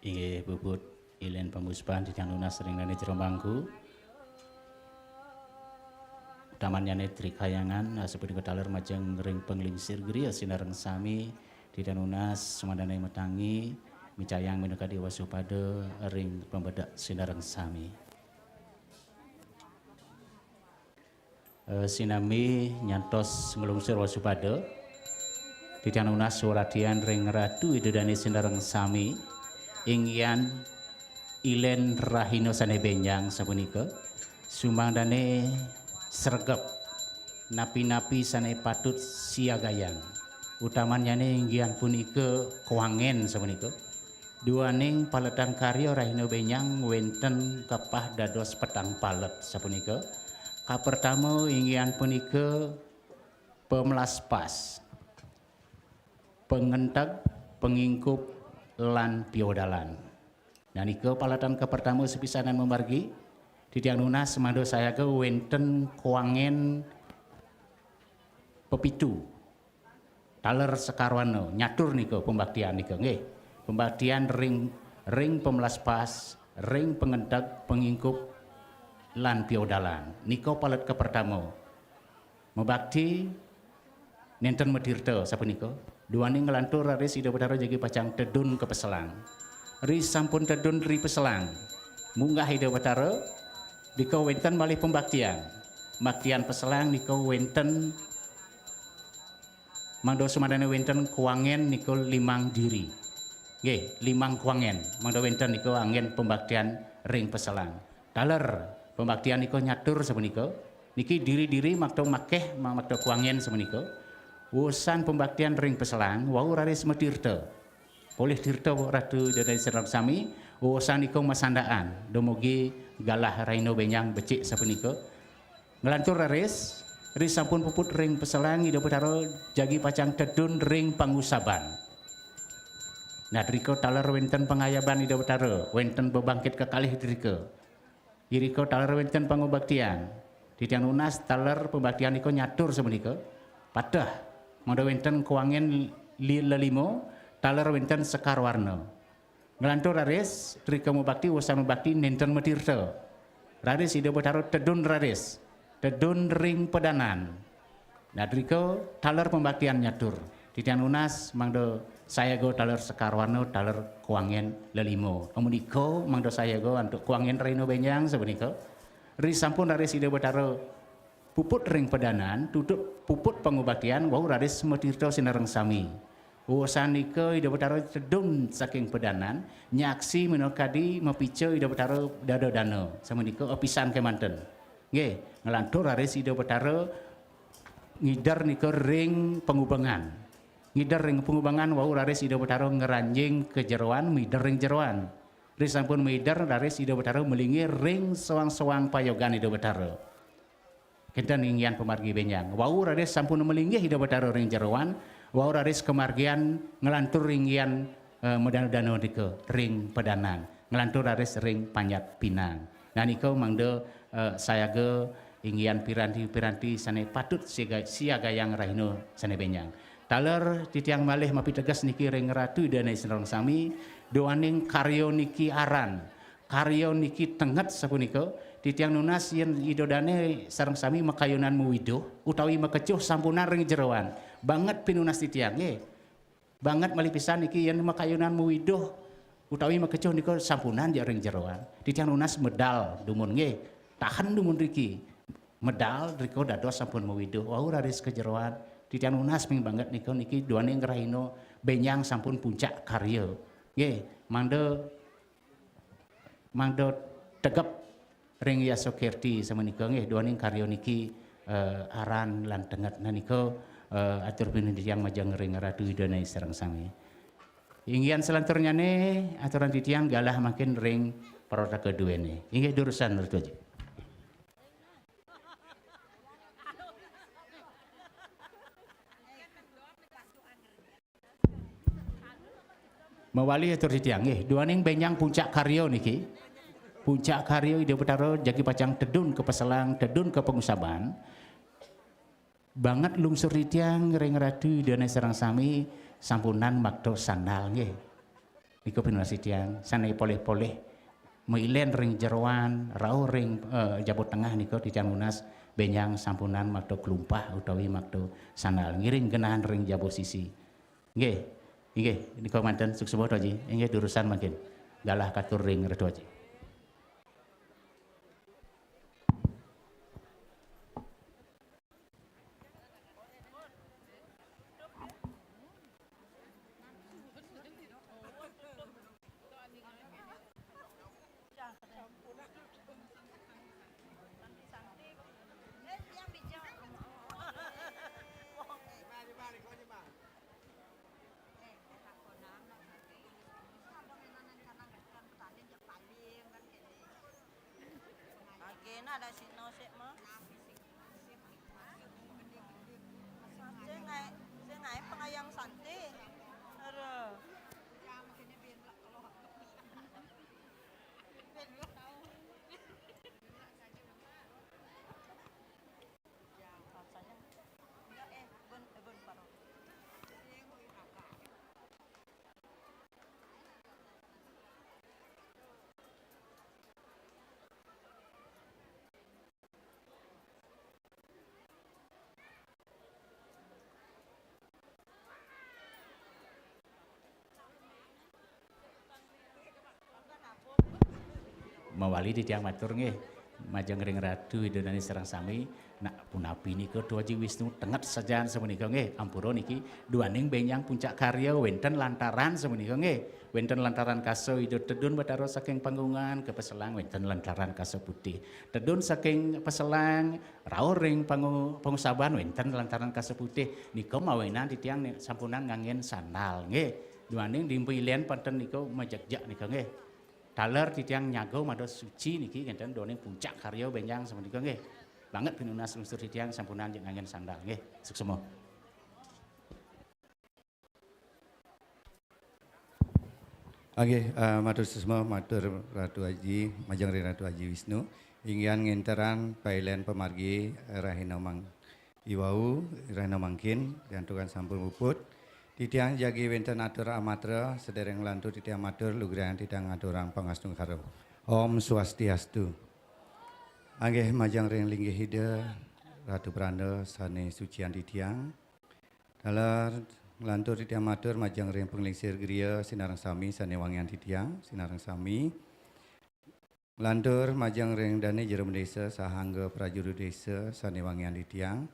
Inggih bubut ilen pamuspan dijang lunas ring nani jero mangku. Tamannya netri kayangan seperti ketaler majeng ring penglingsir griya sinareng sami tidak lunas sumandane metangi micayang minuka dewa supada ring pembedak sinareng sami. Sinami nyantos ngelungsir wasupada tidak lunas suratian ring ratu idudani sinareng sami. Ingyan ilen rahino sane benjang sapunika sumangdane sregep napi-napi sane patut siagayang utamanyane inggian punika kuangen sapunika duaning paletan karya rahino benjang wenten kepah dados petang palet sapunika kapertama inggian punika pemelas pas pengentek pengingkup lan piodalan. Dan ike palatan ke pertama sepisanan memargi di tiang lunas semando saya ke wenten kuangen pepitu taler sekarwano nyatur niko pembaktian niko nggih pembaktian ring pemelas pas ring pengentek pengingkup lan piodalan niko palat ke pertama membakti nenten medirta sapa niko duaning ngelantur raris ida betara jagi pacang tedun ke peselang ri sampun tedun ri peselang munggah ida betara dika wenten malih pembaktian baktian peselang dika wenten mangdo sumadane wenten kuangen niko limang diri nggih limang kuangen mangdo wenten niko angin pembaktian ring peselang taler pembaktian niko nyatur sapunika niki diri-diri makto makeh makto kuangen sapunika wusan pembaktian ring peselang wau raris medirta boleh dirta ratu jadai serang sami wusan iko masandaan domogi galah raino benyang becik sapunika Ngelantur raris sampun puput ring peselang ida betaro jagi pacang tedun ring pangusaban. Nadriko taler wenten pengayaban ida betaro wenten bebangkit kekalih diriko. Iriko taler wenten pangubaktian. Titiang lunas taler pembaktian iko nyatur semenika. Padah mangda wenten kuangen lelimo taler wenten sekar warna. Ngelantur raris trika mubakti usaha mubakti nenten metirta. Raris ida betaro tedun raris. Tedun ring pedanan. Nadriko taler pembaktian nyatur. Titian lunas mangdo saya go taler sekarwarno taler kuangen lelimo. Amuniko mangdo saya go untuk kuangen reino benyang sebeniko. Ri sampun raris ide betaro puput ring pedanan tutup puput pengobatian wau raris metirto sinareng sami. Usaniko ide betaro tedun saking pedanan nyaksi minokadi mepico ide betaro dado dano. Semeniko opisan kemanten. Nggih, ngelantur raris ida betara ngidar nika ring pengubangan. Ngidar ring pengubangan wau raris ida betara ngeranjing ke jeroan midar ring jeroan. Ris sampun midar raris ida betara melingi ring sewang-sewang payogan ida betara. Kinten ingyan pemargi benyang. Wau raris sampun melinggih ida betara ring jeroan, wau raris kemargian ngelantur ringyan medano-dano nika ring pedanan. Ngelantur raris ring panjat pinang. Nah niko mangdo saya ge inggian piranti-piranti sane patut siaga yang rahino sane benyang. Taler titiang malih mapi tegas niki ring ratu danai senrong sami doaning karyo niki aran. Karyo niki tenget sapunika titiang nunas yen idodane sareng sami makayunan muwiduh utawi makecuh sampunan ring jeroan. Banget pinunas titiang nggih. Banget malih pisan niki yen makayunan muwiduh utawi makecuh nika sampunan ring jeroan. Titiang nunas medal dumun nggih. Tahan dumun riki medal riko dados sampun mewiduh wau raris kejeroan titian lunas ming banget niki duane ngrahino benyang sampun puncak karya nggih mangdo tegep ring Yasokirti samenika nggih duane karya niki aran lan tenget nanika atur pinundiang majang ring Ratu Idonai sareng sami inggian selanturnya aturan titiang galah makin ring paroda keduene inggih durusan Ratu aja. Mawali atur titiang nggih duaning benyang puncak karya niki. Puncak karya ide betaro jagi pacang tedun ke peselang, tedun ke pengusaban. Banget lungsur titiang ring Ratu Idonai sareng sami sampunan makto sandal nggih. Niku pinunas titiang sane poleh-poleh meilen ring jeroan, rau ring jabut tengah niku titiang lunas benyang sampunan makto klumpah utawi makto sandal ngiring genahan ring jabut sisi. Nggih. Nggih, niku manten sukseboh Haji. Nggih durusan makin galah katur ring Ratu Haji. Ada sino sik mah. Sing ngae pengayang santi. Aduh. Mawali titiang matur nggih majeng ring Ratu Idonai sareng sami nak punapi nika Haji Wisnu tenget sajaan semenika nggih ampura niki duaning benyang puncak karya wenten lantaran semenika nggih wenten lantaran kaso ido tedun betaro saking panggungan ke peselang wenten lantaran kaso putih tedun saking peselang raur ring pangusaban wenten lantaran kaso putih nika mawenan titiang sampunan ngangen sandal nggih duaning dimpilen panten nika majagjak nika nggih taler titiang nyago mados suci niki ngenten doning puncak karya benyang semenika nggih banget pinunas unsur titiang sampunan jeung angin sandal nggih suksema. Oke, matur susma, matur Ratu Haji, Majang Ratu Haji Wisnu, ingin nginteran pailen pemargi Rahina Mang Iwau, Rahina Mangkin, gantungan sampun puput, titiang jagi wenten atur amatra, sedereng lantur titiang matur, lugrahan titiang aturang pangastung karo. Om Swastiastu. Oke, Majang Ring Linggih Hida, Ratu Pranda, Sane Sucian titiang, dalar lantur titiang matur Majang Ring Penglingsir Griya Sinarang Sami Sane Wangian titiang Sinarang Sami lantur Majang Ring Dane Jero Desa Sahangga Prajuru Desa Sane Wangian titiang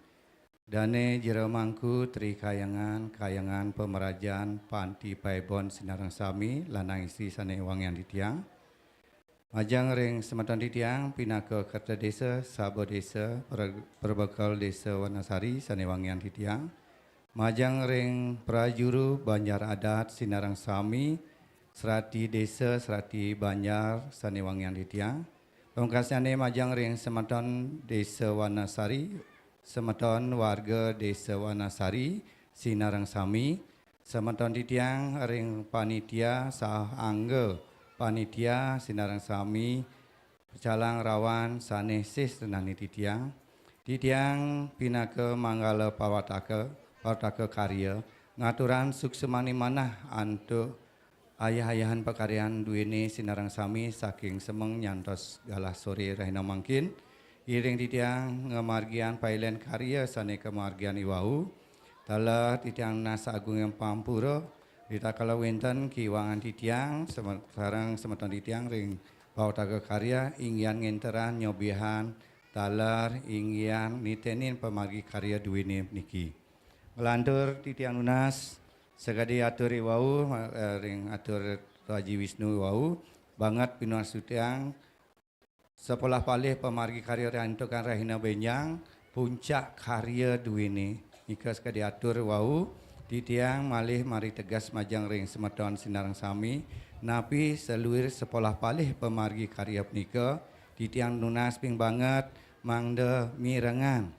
Dane Jero Mangku Tri Kayangan Kayangan Pemerajaan Panti Paibon Sinarang Sami Lanang Istri Sane Wangian titiang Majang Ring Semeton titiang Pinaka Kerta Desa Sabo Desa Perbekal Desa Wanasari Sane Wangian titiang Majang Ring Prajuru Banjar Adat Sinarang Sami Serati Desa Serati Banjar Sanewangian titiang pungkasane Majang Ring Semeton Desa Wanasari Semeton warga Desa Wanasari Sinarang Sami Semeton titiang ring panitia Sahangga panitia Sinarang Sami Pecalang Rawan Sanesis tenani titiang Pinaka Manggala Pawataka karya ngaturan suksemani manah antuk ayah-ayahan pekaryaan duwene Sinarang Sami saking semeng nyantos galah sore Rahina Mangkin iring titiang ngemargian pailen karya sane kemargian iwau tala titiang nasa agung yang pampura ditakala wenten kiwangan titiang sareng semeton titiang ring Pawataka karya ingyan ngenteran nyobihan talar ingyan nitenin pemargi karya duwene niki Lantur titiang lunas segadi atur iwau ring atur Haji Wisnu iwau banget pinuas titiang sepolah palih pemargi karya rantukan Rahina Benjang puncak karya duwene nika segadi atur iwau titiang malih mari tegas Majang Ring Semeton Sinarang Sami napi seluir sepolah palih pemargi karya nika titiang lunas ping banget mangde mirengan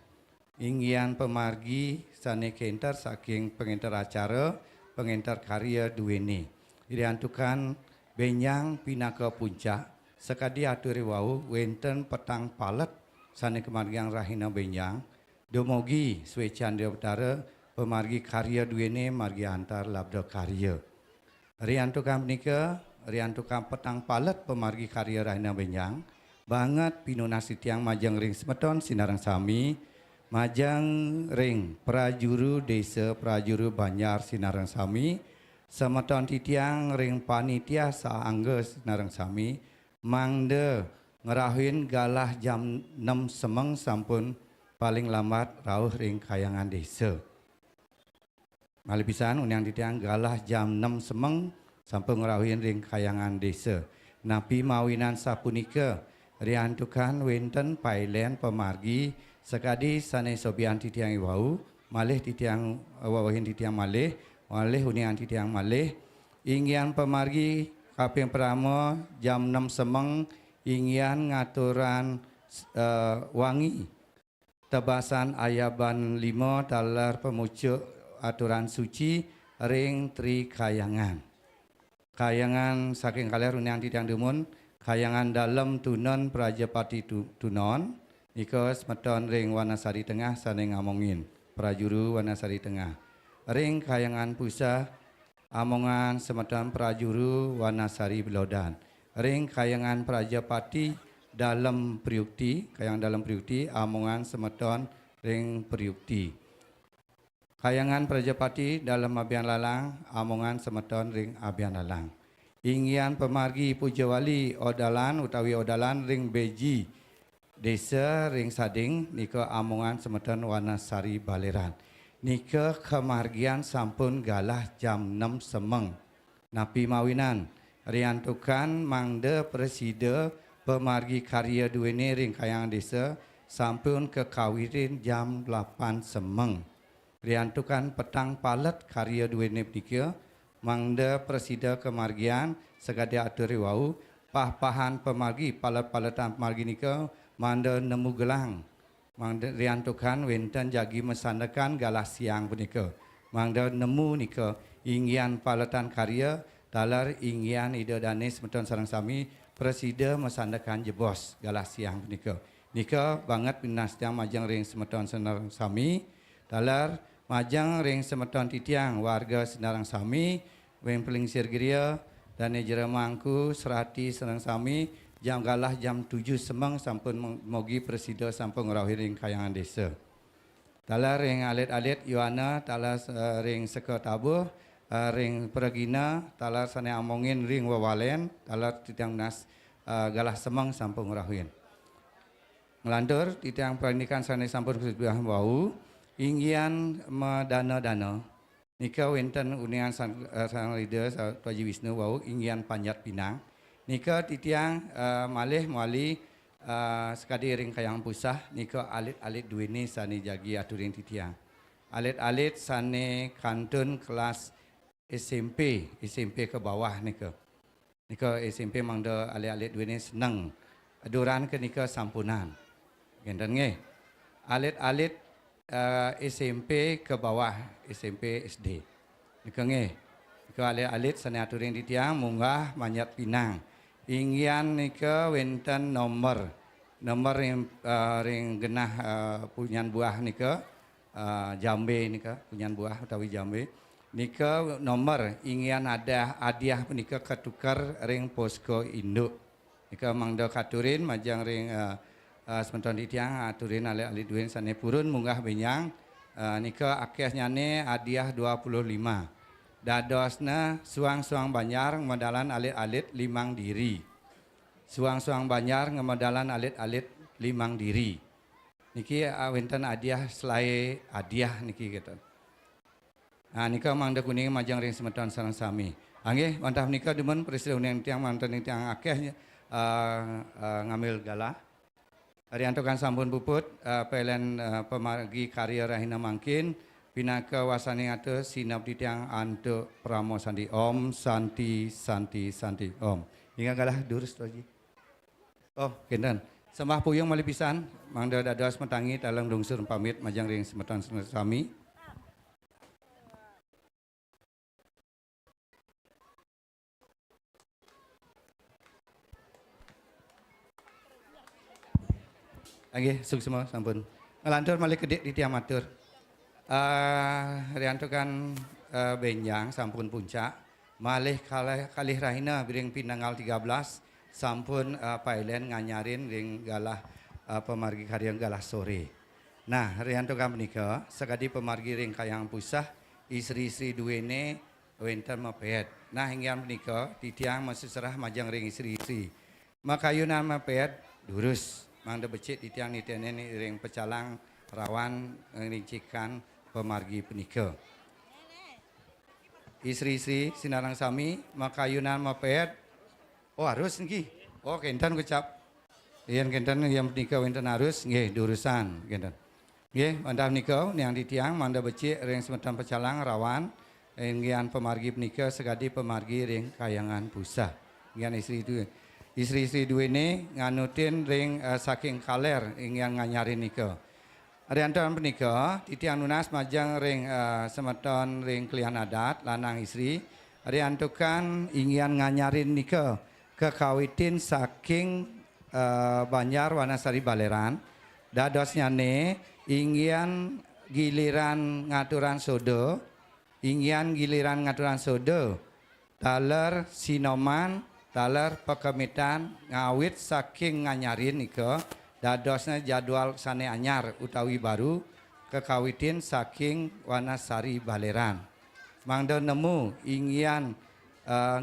inggian pemargi sane kenter saking pengenter acara pengenter karya duwene diantukan Benjang pinaka puncak sekadi aturi wau wenten petang palet sane kemargian Rahina Benjang domogi Swe Candra Utara pemargi karya duwene margi antar labda karya riantukan menika riantukan petang palet pemargi karya Rahina Benjang banget pinunas titiang Majang Ring Semeton Sinarang Sami Majang Ring Prajuru Desa Prajuru Banjar Sinarang Sami Semeton titiang ring panitia Saangga Sinarang Sami mangde ngerahuin galah jam 6 semeng sampun paling lambat rauh ring kayangan desa malih pisan uniang titiang galah jam 6 semeng sampun ngerahuin ring kayangan desa napi mawinan sapunika riantukan wenten pailen pemargi sekadi sane sobian titiang iwau malih titiang wawahin titiang malih unian titiang malih inggian pemargi kaping pertama jam 6 semeng inggian ngaturan wangi tebasan ayaban 5 talar pemucuk aturan suci ring Tri Kayangan saking kaler unian titiang dumun kayangan dalam tunon Prajapati tunon nika Semeton ring Wanasari Tengah sane ngamongin Prajuru Wanasari Tengah ring kayangan pusat amongan Semeton Prajuru Wanasari Belodan ring kayangan Prajapati dalam Priukti kayangan dalam Priukti amongan Semeton ring Priukti kayangan Prajapati dalam Abian Lalang amongan Semeton ring Abian Lalang inggian pemargi Pujawali Odalan utawi Odalan ring Beji Desa ring Sading nika amongan Semeton Wanasari Baleran nika kemargian sampun galah jam 6 semeng napi mawinan riantukan mangde preside pemargi karya duwene ring kayangan desa sampun kekawirin jam 8 semeng riantukan petang palet karya duwene nika mangde preside kemargian segade aturi wau pah-pahan pemargi palet-paletan pemargi nika manda nemu gelang Mangda riantukan wenten jagi mesandakan galah siang punika. Mangda nemu nika inggian palatan karya talar inggian ida danis meton sareng sami presida mesandakan jebos galah siang punika. Nika banget pinastiang majang ring semeton sareng sami talar majang ring semeton titiang warga senarang sami weng pelingsir geria dan jera mangku serati sareng sami jam galah jam 7 semang sampun mogi presida sampun ngrawuhi ring kayangan desa. Talar ring alit-alit Yohana, talar ring seka tabuh, ring peragina, talar sane amongin ring wawalen, talar titiang nas galah semang sampun ngrawuhin. Ngelantur titiang pernikahan sane sampun kesudah wau, inggian medana-dana. Nika wenten unian sang leader Tuaji Wisnu wau inggian Panjat Pinang. Nika titiang malih muali sekadi ring kayang pusah nika alit-alit duweni sane jagi aturing titiang. Alit-alit sane kantun kelas SMP ke bawah nika. Nika SMP mangda alit-alit duweni seneng. Aduran ke nika sampunan. Genten nggih. Alit-alit SMP ke bawah, SMP SD. Nika nggih. Nika alit-alit sane aturing titiang munggah Manjat Pinang. Inggian nika wenten nomor ring genah punyan buah nika jambe nika punyan buah utawi jambe nika nomor inggian ada hadiah punika ketukar ring posko induk nika mangda katurin majang ring sementon titiang aturin ali-ali duwen sane purun munggah benyang nika akeh nyane hadiah 25. Dadosna suang-suang Banjar ngemodalan alit-alit 5 diri. Suang-suang Banjar ngemodalan alit-alit 5 diri. Niki wenten hadiah selai hadiah niki gitu. Nah nika mangda kuning majang ring semeton sareng sami. Nggih mantap nika demen presiden unian tiang manten tiang akeh ngambil galah. Ariantokan sampun puput pelen pemargi karya Rahina Mangkin. Pinaka wasani ate sinap titiang antuk pramo sandi om santi om. Hingga galah durus lagi. Oh kenten. Sembah puyung malih pisan mangda dados metangi dalam dungsur pamit majang ring semeton sami. Nggih suksema sampun. Ngelantur malih kedik titiang matur. Riantukan benjang sampun puncak malih kalih rahina biring pinanggal 13 sampun pailen nganyarin ring galah pemargi karya galah sore. Nah riantukan menika sekadi pemargi ring kayang pusah istri-istri duwene wenten mepet. Nah hingga menika titiang masih serah majang ring istri-istri. Makayunan mepet durus mangda becik titiang nitene ring pecalang rawan ngrincikan pemargi penika. Istri-istri sinarang sami makayunan mapet. Oh harus niki. Oh kenten kecap. Yen kenten yang penika wenten harus nggih durusan kenten. Nggih mantap nika niang titiang manda becik ring semeton pecalang rawan inggian pemargi penika sekadi pemargi ring kayangan pusah. Inggian istri duwene nganutin ring saking kaler inggian nganyarin nika. Ariantokan penika titiang nunas majang ring semeton ring klian adat lanang istri. Ariantokan inggian nganyarin nika kekawitin saking Banjar Wanasari Baleran. Dados nyane inggian giliran ngaturan sodo. Inggian giliran ngaturan sodo. Taler sinoman, taler pekemitan ngawit saking nganyarin nika. Dadosnya jadwal sane anyar utawi baru kekawitin saking Wanasari Baleran. Mangda nemu inggian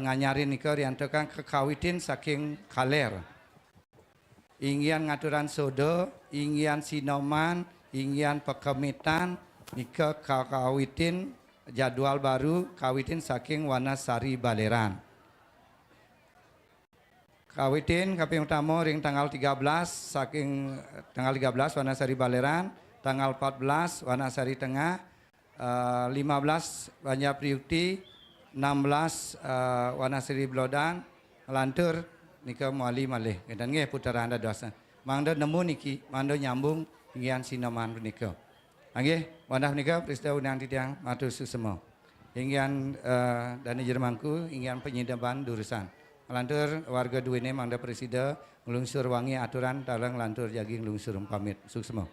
nganyarin nika riantokan kekawitin saking kaler. Inggian ngaturan sodo, inggian sinoman, inggian pekemitan nika kekawitin jadwal baru kawitin saking Wanasari Baleran. Kawitin kaping utama ring tanggal 13 saking tanggal 13 Wanasari Baleran, tanggal 14 Wanasari Tengah, 15 Banjar Priukti, 16 Wanasari Blodan, lantur nika muali malih. Dan nggih putaran dados. Mangda nemu niki, mangda nyambung inggian sinoman punika. Nggih, wonten punika prista unang titiang matur susemo. Inggian dani jermangku inggian penyidapan durusan. Lantur warga duwene mangda presida nglungsur wangi aturan dalang lantur jaging lungsur pamit susemo.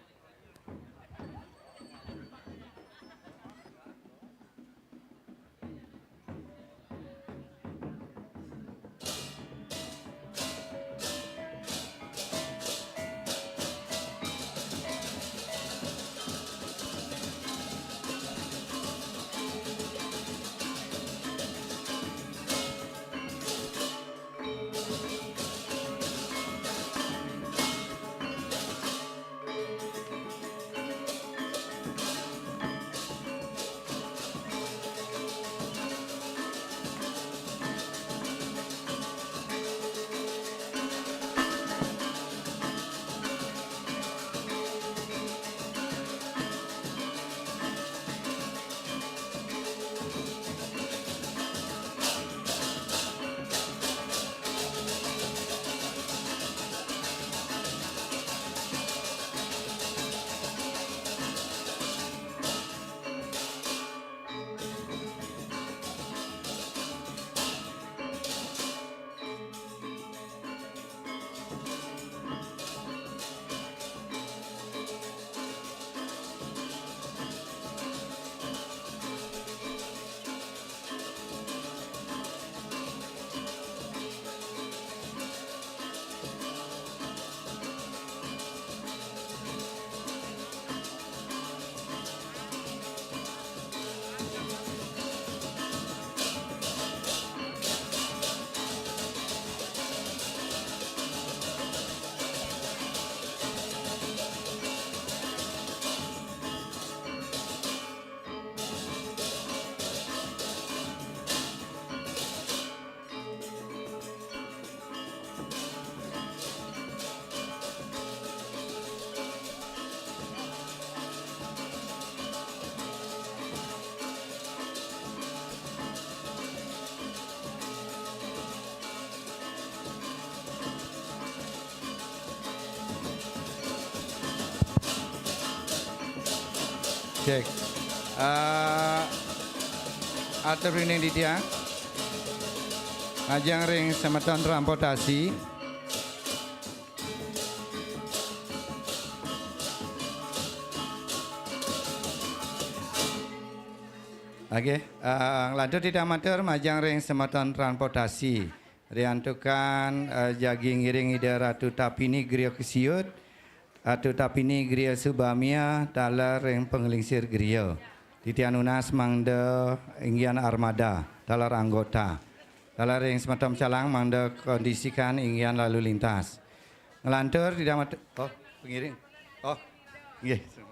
Cek. Atur ring di tiang. Ajang ring semeton transportasi. Oke, lanjut tidak amatir majang ring semeton transportasi. Riantukan jaging iring ida Ratu Tapini Griya Kesiut. Ratu Tapini Griya Subamia dalar ring penglingsir Griya. Titian unas mangda inggian armada dalar anggota. Dalar ring semeton calang mangda kondisikan inggian lalu lintas. Ngelantur tidak amatir. Oh, pengiring. Oh, nggih.